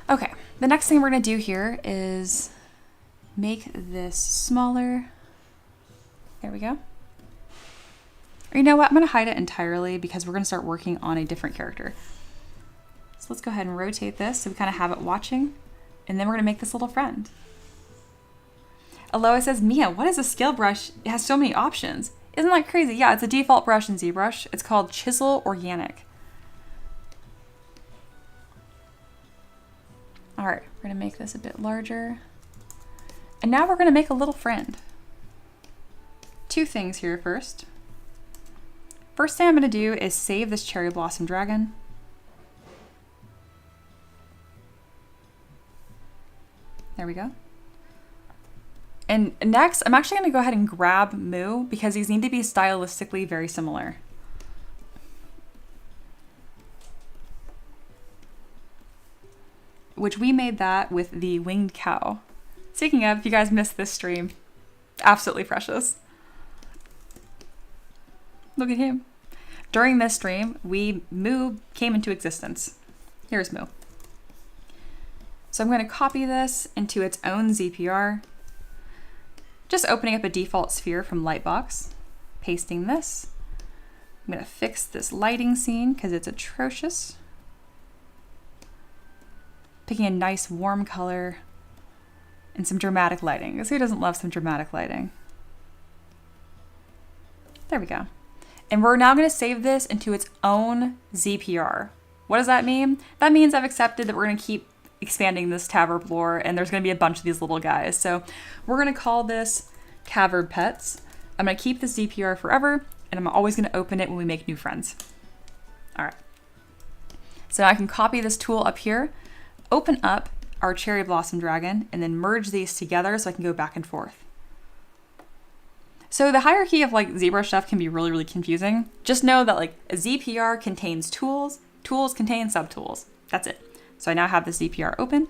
Okay, the next thing we're going to do here is make this smaller. There we go. Or you know what? I'm going to hide it entirely because we're going to start working on a different character. So let's go ahead and rotate this so we kind of have it watching. And then we're going to make this little friend. Aloha says, Mia, what is a scale brush? It has so many options. Isn't that crazy? Yeah, it's a default brush in ZBrush. It's called Chisel Organic. All right, we're gonna make this a bit larger. And now we're gonna make a little friend. 2 things here first. First thing I'm gonna do is save this cherry blossom dragon. There we go. And next, I'm actually going to go ahead and grab Moo because these need to be stylistically very similar. Which we made that with the winged cow. Speaking of, if you guys missed this stream, absolutely precious. Look at him. During this stream, Moo came into existence. Here's Moo. So I'm going to copy this into its own ZPR. Just opening up a default sphere from Lightbox, pasting this. I'm going to fix this lighting scene because it's atrocious. Picking a nice warm color and some dramatic lighting, because who doesn't love some dramatic lighting? There we go. And we're now going to save this into its own ZPR. What does that mean? That means I've accepted that we're going to keep expanding this Tavern lore, and there's going to be a bunch of these little guys. So we're going to call this Tavern Pets. I'm going to keep this ZPR forever, and I'm always going to open it when we make new friends. All right. So now I can copy this tool up here, open up our Cherry Blossom Dragon, and then merge these together so I can go back and forth. So the hierarchy of like ZBrush stuff can be really, really confusing. Just know that like a ZPR contains tools, tools contain subtools. That's it. So I now have the ZPR open,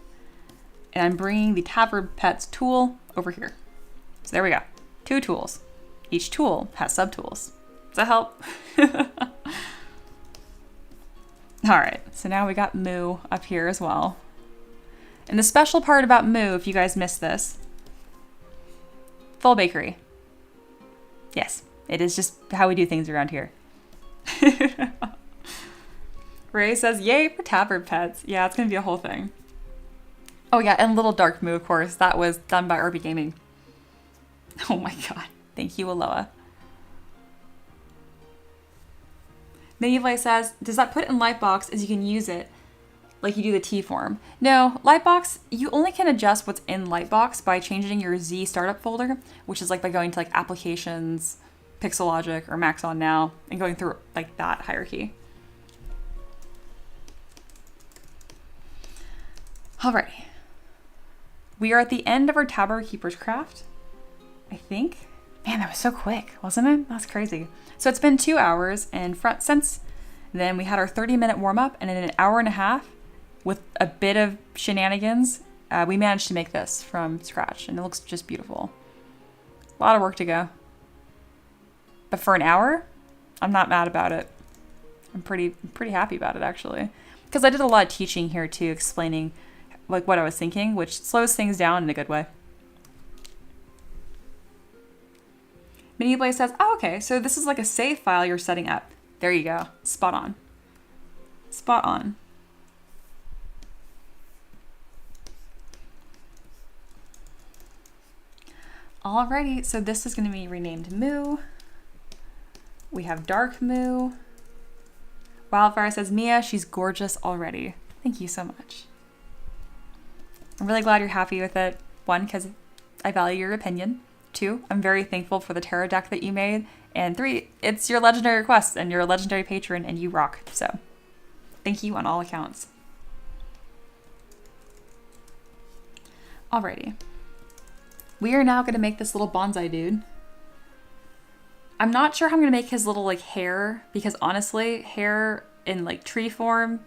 and I'm bringing the Tavern Pets tool over here. So there we go. 2 tools. Each tool has subtools. Does that help? All right, so now we got Moo up here as well. And the special part about Moo, if you guys missed this, full bakery. Yes, it is just how we do things around here. Ray says, yay for Tavern Pets. Yeah, it's going to be a whole thing. Oh yeah, and Little Dark Moo, of course. That was done by RB Gaming. Oh my god. Thank you, Aloha. Minivlay says, does that put it in Lightbox as you can use it like you do the T form? No, Lightbox, you only can adjust what's in Lightbox by changing your Z startup folder, which is like by going to like Applications, Pixelogic, or Max On Now, and going through like that hierarchy. Alrighty. We are at the end of our Tavern Keeper's Craft, I think. Man, that was so quick, wasn't it? That's crazy. So it's been 2 hours, and since then we had our 30-minute warm-up, and in an hour and a half, with a bit of shenanigans, we managed to make this from scratch, and it looks just beautiful. A lot of work to go. But for an hour, I'm not mad about it. I'm pretty happy about it, actually. Because I did a lot of teaching here, too, explaining like what I was thinking, which slows things down in a good way. Miniblaze says, oh, okay, so this is like a save file you're setting up. There you go. Spot on. Spot on. Alrighty, so this is going to be renamed Moo. We have Dark Moo. Wildfire says, Mia, she's gorgeous already. Thank you so much. I'm really glad you're happy with it. 1, because I value your opinion. 2, I'm very thankful for the tarot deck that you made. And 3, it's your legendary request and you're a legendary patron and you rock. So thank you on all accounts. Alrighty. We are now going to make this little bonsai dude. I'm not sure how I'm going to make his little like hair, because honestly, hair in like tree form,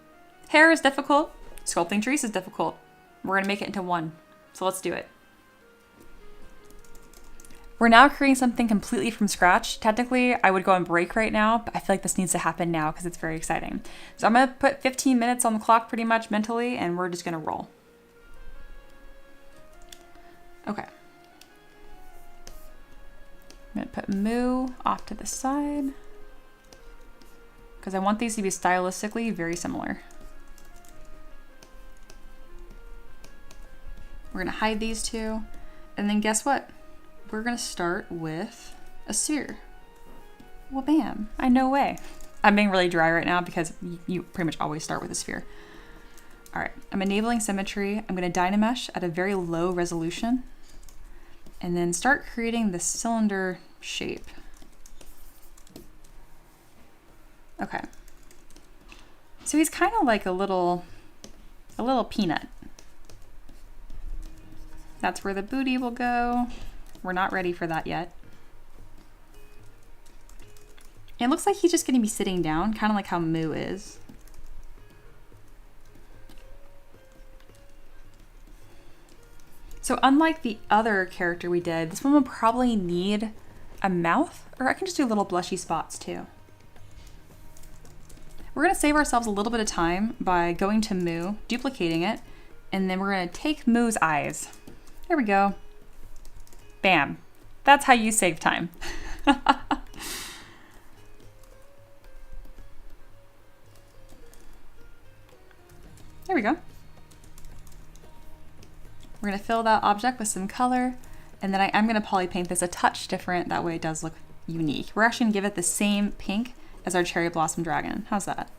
hair is difficult. Sculpting trees is difficult. We're going to make it into one. So let's do it. We're now creating something completely from scratch. Technically, I would go on break right now, but I feel like this needs to happen now because it's very exciting. So I'm going to put 15 minutes on the clock pretty much mentally, and we're just going to roll. Okay. I'm going to put Moo off to the side because I want these to be stylistically very similar. We're going to hide these two, and then guess what? We're going to start with a sphere. Well, bam. No way. I'm being really dry right now because you pretty much always start with a sphere. All right, I'm enabling symmetry. I'm going to Dynamesh at a very low resolution and then start creating the cylinder shape. Okay. So he's kind of like a little peanut. That's where the booty will go. We're not ready for that yet. It looks like he's just going to be sitting down, kind of like how Moo is. So unlike the other character we did, this one will probably need a mouth, or I can just do little blushy spots too. We're gonna save ourselves a little bit of time by going to Moo, duplicating it, and then we're gonna take Moo's eyes. There we go. Bam. That's how you save time. There we go. We're gonna fill that object with some color, and then I am gonna poly paint this a touch different, that way it does look unique. We're actually gonna give it the same pink as our cherry blossom dragon. How's that?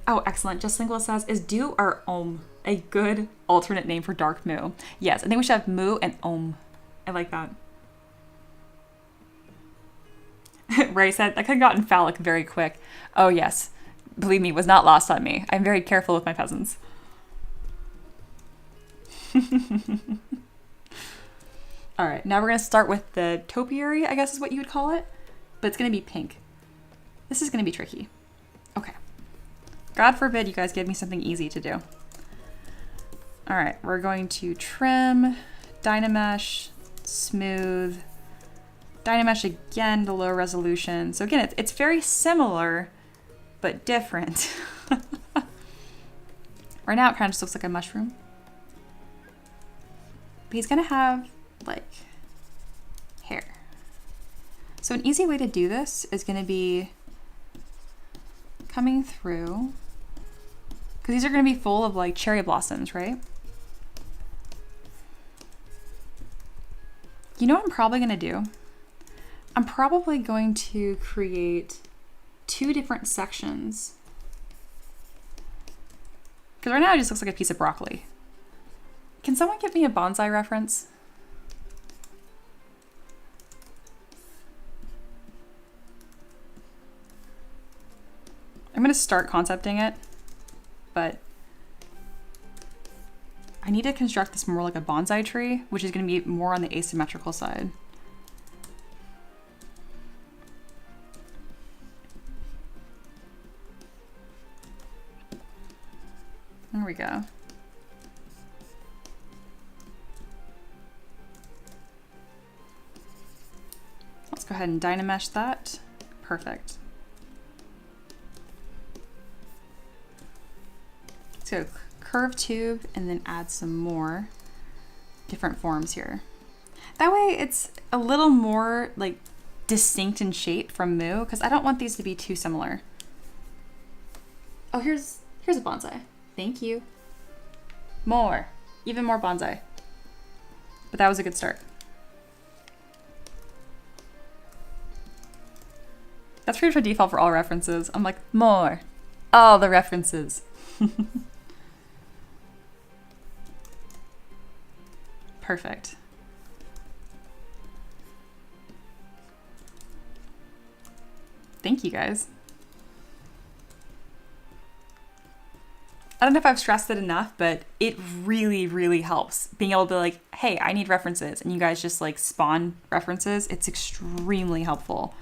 Oh, excellent. Just Single says, is Do or Om a good alternate name for Dark Moo? Yes, I think we should have Moo and Om. I like that. Ray said, that could have gotten phallic very quick. Oh yes, believe me, was not lost on me. I'm very careful with my peasants. All right, now we're gonna start with the topiary, I guess is what you would call it, but it's gonna be pink. This is gonna be tricky. Okay. God forbid you guys give me something easy to do. All right, we're going to trim, Dynamesh, smooth, Dynamesh again to low resolution. So again, it's very similar, but different. Right now it kind of just looks like a mushroom. But he's gonna have like hair. So an easy way to do this is gonna be coming through, because these are gonna be full of like cherry blossoms, right? You know what I'm probably gonna do? I'm probably going to create 2 different sections. Because right now it just looks like a piece of broccoli. Can someone give me a bonsai reference? I'm gonna start concepting it, but I need to construct this more like a bonsai tree, which is gonna be more on the asymmetrical side. There we go. Let's go ahead and Dynamesh that. Perfect. Let's go curve tube and then add some more different forms here. That way it's a little more like distinct in shape from Moo, because I don't want these to be too similar. Oh, here's a bonsai. Thank you. More. Even more bonsai. But that was a good start. That's pretty much default for all references. I'm like, more. All the references. Perfect. Thank you guys. I don't know if I've stressed it enough, but it really, really helps being able to like, hey, I need references, and you guys just like spawn references. It's extremely helpful.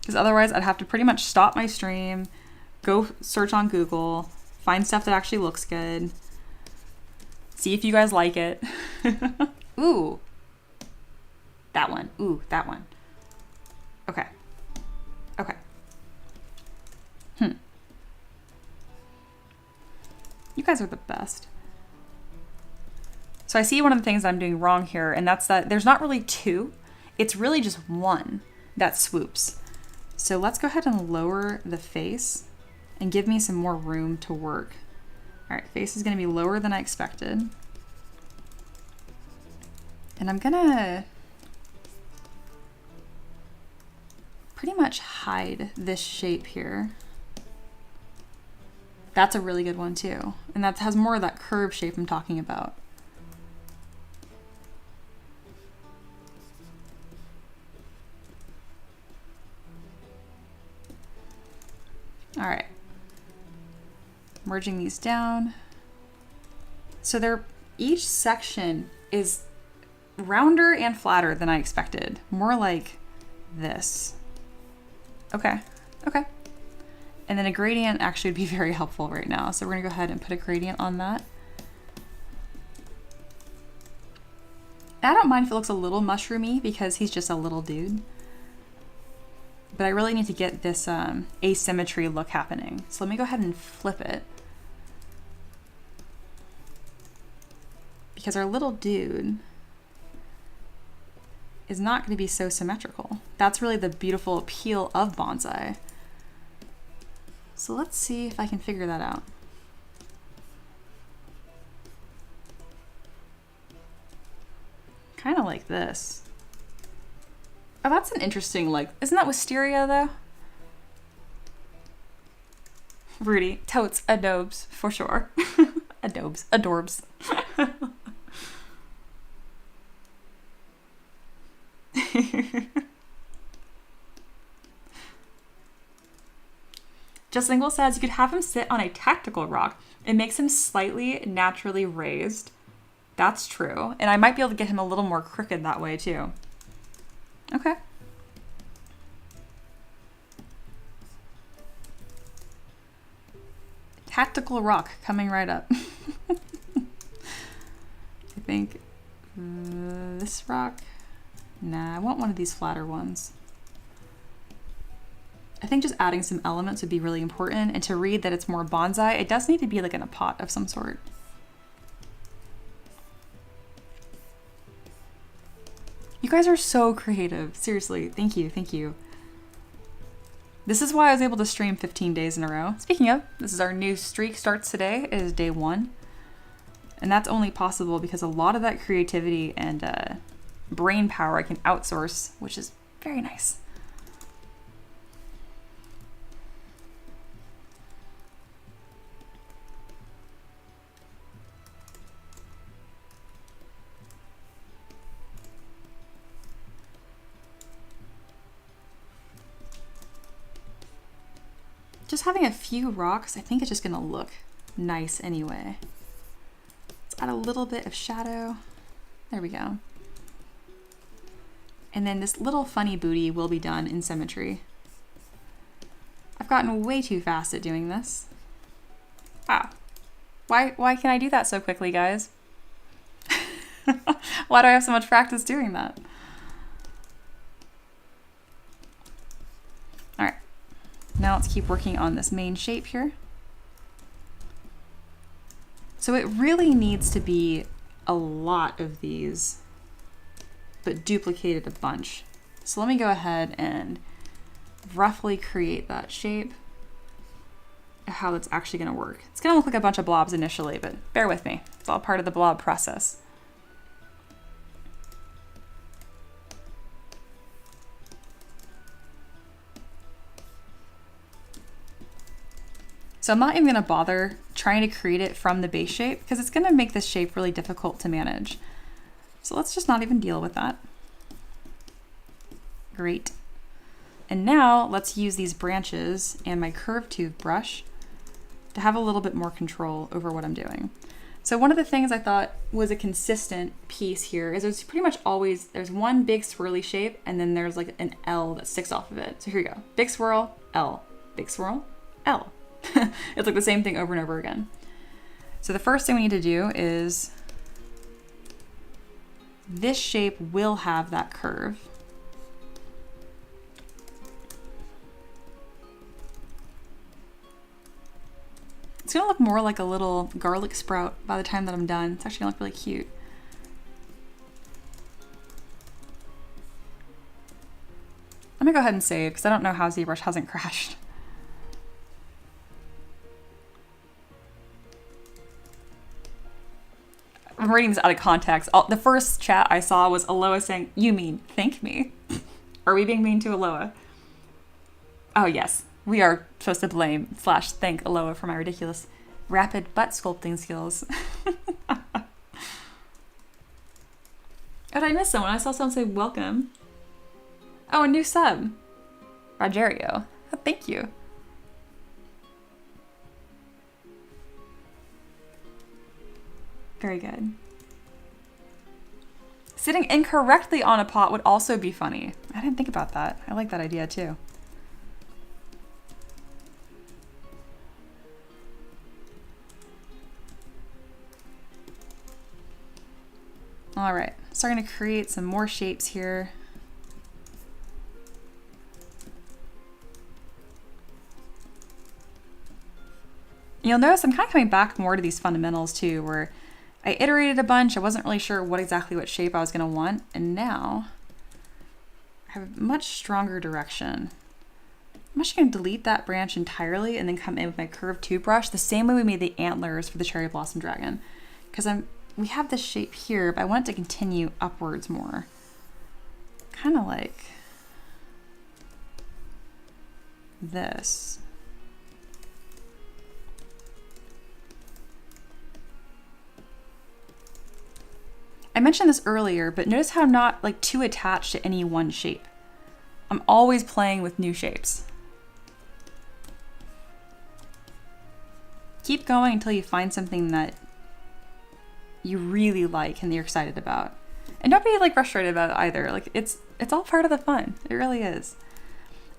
Because otherwise I'd have to pretty much stop my stream, go search on Google, find stuff that actually looks good, see if you guys like it. Ooh, that one. Ooh, that one. Okay. Okay. You guys are the best. So I see one of the things I'm doing wrong here, and that's that there's not really 2. It's really just 1 that swoops. So let's go ahead and lower the face and give me some more room to work. All right, face is gonna be lower than I expected. And I'm gonna pretty much hide this shape here. That's a really good one too. And that has more of that curve shape I'm talking about. All right. Merging these down. So each section is rounder and flatter than I expected. More like this. Okay, okay. And then a gradient actually would be very helpful right now. So we're gonna go ahead and put a gradient on that. I don't mind if it looks a little mushroomy because he's just a little dude. But I really need to get this asymmetry look happening. So let me go ahead and flip it. Because our little dude is not going to be so symmetrical. That's really the beautiful appeal of bonsai. So let's see if I can figure that out. Kind of like this. Oh, that's an interesting, like, isn't that wisteria though? Rudy, totes, adobes, for sure. Adobes, adorbs. Just Lingual says you could have him sit on a tactical rock. It makes him slightly naturally raised. That's true. And I might be able to get him a little more crooked that way too. Okay. Tactical rock coming right up. I think this rock. Nah, I want one of these flatter ones. I think just adding some elements would be really important, and to read that it's more bonsai, it does need to be like in a pot of some sort. You guys are so creative. Seriously, thank you, thank you. This is why I was able to stream 15 days in a row. Speaking of, this is our new streak, starts today. It is day 1. And that's only possible because a lot of that creativity and brain power I can outsource, which is very nice. Just having a few rocks, I think it's just gonna look nice anyway. Let's add a little bit of shadow. There we go. And then this little funny booty will be done in symmetry. I've gotten way too fast at doing this. Wow. Why can I do that so quickly, guys? Why do I have so much practice doing that? All right. Now let's keep working on this main shape here. So it really needs to be a lot of these, but duplicated a bunch. So let me go ahead and roughly create that shape, how that's actually gonna work. It's gonna look like a bunch of blobs initially, but bear with me. It's all part of the blob process. So I'm not even gonna bother trying to create it from the base shape because it's gonna make this shape really difficult to manage. So let's just not even deal with that. Great. And now let's use these branches and my curved tooth brush to have a little bit more control over what I'm doing. So one of the things I thought was a consistent piece here is there's pretty much always, there's one big swirly shape and then there's like an L that sticks off of it. So here you go, big swirl, L, big swirl, L. It's like the same thing over and over again. So the first thing we need to do is this shape will have that curve. It's gonna look more like a little garlic sprout by the time that I'm done. It's actually gonna look really cute. Let me go ahead and save because I don't know how ZBrush hasn't crashed. I'm reading this out of context. The first chat I saw was Aloha saying, "You mean thank me?" Are we being mean to Aloha? Oh yes, we are supposed to blame / thank Aloha for my ridiculous rapid butt sculpting skills. Oh, did I miss someone? I saw someone say welcome. Oh, a new sub. Rogerio. Oh, thank you. Very good. Sitting incorrectly on a pot would also be funny. I didn't think about that. I like that idea too. All right, Starting to create some more shapes here. You'll notice I'm kind of coming back more to these fundamentals too, where I iterated a bunch. I wasn't really sure what shape I was going to want. And now I have a much stronger direction. I'm actually going to delete that branch entirely and then come in with my curved tube brush the same way we made the antlers for the cherry blossom dragon. Because we have this shape here, but I want it to continue upwards more. Kind of like this. I mentioned this earlier, but notice how I'm not like too attached to any one shape. I'm always playing with new shapes. Keep going until you find something that you really like and that you're excited about. And don't be like frustrated about it either. Like it's all part of the fun. It really is.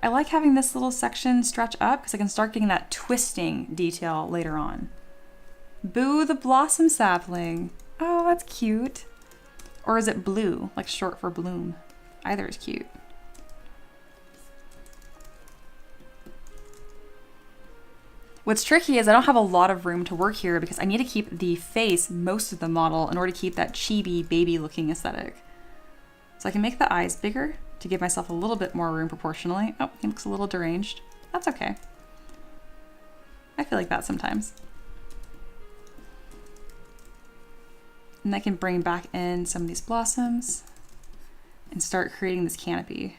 I like having this little section stretch up because I can start getting that twisting detail later on. Boo the blossom sapling. Oh, that's cute. Or is it blue, like short for bloom? Either is cute. What's tricky is I don't have a lot of room to work here because I need to keep the face most of the model in order to keep that chibi baby looking aesthetic. So I can make the eyes bigger to give myself a little bit more room proportionally. Oh, he looks a little deranged. That's okay. I feel like that sometimes. And I can bring back in some of these blossoms and start creating this canopy.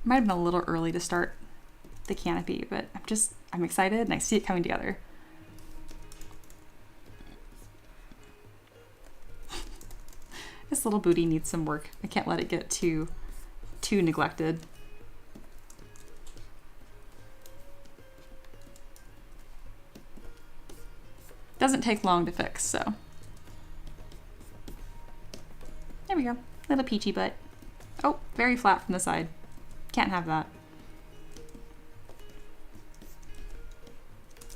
Might have been a little early to start the canopy, but I'm excited and I see it coming together. This little booty needs some work. I can't let it get too neglected. Doesn't take long to fix, so. There we go, little peachy butt. Oh, very flat from the side. Can't have that.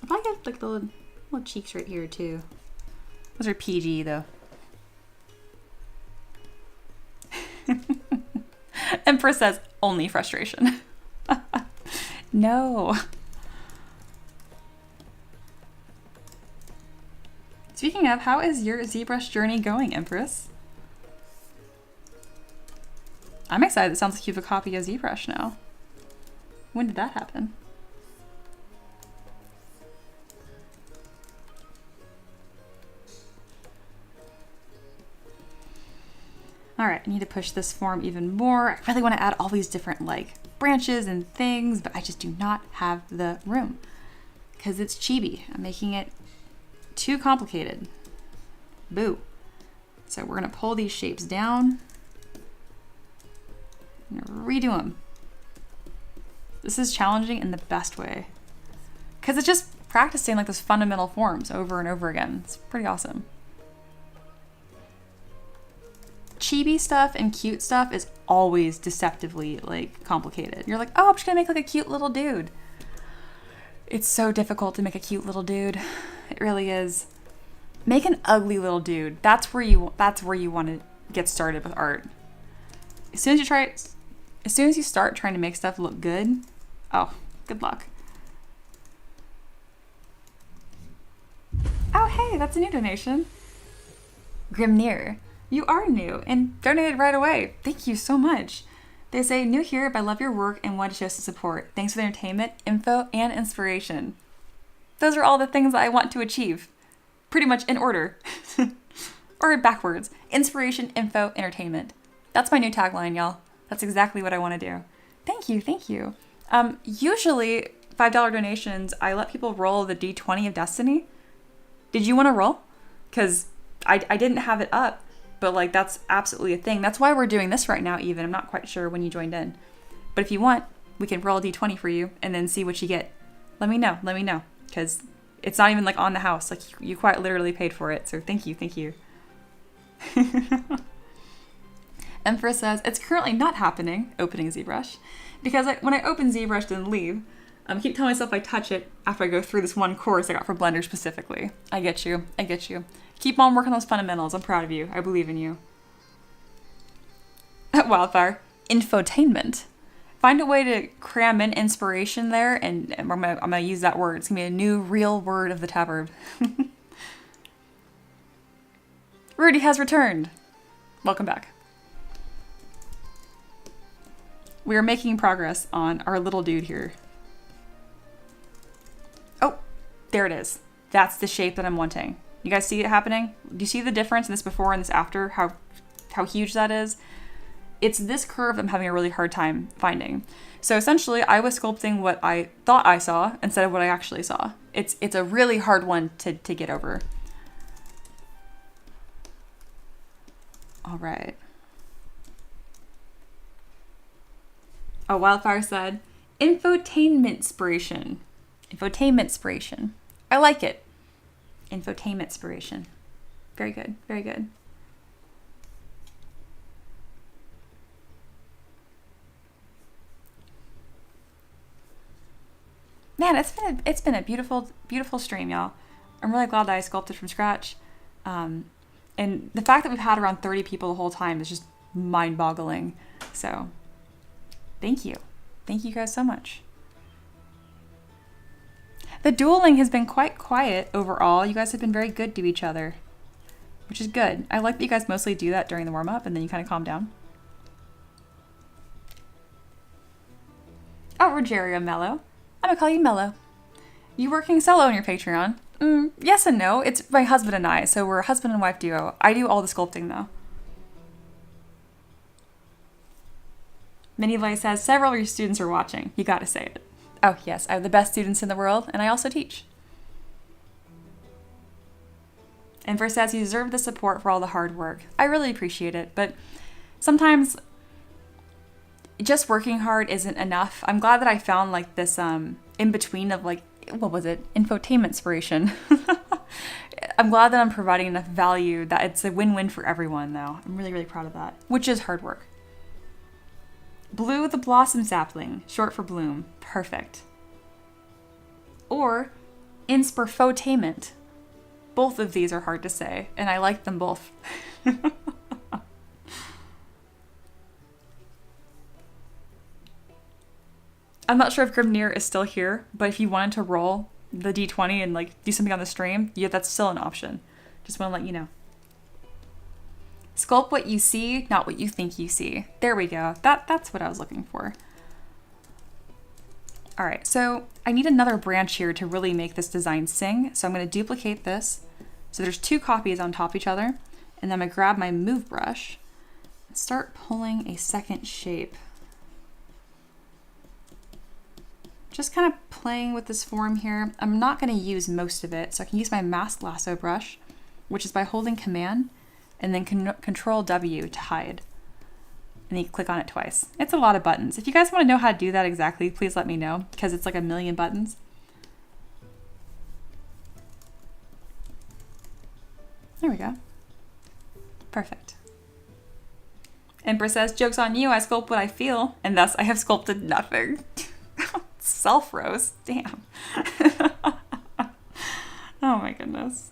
If I get like the little cheeks right here too. Those are PG though. Empress says only frustration. No. Speaking of, how is your ZBrush journey going, Empress? I'm excited. It sounds like you have a copy of ZBrush now. When did that happen? All right, I need to push this form even more. I really want to add all these different like branches and things, but I just do not have the room because it's chibi. I'm making it too complicated. Boo. So we're gonna pull these shapes down and redo them. This is challenging in the best way because it's just practicing like those fundamental forms over and over again. It's pretty awesome. Chibi stuff and cute stuff is always deceptively like complicated. You're like, oh, I'm just gonna make like a cute little dude. It's so difficult to make a cute little dude. It really is. Make an ugly little dude. That's where you want to get started with art. As soon as you start trying to make stuff look good, oh, good luck. Oh, hey, that's a new donation. Grimnir, you are new and donated right away. Thank you so much. They say, new here, but I love your work and want to show some support. Thanks for the entertainment, info, and inspiration. Those are all the things that I want to achieve. Pretty much in order. Or backwards. Inspiration, info, entertainment. That's my new tagline, y'all. That's exactly what I want to do. Thank you, thank you. Usually, $5 donations, I let people roll the D20 of Destiny. Did you want to roll? Because I didn't have it up, but like that's absolutely a thing. That's why we're doing this right now even. I'm not quite sure when you joined in. But if you want, we can roll a D20 for you and then see what you get. Let me know. Because it's not even like on the house. Like you quite literally paid for it. So thank you. Empress says, it's currently not happening, opening ZBrush, because when I open ZBrush and leave, Keep telling myself I touch it after I go through this one course I got for Blender specifically. I get you. I get you. Keep on working on those fundamentals. I'm proud of you. I believe in you. Wildfire. Infotainment. Find a way to cram in inspiration there, and I'm gonna use that word. It's gonna be a new real word of the Tavern. Rudy has returned. Welcome back. We are making progress on our little dude here. Oh, there it is. That's the shape that I'm wanting. You guys see it happening? Do you see the difference in this before and this after? How huge that is? It's this curve I'm having a really hard time finding. So essentially, I was sculpting what I thought I saw instead of what I actually saw. It's a really hard one to get over. All right. Oh, Wildfire said, infotainment inspiration. Infotainment inspiration. I like it. Infotainment inspiration. Very good. Very good. Man, it's been a beautiful stream, y'all. I'm really glad that I sculpted from scratch. And the fact that we've had around 30 people the whole time is just mind-boggling. So, thank you. Thank you guys so much. The dueling has been quite quiet overall. You guys have been very good to each other, which is good. I like that you guys mostly do that during the warm-up and then you kind of calm down. Oh, Rogerio Mello. I'm gonna call you Mello. You working solo on your Patreon? Yes and no. It's my husband and I, so we're a husband and wife duo. I do all the sculpting though. Minnie says, several of your students are watching. You gotta say it. Oh yes, I have the best students in the world, and I also teach. And Verse says, you deserve the support for all the hard work. I really appreciate it, but sometimes just working hard isn't enough. I'm glad that I found like this in between of like, what was it? Infotainment inspiration. I'm glad that I'm providing enough value that it's a win-win for everyone though. I'm really, really proud of that, which is hard work. Blue the blossom sapling, short for bloom. Perfect. Or inspirfotainment. Both of these are hard to say, and I like them both. I'm not sure if Grimnir is still here, but if you wanted to roll the D20 and like do something on the stream, yeah, that's still an option. Just want to let you know. Sculpt what you see, not what you think you see. There we go. That's what I was looking for. All right, so I need another branch here to really make this design sing. So I'm going to duplicate this. So there's two copies on top of each other. And then I'm going to grab my move brush and start pulling a second shape. Just kind of playing with this form here. I'm not going to use most of it, so I can use my mask lasso brush, which is by holding Command and then Control W to hide. And then you click on it twice. It's a lot of buttons. If you guys want to know how to do that exactly, please let me know, because it's like a million buttons. There we go. Perfect. Empress says, joke's on you, I sculpt what I feel, and thus I have sculpted nothing. Self-roast, damn. Oh my goodness.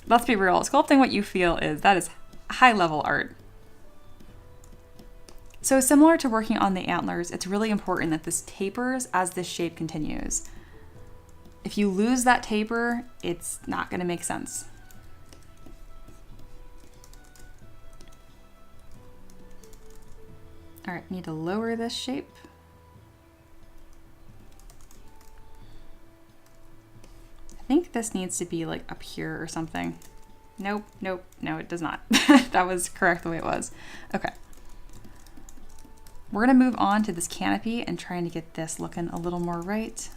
Let's be real, sculpting what you feel that is high-level art. So similar to working on the antlers, it's really important that this tapers as this shape continues. If you lose that taper, it's not going to make sense. All right, need to lower this shape. I think this needs to be like up here or something. Nope, nope, no, it does not. That was correct the way it was. Okay. We're gonna move on to this canopy and trying to get this looking a little more right.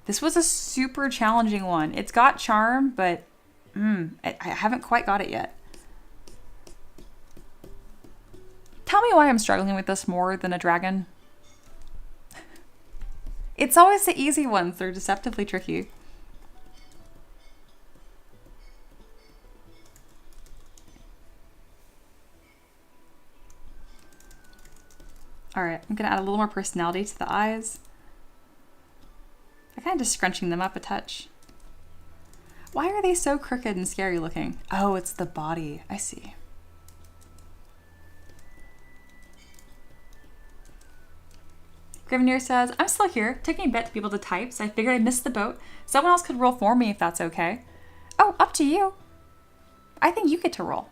This was a super challenging one. It's got charm, but I haven't quite got it yet. Tell me why I'm struggling with this more than a dragon. It's always the easy ones. They're deceptively tricky. All right, I'm gonna add a little more personality to the eyes. I'm kind of just scrunching them up a touch. Why are they so crooked and scary looking? Oh, it's the body. I see. Grimnir says, I'm still here. Took me a bit to be able to type, so I figured I missed the boat. Someone else could roll for me if that's okay. Oh, up to you. I think you get to roll.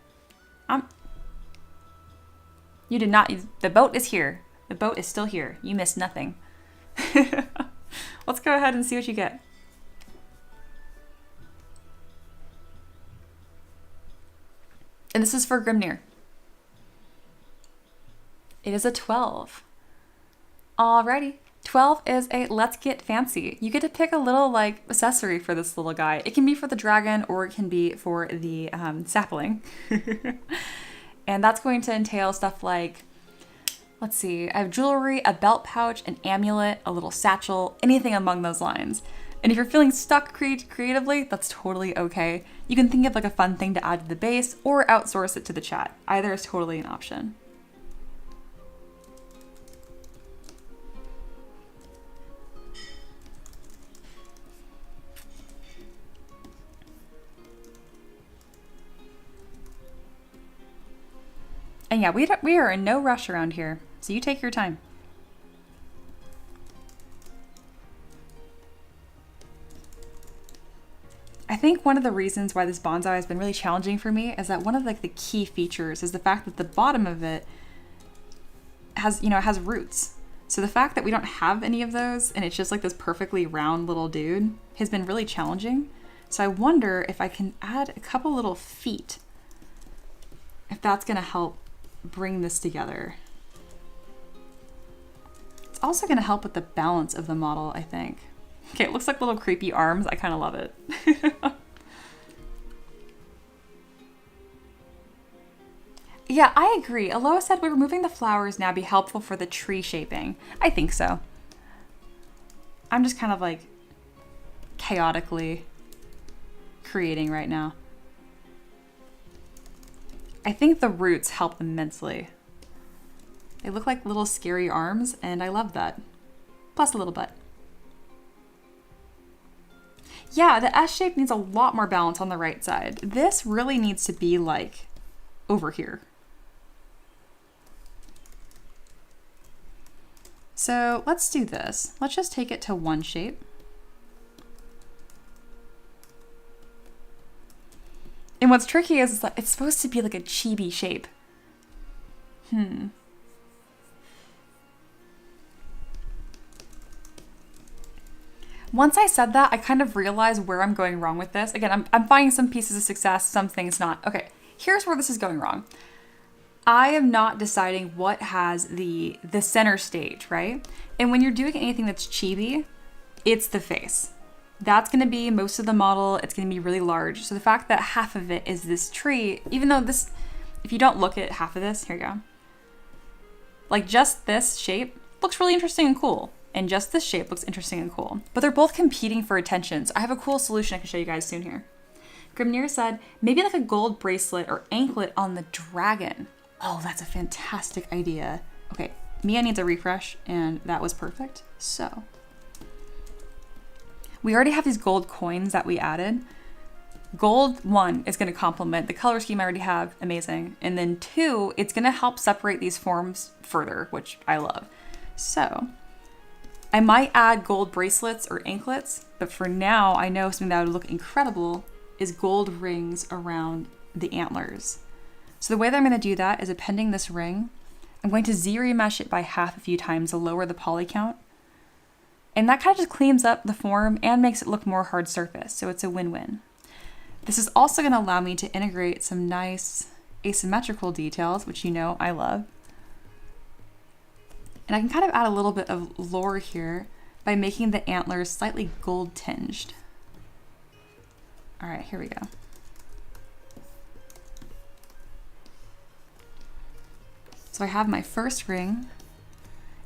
You did not. The boat is here. The boat is still here. You missed nothing. Let's go ahead and see what you get. And this is for Grimnir. It is a 12. Alrighty. 12 is a let's get fancy. You get to pick a little like accessory for this little guy. It can be for the dragon or it can be for the sapling. And that's going to entail stuff like, let's see, I have jewelry, a belt pouch, an amulet, a little satchel, anything among those lines. And if you're feeling stuck creatively, that's totally okay. You can think of like a fun thing to add to the base or outsource it to the chat. Either is totally an option. And yeah, we are in no rush around here, so you take your time. I think one of the reasons why this bonsai has been really challenging for me is that one of like the key features is the fact that the bottom of it has, has roots. So the fact that we don't have any of those and it's just like this perfectly round little dude has been really challenging. So I wonder if I can add a couple little feet, if that's gonna help bring this together. It's also going to help with the balance of the model, I think. Okay, it looks like little creepy arms. I kind of love it. Yeah, I agree. Aloha said, would removing the flowers now be helpful for the tree shaping? I think so. I'm just kind of like chaotically creating right now. I think the roots help immensely. They look like little scary arms, and I love that. Plus a little butt. Yeah, the S shape needs a lot more balance on the right side. This really needs to be like over here. So let's do this. Let's just take it to one shape. And what's tricky is that it's supposed to be like a chibi shape. Once I said that, I kind of realized where I'm going wrong with this. Again, I'm finding some pieces of success, some things not. Okay, here's where this is going wrong. I am not deciding what has the center stage, right? And when you're doing anything that's chibi, it's the face. That's going to be most of the model. It's going to be really large. So the fact that half of it is this tree, even though this, if you don't look at half of this, here you go. Like just this shape looks really interesting and cool. And just this shape looks interesting and cool. But they're both competing for attention. So I have a cool solution I can show you guys soon here. Grimnir said, maybe like a gold bracelet or anklet on the dragon. Oh, that's a fantastic idea. Okay, Mia needs a refresh and that was perfect. So we already have these gold coins that we added. Gold, 1, is going to complement the color scheme I already have. Amazing. And then 2, it's going to help separate these forms further, which I love. So I might add gold bracelets or anklets, but for now, I know something that would look incredible is gold rings around the antlers. So the way that I'm going to do that is appending this ring. I'm going to Z-remesh it by half a few times to lower the poly count. And that kind of just cleans up the form and makes it look more hard surface. So it's a win-win. This is also going to allow me to integrate some nice asymmetrical details, which you know I love. And I can kind of add a little bit of lore here by making the antlers slightly gold tinged. All right, here we go. So I have my first ring.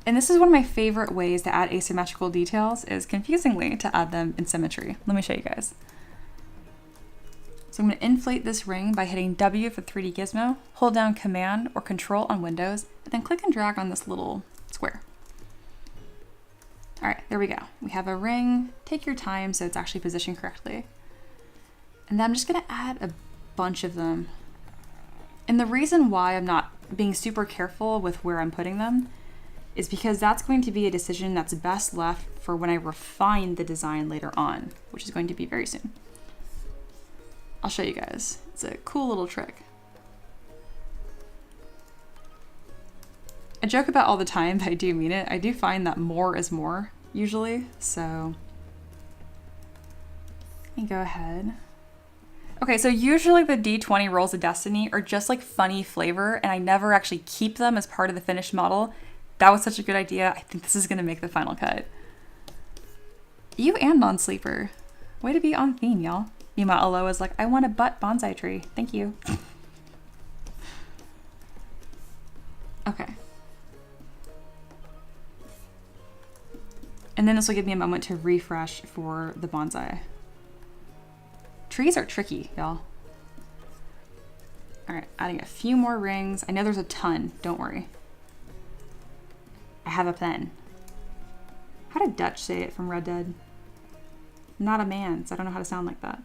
And this is one of my favorite ways to add asymmetrical details is confusingly to add them in symmetry. Let me show you guys. So I'm going to inflate this ring by hitting W for 3D Gizmo, hold down Command or Control on Windows, and then click and drag on this little right, there we go. We have a ring. Take your time so it's actually positioned correctly. And then I'm just gonna add a bunch of them. And the reason why I'm not being super careful with where I'm putting them is because that's going to be a decision that's best left for when I refine the design later on, which is going to be very soon. I'll show you guys. It's a cool little trick. I joke about all the time, but I do mean it. I do find that more is more, usually, so let me go ahead. Okay, so usually the D20 rolls of destiny are just like funny flavor, and I never actually keep them as part of the finished model. That was such a good idea. I think this is gonna make the final cut. You and non-sleeper. Way to be on theme, y'all. Meanwhile, Aloha is like, I want a butt bonsai tree. Thank you. Okay. And then this will give me a moment to refresh for the bonsai. Trees are tricky, y'all. All right, adding a few more rings. I know there's a ton, don't worry. I have a plan. How did Dutch say it from Red Dead? I'm not a man, so I don't know how to sound like that.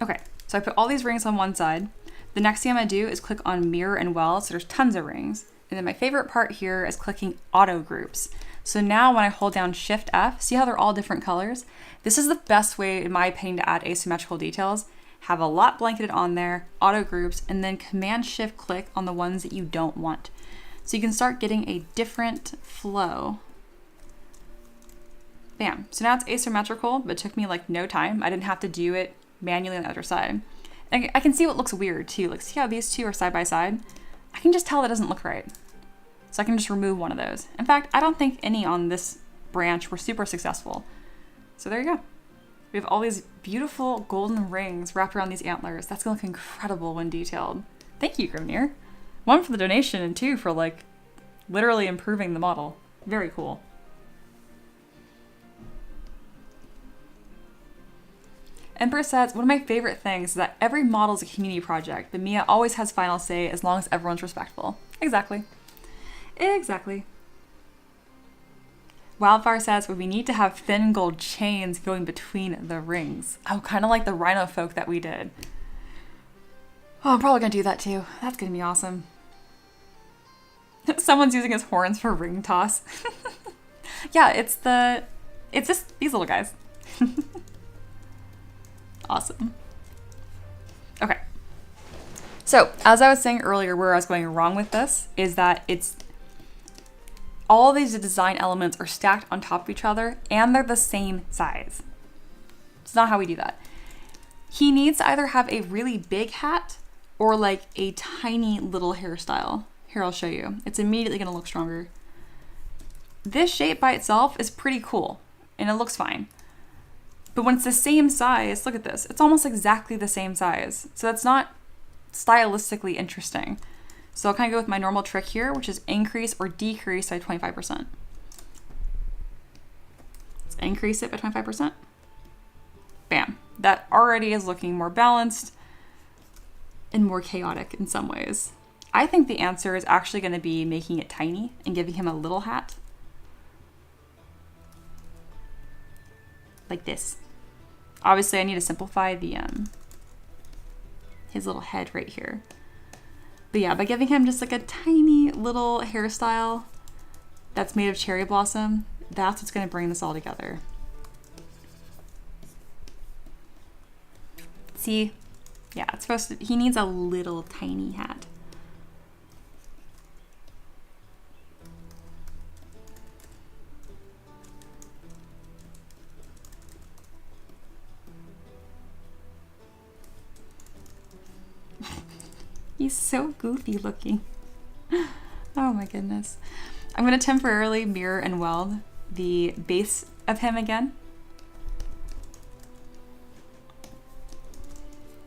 Okay, so I put all these rings on one side. The next thing I'm gonna do is click on mirror and well, so there's tons of rings. And then my favorite part here is clicking auto groups. So now when I hold down Shift F, see how they're all different colors? This is the best way, in my opinion, to add asymmetrical details. Have a lot blanketed on there, auto groups, and then Command Shift click on the ones that you don't want. So you can start getting a different flow. Bam. So now it's asymmetrical, but it took me like no time. I didn't have to do it manually on the other side. And I can see what looks weird too. Like, see how these two are side by side? I can just tell that doesn't look right. So I can just remove one of those. In fact, I don't think any on this branch were super successful. So there you go. We have all these beautiful golden rings wrapped around these antlers. That's gonna look incredible when detailed. Thank you, Grimnir. One for the donation and two for like literally improving the model. Very cool. Empress says, one of my favorite things is that every model is a community project, but Mia always has final say as long as everyone's respectful. Exactly. Exactly. Wildfire says, well, we need to have thin gold chains going between the rings. Oh, kind of like the rhino folk that we did. Oh, I'm probably gonna do that too. That's gonna be awesome. Someone's using his horns for ring toss. Yeah, it's just these little guys. Awesome. Okay. So, as I was saying earlier, where I was going wrong with this is that all of these design elements are stacked on top of each other and they're the same size. It's not how we do that. He needs to either have a really big hat or like a tiny little hairstyle. Here, I'll show you. It's immediately gonna look stronger. This shape by itself is pretty cool and it looks fine. But when it's the same size, look at this. It's almost exactly the same size. So that's not stylistically interesting. So I'll kind of go with my normal trick here, which is increase or decrease by 25%. Let's increase it by 25%. Bam. That already is looking more balanced and more chaotic in some ways. I think the answer is actually going to be making it tiny and giving him a little hat. Like this. Obviously, I need to simplify the his little head right here. But yeah, by giving him just like a tiny little hairstyle that's made of cherry blossom, that's what's going to bring this all together. See? Yeah, it's supposed to, he needs a little tiny hat. He's so goofy looking. Oh my goodness. I'm going to temporarily mirror and weld the base of him again.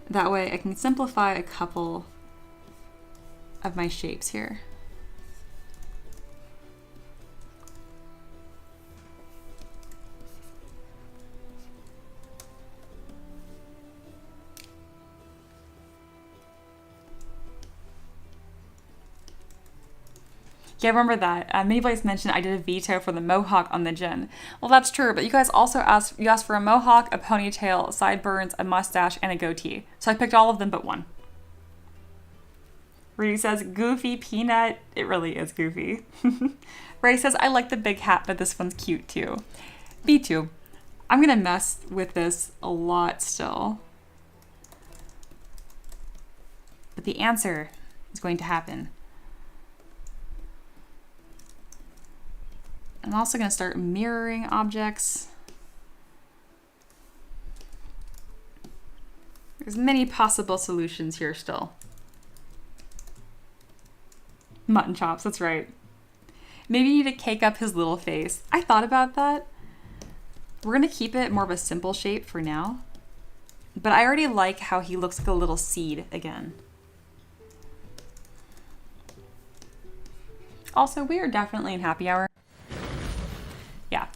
That way I can simplify a couple of my shapes here. Yeah, I remember that. Many Blaze mentioned I did a veto for the mohawk on the gin. Well, that's true, but you guys also asked for a mohawk, a ponytail, sideburns, a mustache, and a goatee. So I picked all of them but one. Rudy says, goofy peanut. It really is goofy. Ray says, I like the big hat, but this one's cute too. Me too. I'm going to mess with this a lot still. But the answer is going to happen. I'm also going to start mirroring objects. There's many possible solutions here still. Mutton chops, that's right. Maybe you need to cake up his little face. I thought about that. We're going to keep it more of a simple shape for now. But I already like how he looks like a little seed again. Also, we are definitely in happy hour. Yeah.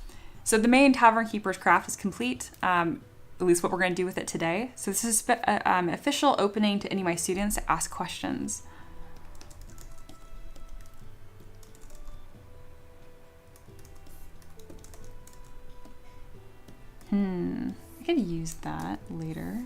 So the main Tavern Keeper's craft is complete. At least what we're going to do with it today. So this is an official opening to any of my students to ask questions. I could use that later.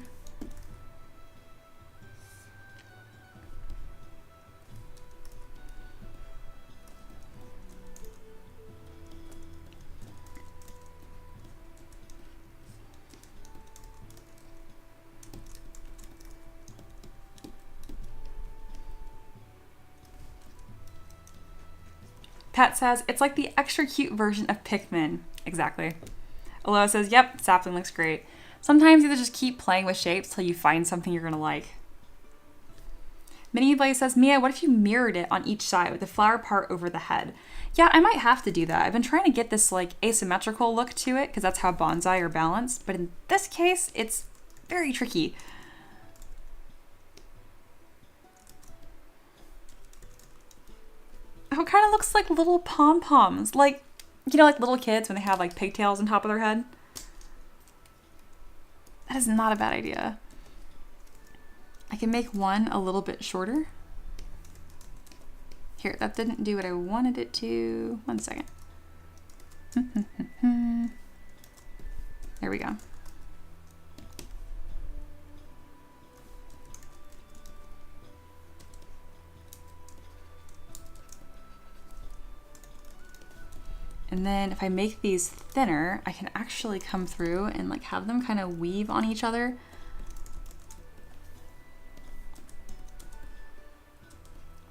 Pat says, it's like the extra cute version of Pikmin. Exactly. Aloha says, yep, sapling looks great. Sometimes you just keep playing with shapes till you find something you're gonna like. Minnie Blaze says, Mia, what if you mirrored it on each side with the flower part over the head? Yeah, I might have to do that. I've been trying to get this like asymmetrical look to it because that's how bonsai are balanced. But in this case, it's very tricky. Oh, it kind of looks like little pom-poms. Like, you know, like little kids when they have like pigtails on top of their head. That is not a bad idea. I can make one a little bit shorter. Here, that didn't do what I wanted it to. 1 second. There we go. And then if I make these thinner, I can actually come through and like have them kind of weave on each other.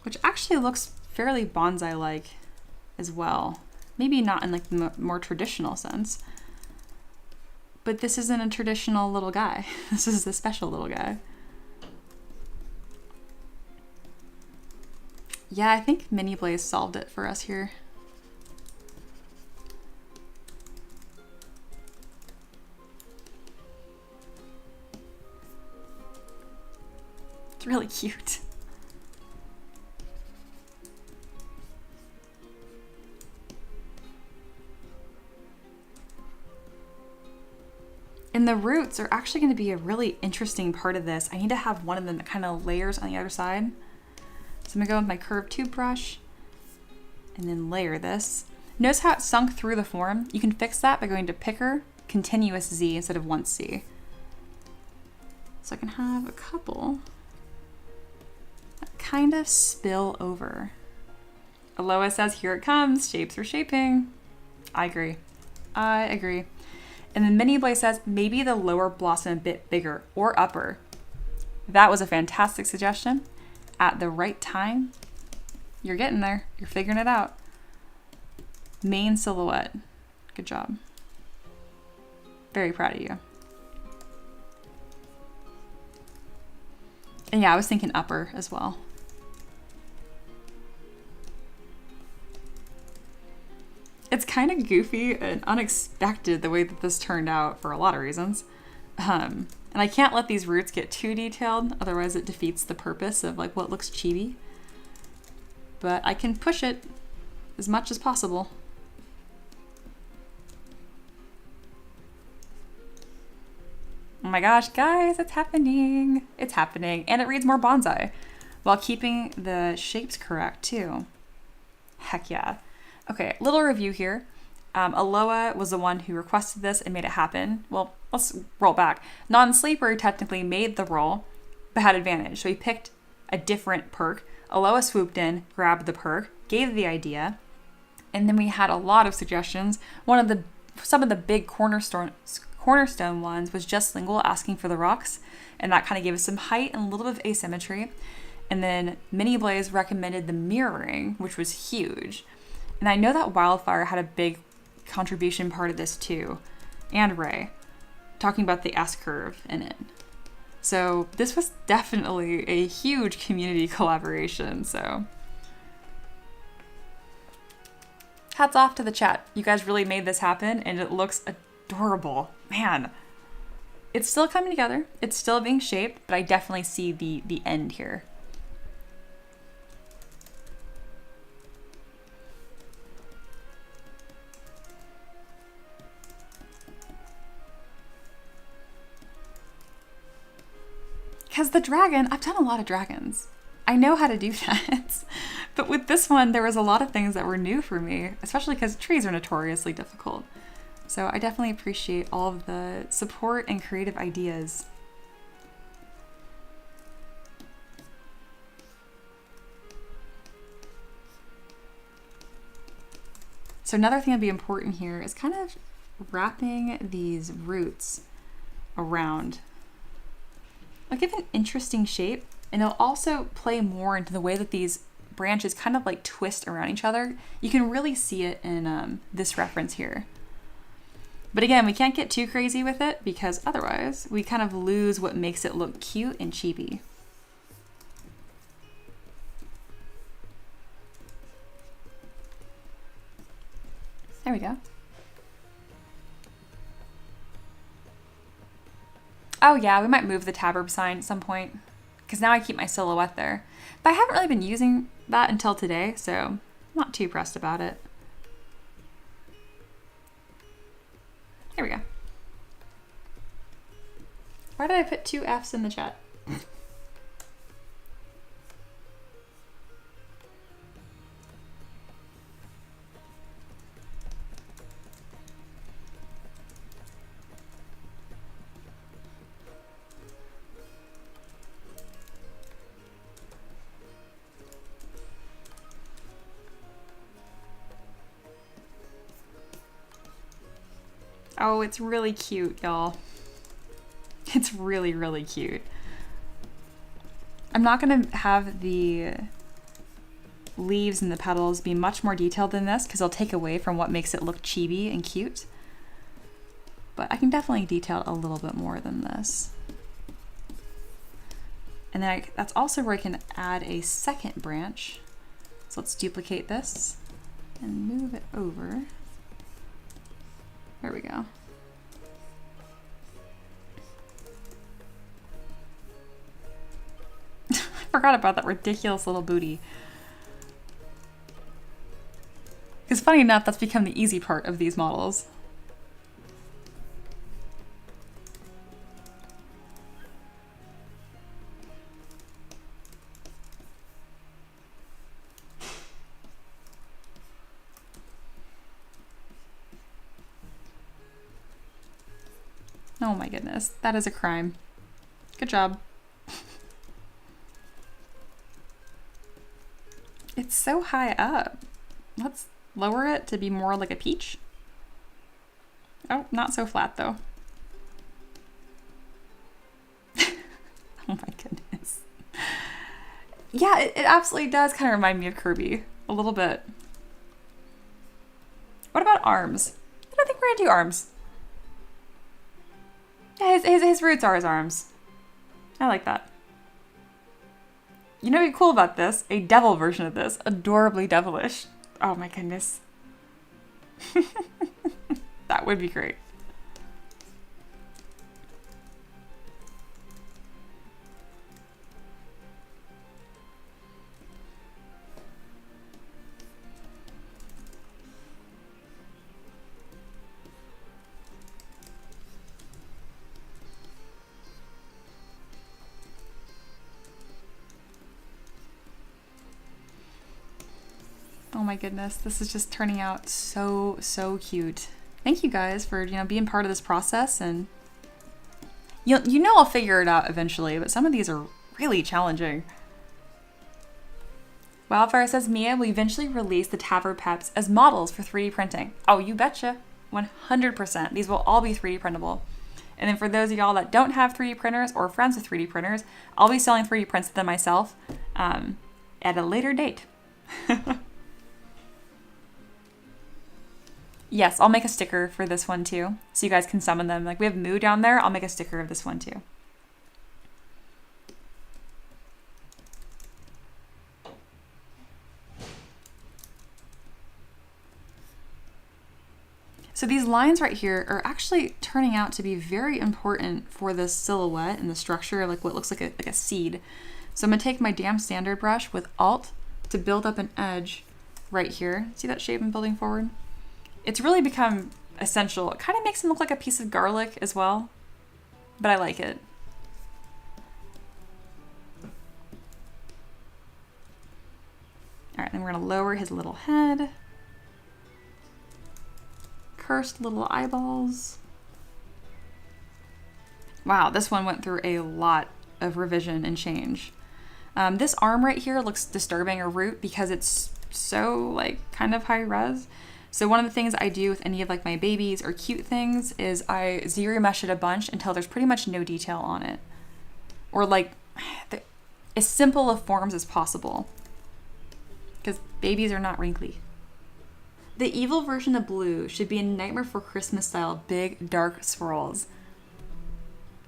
Which actually looks fairly bonsai-like as well. Maybe not in like the more traditional sense. But this isn't a traditional little guy. This is a special little guy. Yeah, I think Mini Blaze solved it for us here. It's really cute. And the roots are actually going to be a really interesting part of this. I need to have one of them that kind of layers on the other side. So I'm going to go with my curved tube brush and then layer this. Notice how it sunk through the form? You can fix that by going to Picker, Continuous Z instead of Once C. So I can have a couple that kind of spill over. Aloha says, here it comes, shapes are shaping. I agree. I agree. And then Minnie Blaze says, maybe the lower blossom a bit bigger or upper. That was a fantastic suggestion. At the right time, you're getting there. You're figuring it out. Main silhouette. Good job. Very proud of you. And yeah, I was thinking upper as well. It's kind of goofy and unexpected the way that this turned out for a lot of reasons. And I can't let these roots get too detailed, otherwise it defeats the purpose of like what looks chibi. But I can push it as much as possible. Oh my gosh, guys, it's happening. It's happening. And it reads more bonsai while keeping the shapes correct too. Heck yeah. Okay, little review here. Aloha was the one who requested this and made it happen. Well, let's roll back. Non-sleeper technically made the roll, but had advantage. So he picked a different perk. Aloha swooped in, grabbed the perk, gave the idea, and then we had a lot of suggestions. Some of the big cornerstone ones was just Lingual asking for the rocks, and that kind of gave us some height and a little bit of asymmetry. And then Mini Blaze recommended the mirroring, which was huge. And I know that Wildfire had a big contribution part of this too, and Ray, talking about the S-curve in it. So this was definitely a huge community collaboration, so hats off to the chat. You guys really made this happen, and it looks adorable. Man, it's still coming together. It's still being shaped, but I definitely see the end here. Because the dragon, I've done a lot of dragons. I know how to do that. But with this one, there was a lot of things that were new for me, especially because trees are notoriously difficult. So I definitely appreciate all of the support and creative ideas. So another thing that'd be important here is kind of wrapping these roots around. It'll give an interesting shape, and it'll also play more into the way that these branches kind of like twist around each other. You can really see it in this reference here. But again, we can't get too crazy with it because otherwise we kind of lose what makes it look cute and cheapy. There we go. Oh yeah, we might move the Tavern sign at some point, because now I keep my silhouette there. But I haven't really been using that until today, so I'm not too pressed about it. Here we go. Why did I put 2 F's in the chat? Oh, it's really cute, y'all. It's really, really cute. I'm not gonna have the leaves and the petals be much more detailed than this because it'll take away from what makes it look chibi and cute. But I can definitely detail a little bit more than this. And then that's also where I can add a second branch. So let's duplicate this and move it over. There we go. I forgot about that ridiculous little booty. Because funny enough, that's become the easy part of these models. Oh my goodness, that is a crime. Good job. It's so high up. Let's lower it to be more like a peach. Oh, not so flat though. Oh my goodness. Yeah, it absolutely does kind of remind me of Kirby a little bit. What about arms? I don't think we're gonna do arms. Yeah, his roots are his arms. I like that. You know what'd be cool about this? A devil version of this. Adorably devilish. Oh my goodness. That would be great. Oh my goodness, this is just turning out so, so cute. Thank you guys for, being part of this process, and I'll figure it out eventually, but some of these are really challenging. Wildfire says, Mia will eventually release the Tavern Peps as models for 3D printing. Oh, you betcha. 100%. These will all be 3D printable. And then for those of y'all that don't have 3D printers or friends with 3D printers, I'll be selling 3D prints to them myself at a later date. Yes, I'll make a sticker for this one too, so you guys can summon them. Like we have Moo down there, I'll make a sticker of this one too. So these lines right here are actually turning out to be very important for this silhouette and the structure of like what looks like a seed. So I'm gonna take my damn standard brush with Alt to build up an edge right here. See that shape I'm building forward? It's really become essential. It kind of makes him look like a piece of garlic as well, but I like it. All right, then we're gonna lower his little head. Cursed little eyeballs. Wow, this one went through a lot of revision and change. This arm right here looks disturbing, a root, because it's so like kind of high res. So one of the things I do with any of like my babies or cute things is I ZBrush it a bunch until there's pretty much no detail on it. Or like as simple of forms as possible. Because babies are not wrinkly. The evil version of blue should be a Nightmare Before Christmas style big dark swirls.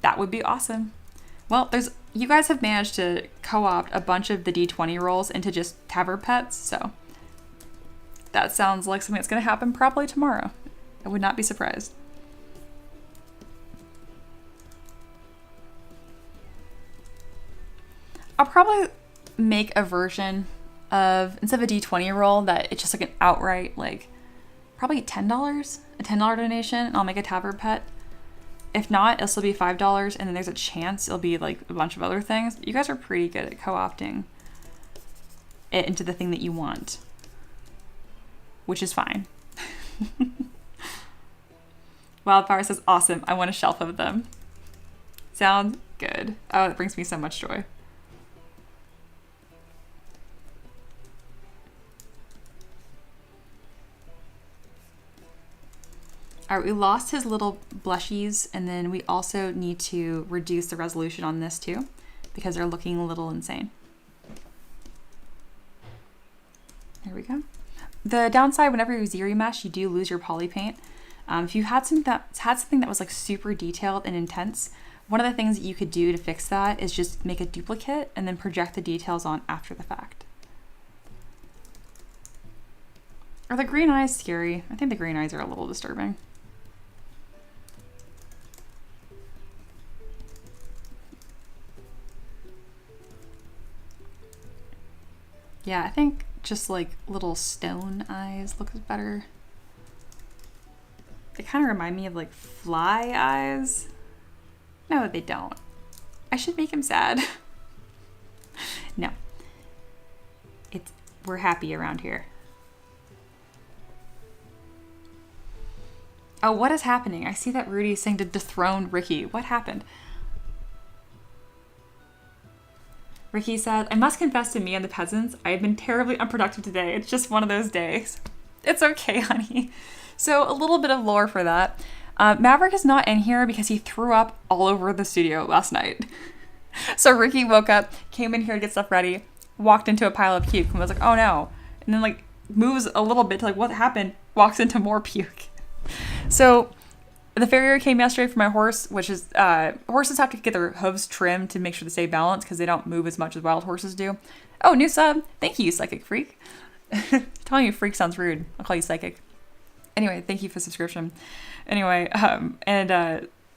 That would be awesome. Well, you guys have managed to co-opt a bunch of the D20 rolls into just Tavern pets, so that sounds like something that's going to happen probably tomorrow. I would not be surprised. I'll probably make a version of, instead of a D20 roll, that it's just like an outright, like, probably $10, a $10 donation, and I'll make a Tavern pet. If not, it'll still be $5, and then there's a chance it'll be like a bunch of other things. You guys are pretty good at co-opting it into the thing that you want, which is fine. Wildfire says, awesome, I want a shelf of them. Sounds good. Oh, it brings me so much joy. All right, we lost his little blushies, and then we also need to reduce the resolution on this too, because they're looking a little insane. There we go. The downside, whenever you ZBrush, you do lose your poly paint. If you had something that was like super detailed and intense, one of the things that you could do to fix that is just make a duplicate and then project the details on after the fact. Are the green eyes scary? I think the green eyes are a little disturbing. Yeah, I think just like little stone eyes looks better. They kind of remind me of like fly eyes. No, they don't. I should make him sad. No. We're happy around here. Oh, what is happening? I see that Rudy is saying to dethrone Ricky. What happened? Ricky said, I must confess to me and the peasants, I have been terribly unproductive today. It's just one of those days. It's okay, honey. So a little bit of lore for that. Maverick is not in here because he threw up all over the studio last night. So Ricky woke up, came in here to get stuff ready, walked into a pile of puke and was like, oh no. And then like moves a little bit to like, what happened? Walks into more puke. So the farrier came yesterday for my horse, which is, horses have to get their hooves trimmed to make sure they stay balanced because they don't move as much as wild horses do. Oh, new sub. Thank you, Psychic Freak. Telling you freak sounds rude. I'll call you Psychic. Anyway, thank you for the subscription. Anyway,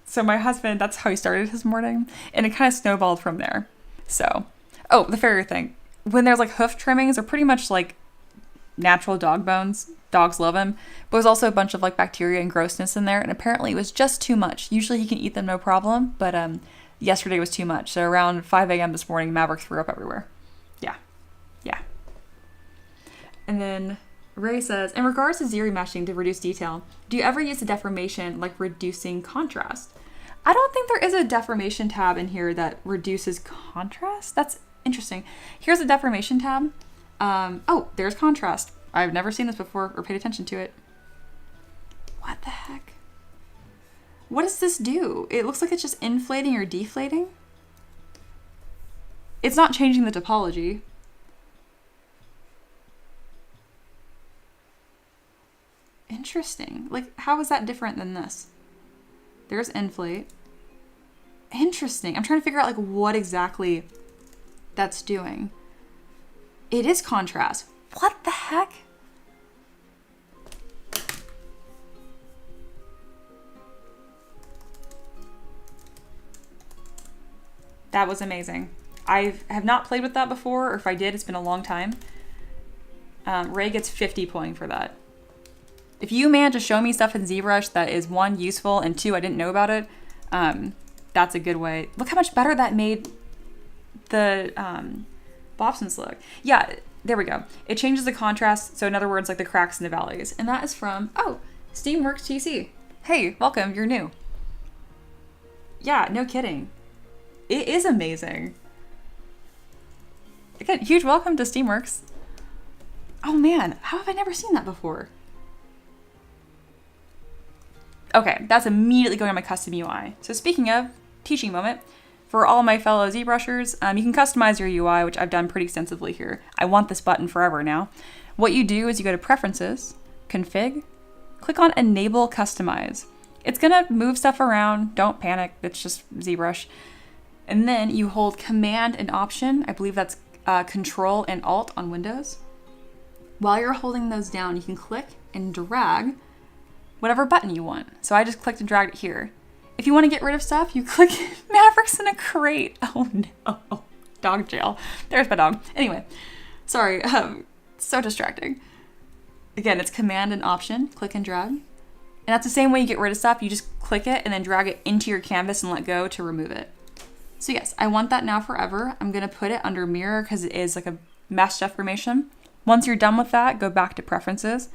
so my husband, that's how he started his morning, and it kind of snowballed from there. So, oh, the farrier thing. When there's like hoof trimmings, they're pretty much like natural dog bones. Dogs love him, but there's also a bunch of like bacteria and grossness in there, and apparently it was just too much. Usually he can eat them no problem, but yesterday was too much. So around 5 a.m. this morning, Maverick threw up everywhere. Yeah. And then Ray says, in regards to zero meshing to reduce detail, do you ever use the deformation like reducing contrast? I don't think there is a deformation tab in here that reduces contrast. That's interesting. Here's a deformation tab. Oh, there's contrast. I've never seen this before or paid attention to it. What the heck? What does this do? It looks like it's just inflating or deflating. It's not changing the topology. Interesting. Like, how is that different than this? There's inflate. Interesting. I'm trying to figure out like what exactly that's doing. It is contrast. What the heck? That was amazing. I have not played with that before, or if I did, it's been a long time. Ray gets 50 point for that. If you manage to show me stuff in ZBrush that is 1, useful, and 2, I didn't know about it, that's a good way. Look how much better that made the Bobsons look. Yeah, there we go. It changes the contrast, so in other words, like the cracks and the valleys. And that is from, oh, Steamworks TC. Hey, welcome, you're new. Yeah, no kidding. It is amazing. Again, huge welcome to Steamworks. Oh man, how have I never seen that before? Okay, that's immediately going on my custom UI. So speaking of, teaching moment, for all my fellow ZBrushers, you can customize your UI, which I've done pretty extensively here. I want this button forever now. What you do is you go to Preferences, Config, click on Enable Customize. It's gonna move stuff around, don't panic, it's just ZBrush. And then you hold Command and Option, I believe that's Control and Alt on Windows. While you're holding those down, you can click and drag whatever button you want. So I just clicked and dragged it here. If you want to get rid of stuff, you click Mavericks in a crate. Oh no, dog jail. There's my dog. Anyway, sorry, so distracting. Again, it's Command and Option, click and drag. And that's the same way you get rid of stuff. You just click it and then drag it into your canvas and let go to remove it. So yes, I want that now forever. I'm gonna put it under mirror because it is like a mesh deformation. Once you're done with that, go back to Preferences,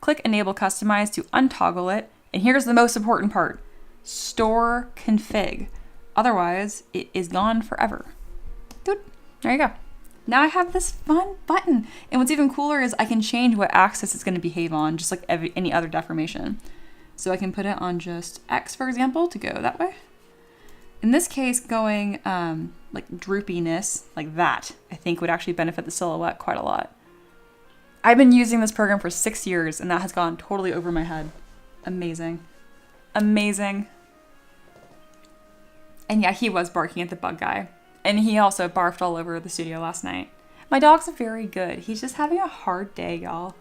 click Enable Customize to untoggle it. And here's the most important part, store config. Otherwise, it is gone forever. Good, there you go. Now I have this fun button. And what's even cooler is I can change what axis it's gonna behave on, just like any other deformation. So I can put it on just X, for example, to go that way. In this case, going like droopiness, like that, I think would actually benefit the silhouette quite a lot. I've been using this program for 6 years and that has gone totally over my head. Amazing. Amazing. And yeah, he was barking at the bug guy. And he also barfed all over the studio last night. My dog's very good. He's just having a hard day, y'all.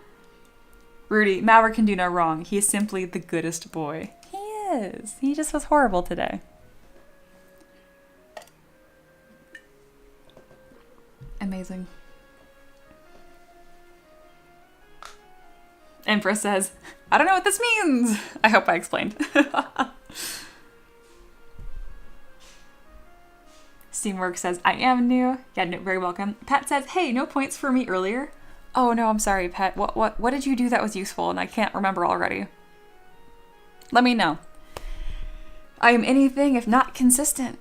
Rudy, Maverick can do no wrong. He is simply the goodest boy. He is. He just was horrible today. Amazing. Empress says, I don't know what this means. I hope I explained. Steamworks says, I am new. Yeah, no, very welcome. Pat says, hey, no points for me earlier. Oh no, I'm sorry, Pat. What did you do that was useful and I can't remember already? Let me know. I am anything if not consistent.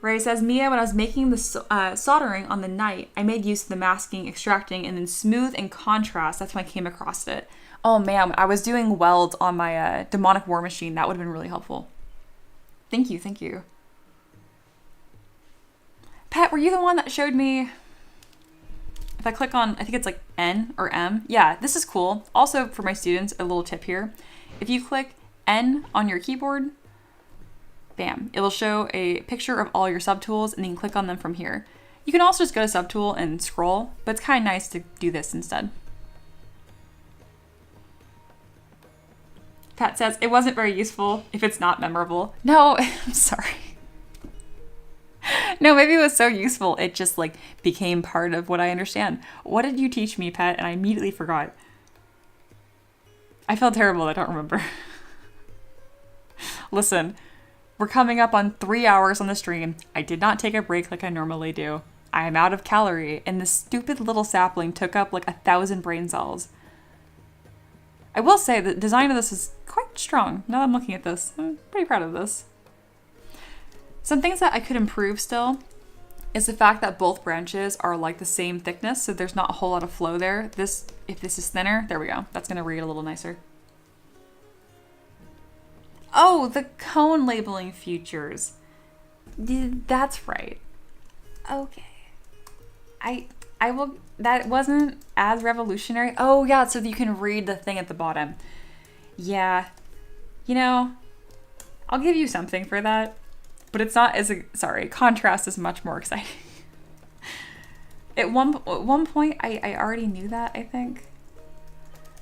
Ray says, Mia, when I was making the soldering on the night, I made use of the masking, extracting, and then smooth and contrast. That's when I came across it. Oh man, I was doing welds on my demonic war machine. That would have been really helpful. Thank you, thank you. Pat, were you the one that showed me? If I click on, I think it's like N or M. Yeah, this is cool. Also for my students, a little tip here. If you click N on your keyboard, bam, it'll show a picture of all your subtools and then you can click on them from here. You can also just go to subtool and scroll, but it's kind of nice to do this instead. Pat says, it wasn't very useful if it's not memorable. No, I'm sorry. No, maybe it was so useful it just like became part of what I understand. What did you teach me, Pat? And I immediately forgot. I feel terrible, I don't remember. Listen, we're coming up on 3 hours on the stream. I did not take a break like I normally do. I'm out of calorie, and this stupid little sapling took up like 1,000 brain cells. I will say the design of this is quite strong. Now that I'm looking at this, I'm pretty proud of this. Some things that I could improve still is the fact that both branches are like the same thickness, so there's not a whole lot of flow there. If this is thinner, there we go. That's gonna read a little nicer. Oh, the cone labeling features. That's right. Okay. I will, that wasn't as revolutionary. Oh yeah, so you can read the thing at the bottom. Yeah. You know, I'll give you something for that, but it's not as, sorry, contrast is much more exciting. At one point, I already knew that, I think.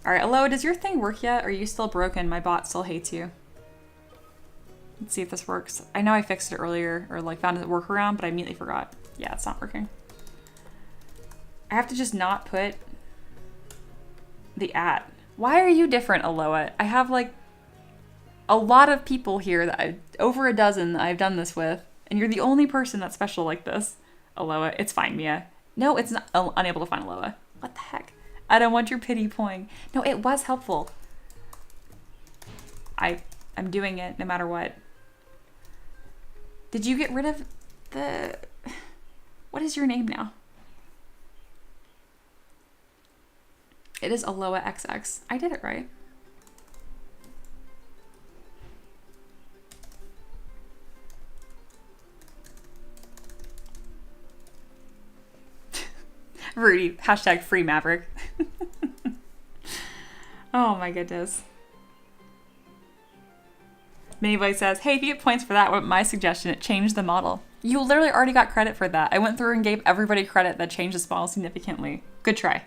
All right, hello, does your thing work yet? Or are you still broken? My bot still hates you. Let's see if this works. I know I fixed it earlier, or like found a workaround, but I immediately forgot. Yeah, it's not working. I have to just not put the @ Why are you different, Aloha? I have like a lot of people here that over a dozen that I've done this with, and you're the only person that's special like this. Aloha, it's fine, Mia. No, it's not. Unable to find Aloha. What the heck? I don't want your pity poing. No, it was helpful. I'm doing it no matter what. Did you get rid of the... What is your name now? It is Aloha XX. I did it right. Rudy, hashtag free Maverick. Oh my goodness. Minibite says, hey, if you get points for that, what my suggestion, it changed the model. You literally already got credit for that. I went through and gave everybody credit that changed this model significantly. Good try.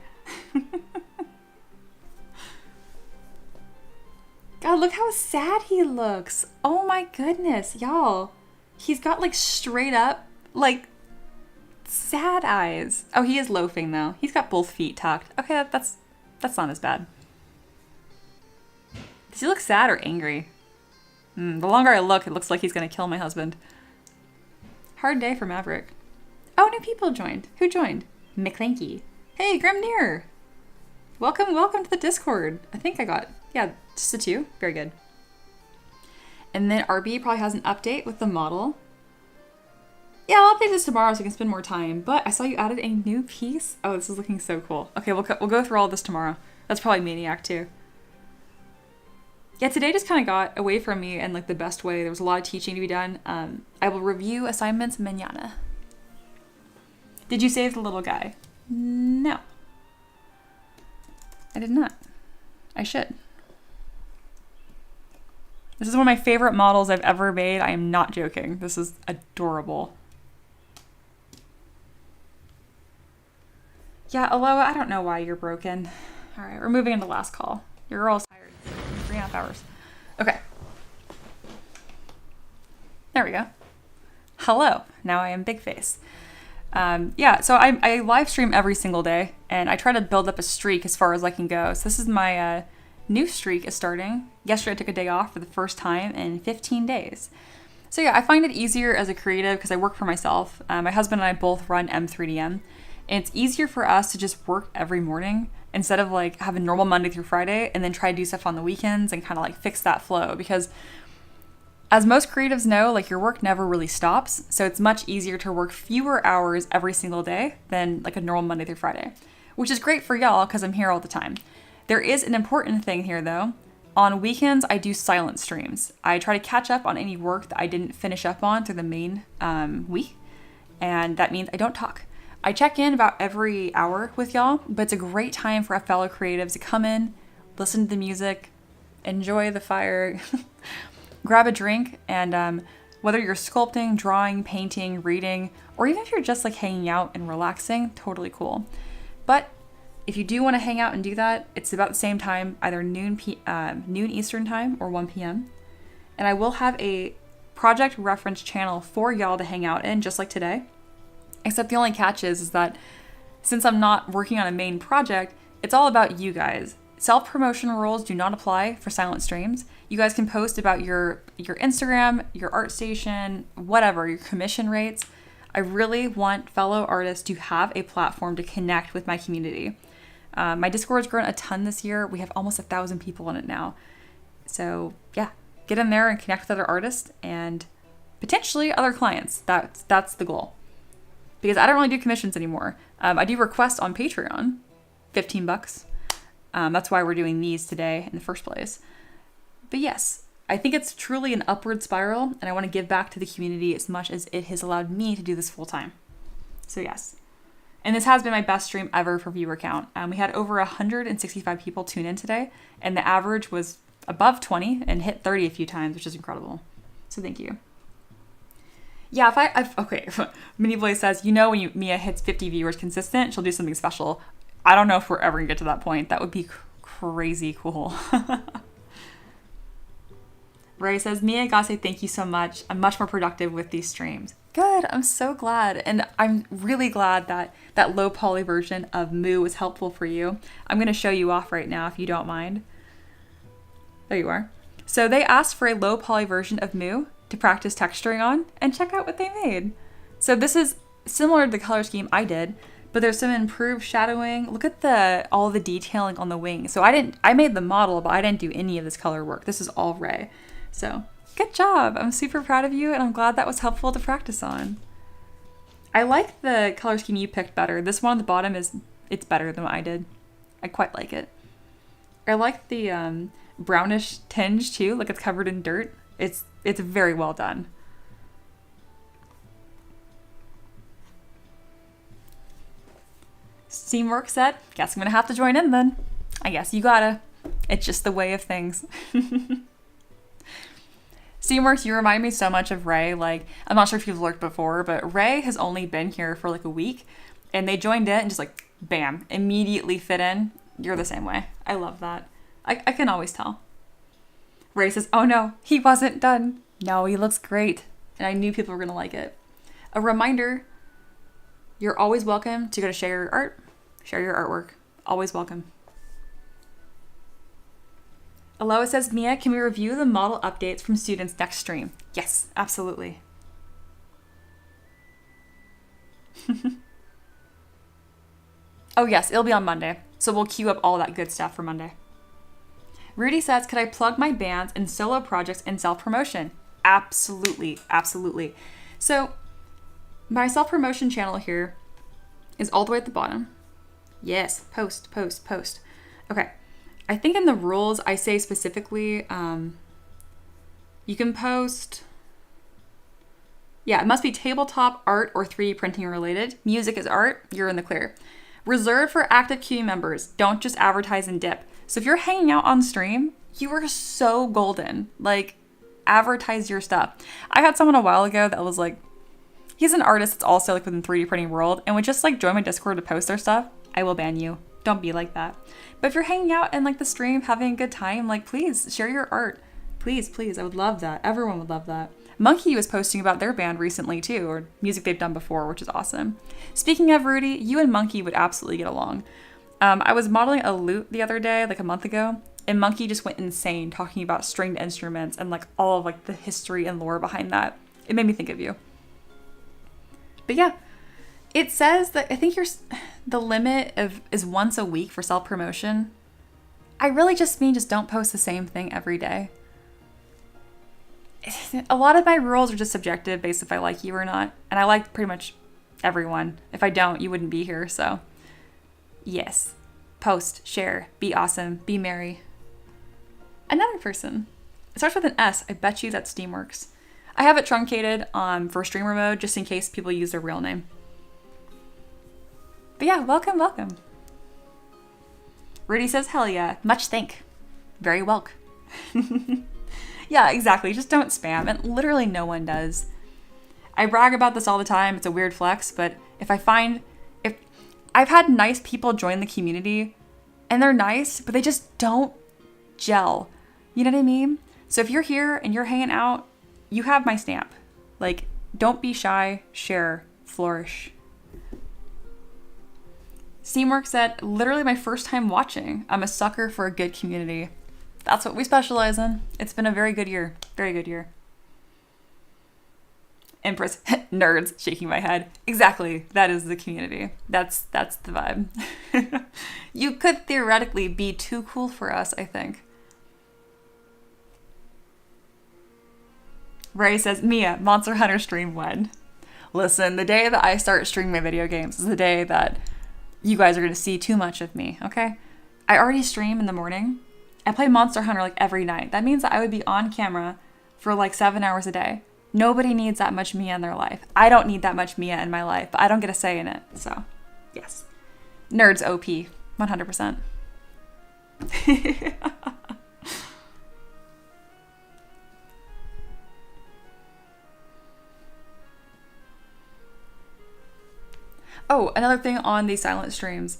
God, look how sad he looks. Oh my goodness, y'all. He's got like straight up, like, sad eyes. Oh, he is loafing though. He's got both feet tucked. Okay, that's not as bad. Does he look sad or angry? The longer I look, it looks like he's gonna kill my husband. Hard day for Maverick. Oh, new people joined. Who joined? McClanky. Hey, Grimnir. Welcome to the Discord. I think I got, yeah, just the two. Very good. And then RB probably has an update with the model. Yeah, I'll update this tomorrow so I can spend more time. But I saw you added a new piece. Oh, this is looking so cool. Okay, we'll go through all this tomorrow. That's probably Maniac too. Yeah, today just kind of got away from me in like the best way. There was a lot of teaching to be done. I will review assignments mañana. Did you save the little guy? No. I did not. I should. This is one of my favorite models I've ever made. I am not joking. This is adorable. Yeah, Aloha, I don't know why you're broken. All right, we're moving into last call. Your girl's tired. 3.5 hours. Okay. There we go. Hello. Now I am big face. Yeah, so I live stream every single day, and I try to build up a streak as far as I can go. So this is my new streak is starting. Yesterday I took a day off for the first time in 15 days. So yeah, I find it easier as a creative because I work for myself. My husband and I both run M3DM, and it's easier for us to just work every morning instead of like have a normal Monday through Friday and then try to do stuff on the weekends and kind of like fix that flow, because as most creatives know, like your work never really stops. So it's much easier to work fewer hours every single day than like a normal Monday through Friday, which is great for y'all because I'm here all the time. There is an important thing here though. On weekends, I do silent streams. I try to catch up on any work that I didn't finish up on through the main week. And that means I don't talk. I check in about every hour with y'all, but it's a great time for fellow creatives to come in, listen to the music, enjoy the fire, grab a drink, and whether you're sculpting, drawing, painting, reading, or even if you're just like hanging out and relaxing, totally cool. But if you do want to hang out and do that, it's about the same time, either noon Eastern time or 1 p.m. And I will have a project reference channel for y'all to hang out in, just like today. Except the only catch is that since I'm not working on a main project, it's all about you guys. Self-promotion rules do not apply for silent streams. You guys can post about your Instagram, your art station, whatever, your commission rates. I really want fellow artists to have a platform to connect with my community. My Discord's grown a ton this year. We have almost 1,000 people in it now. So yeah, get in there and connect with other artists and potentially other clients. That's the goal. Because I don't really do commissions anymore. I do request on Patreon, $15. That's why we're doing these today in the first place. But yes, I think it's truly an upward spiral, and I want to give back to the community as much as it has allowed me to do this full time. So yes. And this has been my best stream ever for viewer count. We had over 165 people tune in today, and the average was above 20 and hit 30 a few times, which is incredible. So thank you. Yeah, okay, Mini Boy says, when Mia hits 50 viewers consistent, she'll do something special. I don't know if we're ever going to get to that point. That would be crazy cool. Ray says, Mia, gotta say thank you so much. I'm much more productive with these streams. Good, I'm so glad. And I'm really glad that that low poly version of Moo was helpful for you. I'm going to show you off right now if you don't mind. There you are. So they asked for a low poly version of Moo to practice texturing on, and check out what they made. So this is similar to the color scheme I did, but there's some improved shadowing. Look at all the detailing on the wing. So I made the model, but I didn't do any of this color work. This is all Ray. So good job. I'm super proud of you, and I'm glad that was helpful to practice on. I like the color scheme you picked better. This one on the bottom it's better than what I did. I quite like it. I like the brownish tinge too, like it's covered in dirt. It's very well done. Steamwork said, guess I'm gonna have to join in then. I guess you gotta. It's just the way of things. Steamworks, you remind me so much of Ray. Like, I'm not sure if you've lurked before, but Ray has only been here for like a week, and they joined in and just like, bam, immediately fit in. You're the same way. I love that. I can always tell. Ray says, oh no, he wasn't done. No, he looks great. And I knew people were going to like it. A reminder, you're always welcome to go to share your art, share your artwork. Always welcome. Aloha says, Mia, can we review the model updates from students next stream? Yes, absolutely. Oh yes, it'll be on Monday. So we'll queue up all that good stuff for Monday. Rudy says, could I plug my bands and solo projects and self-promotion? Absolutely, absolutely. So my self-promotion channel here is all the way at the bottom. Yes, post. Okay, I think in the rules I say specifically you can post, it must be tabletop, art, or 3D printing related. Music is art, you're in the clear. Reserved for active community members. Don't just advertise and dip. So if you're hanging out on stream, you are so golden. Like, advertise your stuff. I had someone a while ago that was like, he's an artist that's also like within 3D printing world and would just like join my Discord to post their stuff. I will ban you. Don't be like that. But if you're hanging out in like the stream, having a good time, like please share your art. Please. I would love that. Everyone would love that. Monkey was posting about their band recently too, or music they've done before, which is awesome. Speaking of Rudy, you and Monkey would absolutely get along. I was modeling a lute the other day, like a month ago, and Monkey just went insane talking about stringed instruments and like all of like the history and lore behind that. It made me think of you. But yeah, it says that I think the limit is once a week for self-promotion. I really just mean just don't post the same thing every day. A lot of my rules are just subjective based if I like you or not. And I like pretty much everyone. If I don't, you wouldn't be here. So yes, post, share, be awesome, be merry. Another person. It starts with an S. I bet you that's Steamworks. I have it truncated for streamer mode just in case people use their real name. But yeah, welcome. Rudy says, hell yeah. Much thank. Very welcome. Yeah, exactly. Just don't spam. And literally no one does. I brag about this all the time. It's a weird flex, but if I've had nice people join the community and they're nice, but they just don't gel. You know what I mean? So if you're here and you're hanging out, you have my stamp. Like, don't be shy, share, flourish. Steamwork said, literally my first time watching. I'm a sucker for a good community. That's what we specialize in. It's been a very good year. Very good year. Empress, nerds, shaking my head. Exactly, that is the community. That's the vibe. You could theoretically be too cool for us, I think. Ray says, Mia, Monster Hunter stream when? Listen, the day that I start streaming my video games is the day that you guys are going to see too much of me, okay? I already stream in the morning. I play Monster Hunter like every night. That means that I would be on camera for like 7 hours a day. Nobody needs that much Mia in their life. I don't need that much Mia in my life, but I don't get a say in it. So, yes. Nerds OP, 100%. Oh, another thing on the silent streams.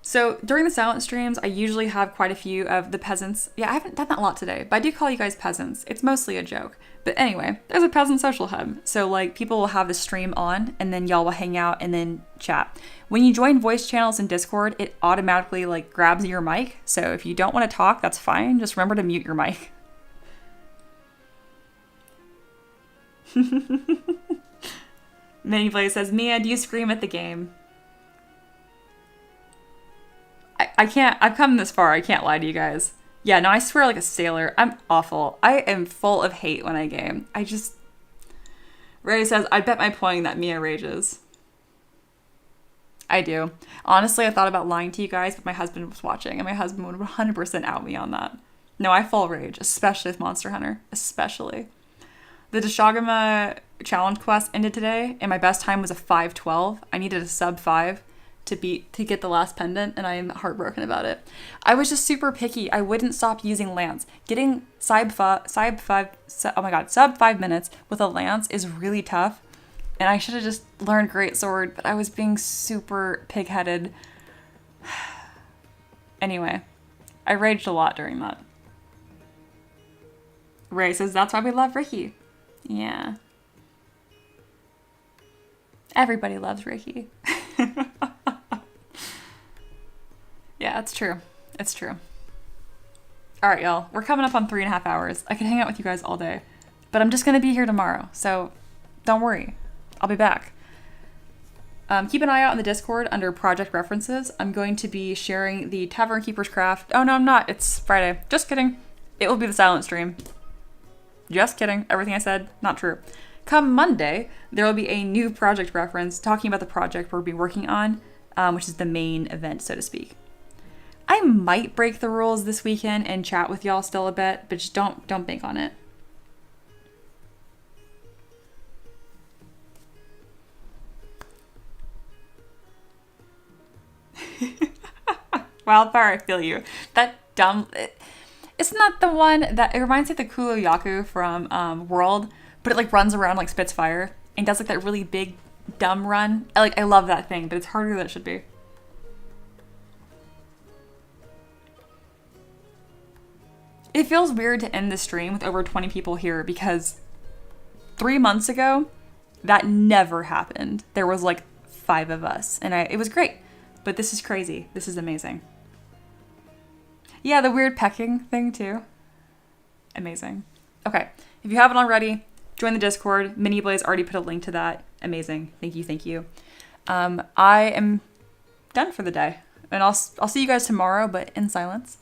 So during the silent streams, I usually have quite a few of the peasants. Yeah, I haven't done that a lot today, but I do call you guys peasants. It's mostly a joke. But anyway, there's a peasant social hub. So like people will have the stream on and then y'all will hang out and then chat. When you join voice channels in Discord, it automatically like grabs your mic. So if you don't want to talk, that's fine. Just remember to mute your mic. Miniplay says, Mia, do you scream at the game? I can't, I've come this far, I can't lie to you guys. Yeah, no, I swear like a sailor. I'm awful. I am full of hate when I game. Ray says, I bet my point that Mia rages. I do. Honestly, I thought about lying to you guys, but my husband was watching, and my husband would 100% out me on that. No, I full rage, especially with Monster Hunter. Especially. The Deshagama challenge quest ended today, and my best time was a 5:12. I needed a sub 5 to get the last pendant, and I am heartbroken about it. I was just super picky. I wouldn't stop using lance. Getting sub 5 minutes with a lance is really tough, and I should have just learned Great Sword, but I was being super pig-headed. Anyway, I raged a lot during that. Ray says, that's why we love Ricky. Yeah. Everybody loves Ricky. Yeah, it's true. It's true. All right, y'all. We're coming up on 3.5 hours. I can hang out with you guys all day, but I'm just going to be here tomorrow, so don't worry. I'll be back. Keep an eye out on the Discord under project references. I'm going to be sharing the Tavern Keeper's Craft. Oh, no, I'm not. It's Friday. Just kidding. It will be the silent stream. Just kidding. Everything I said, not true. Come Monday, there will be a new project reference talking about the project we'll be working on, which is the main event, so to speak. I might break the rules this weekend and chat with y'all still a bit, but just don't bank on it. Wildfire, I feel you. That dumb... It's not the one that... It reminds me of the Kuroyaku from World, but it like runs around like spits fire and does like that really big dumb run. I love that thing, but it's harder than it should be. It feels weird to end the stream with over 20 people here because 3 months ago, that never happened. There was like 5 of us and it was great, but this is crazy. This is amazing. Yeah, the weird pecking thing too. Amazing. Okay, if you haven't already, join the Discord. Miniblaze already put a link to that. Amazing. Thank you, thank you. I am done for the day, and I'll see you guys tomorrow, but in silence.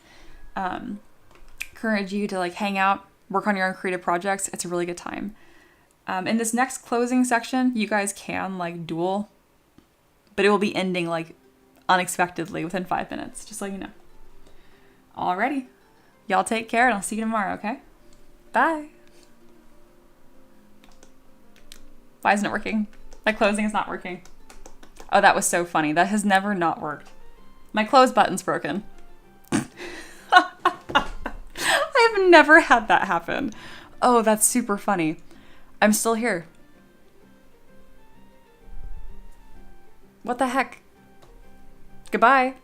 Encourage you to like hang out, work on your own creative projects. It's a really good time. In this next closing section, you guys can like duel, but it will be ending like unexpectedly within 5 minutes, just so you know. Alrighty. Y'all take care, and I'll see you tomorrow, okay? Bye. Why isn't it working? My closing is not working. Oh, that was so funny. That has never not worked. My close button's broken. I have never had that happen. Oh, that's super funny. I'm still here. What the heck? Goodbye.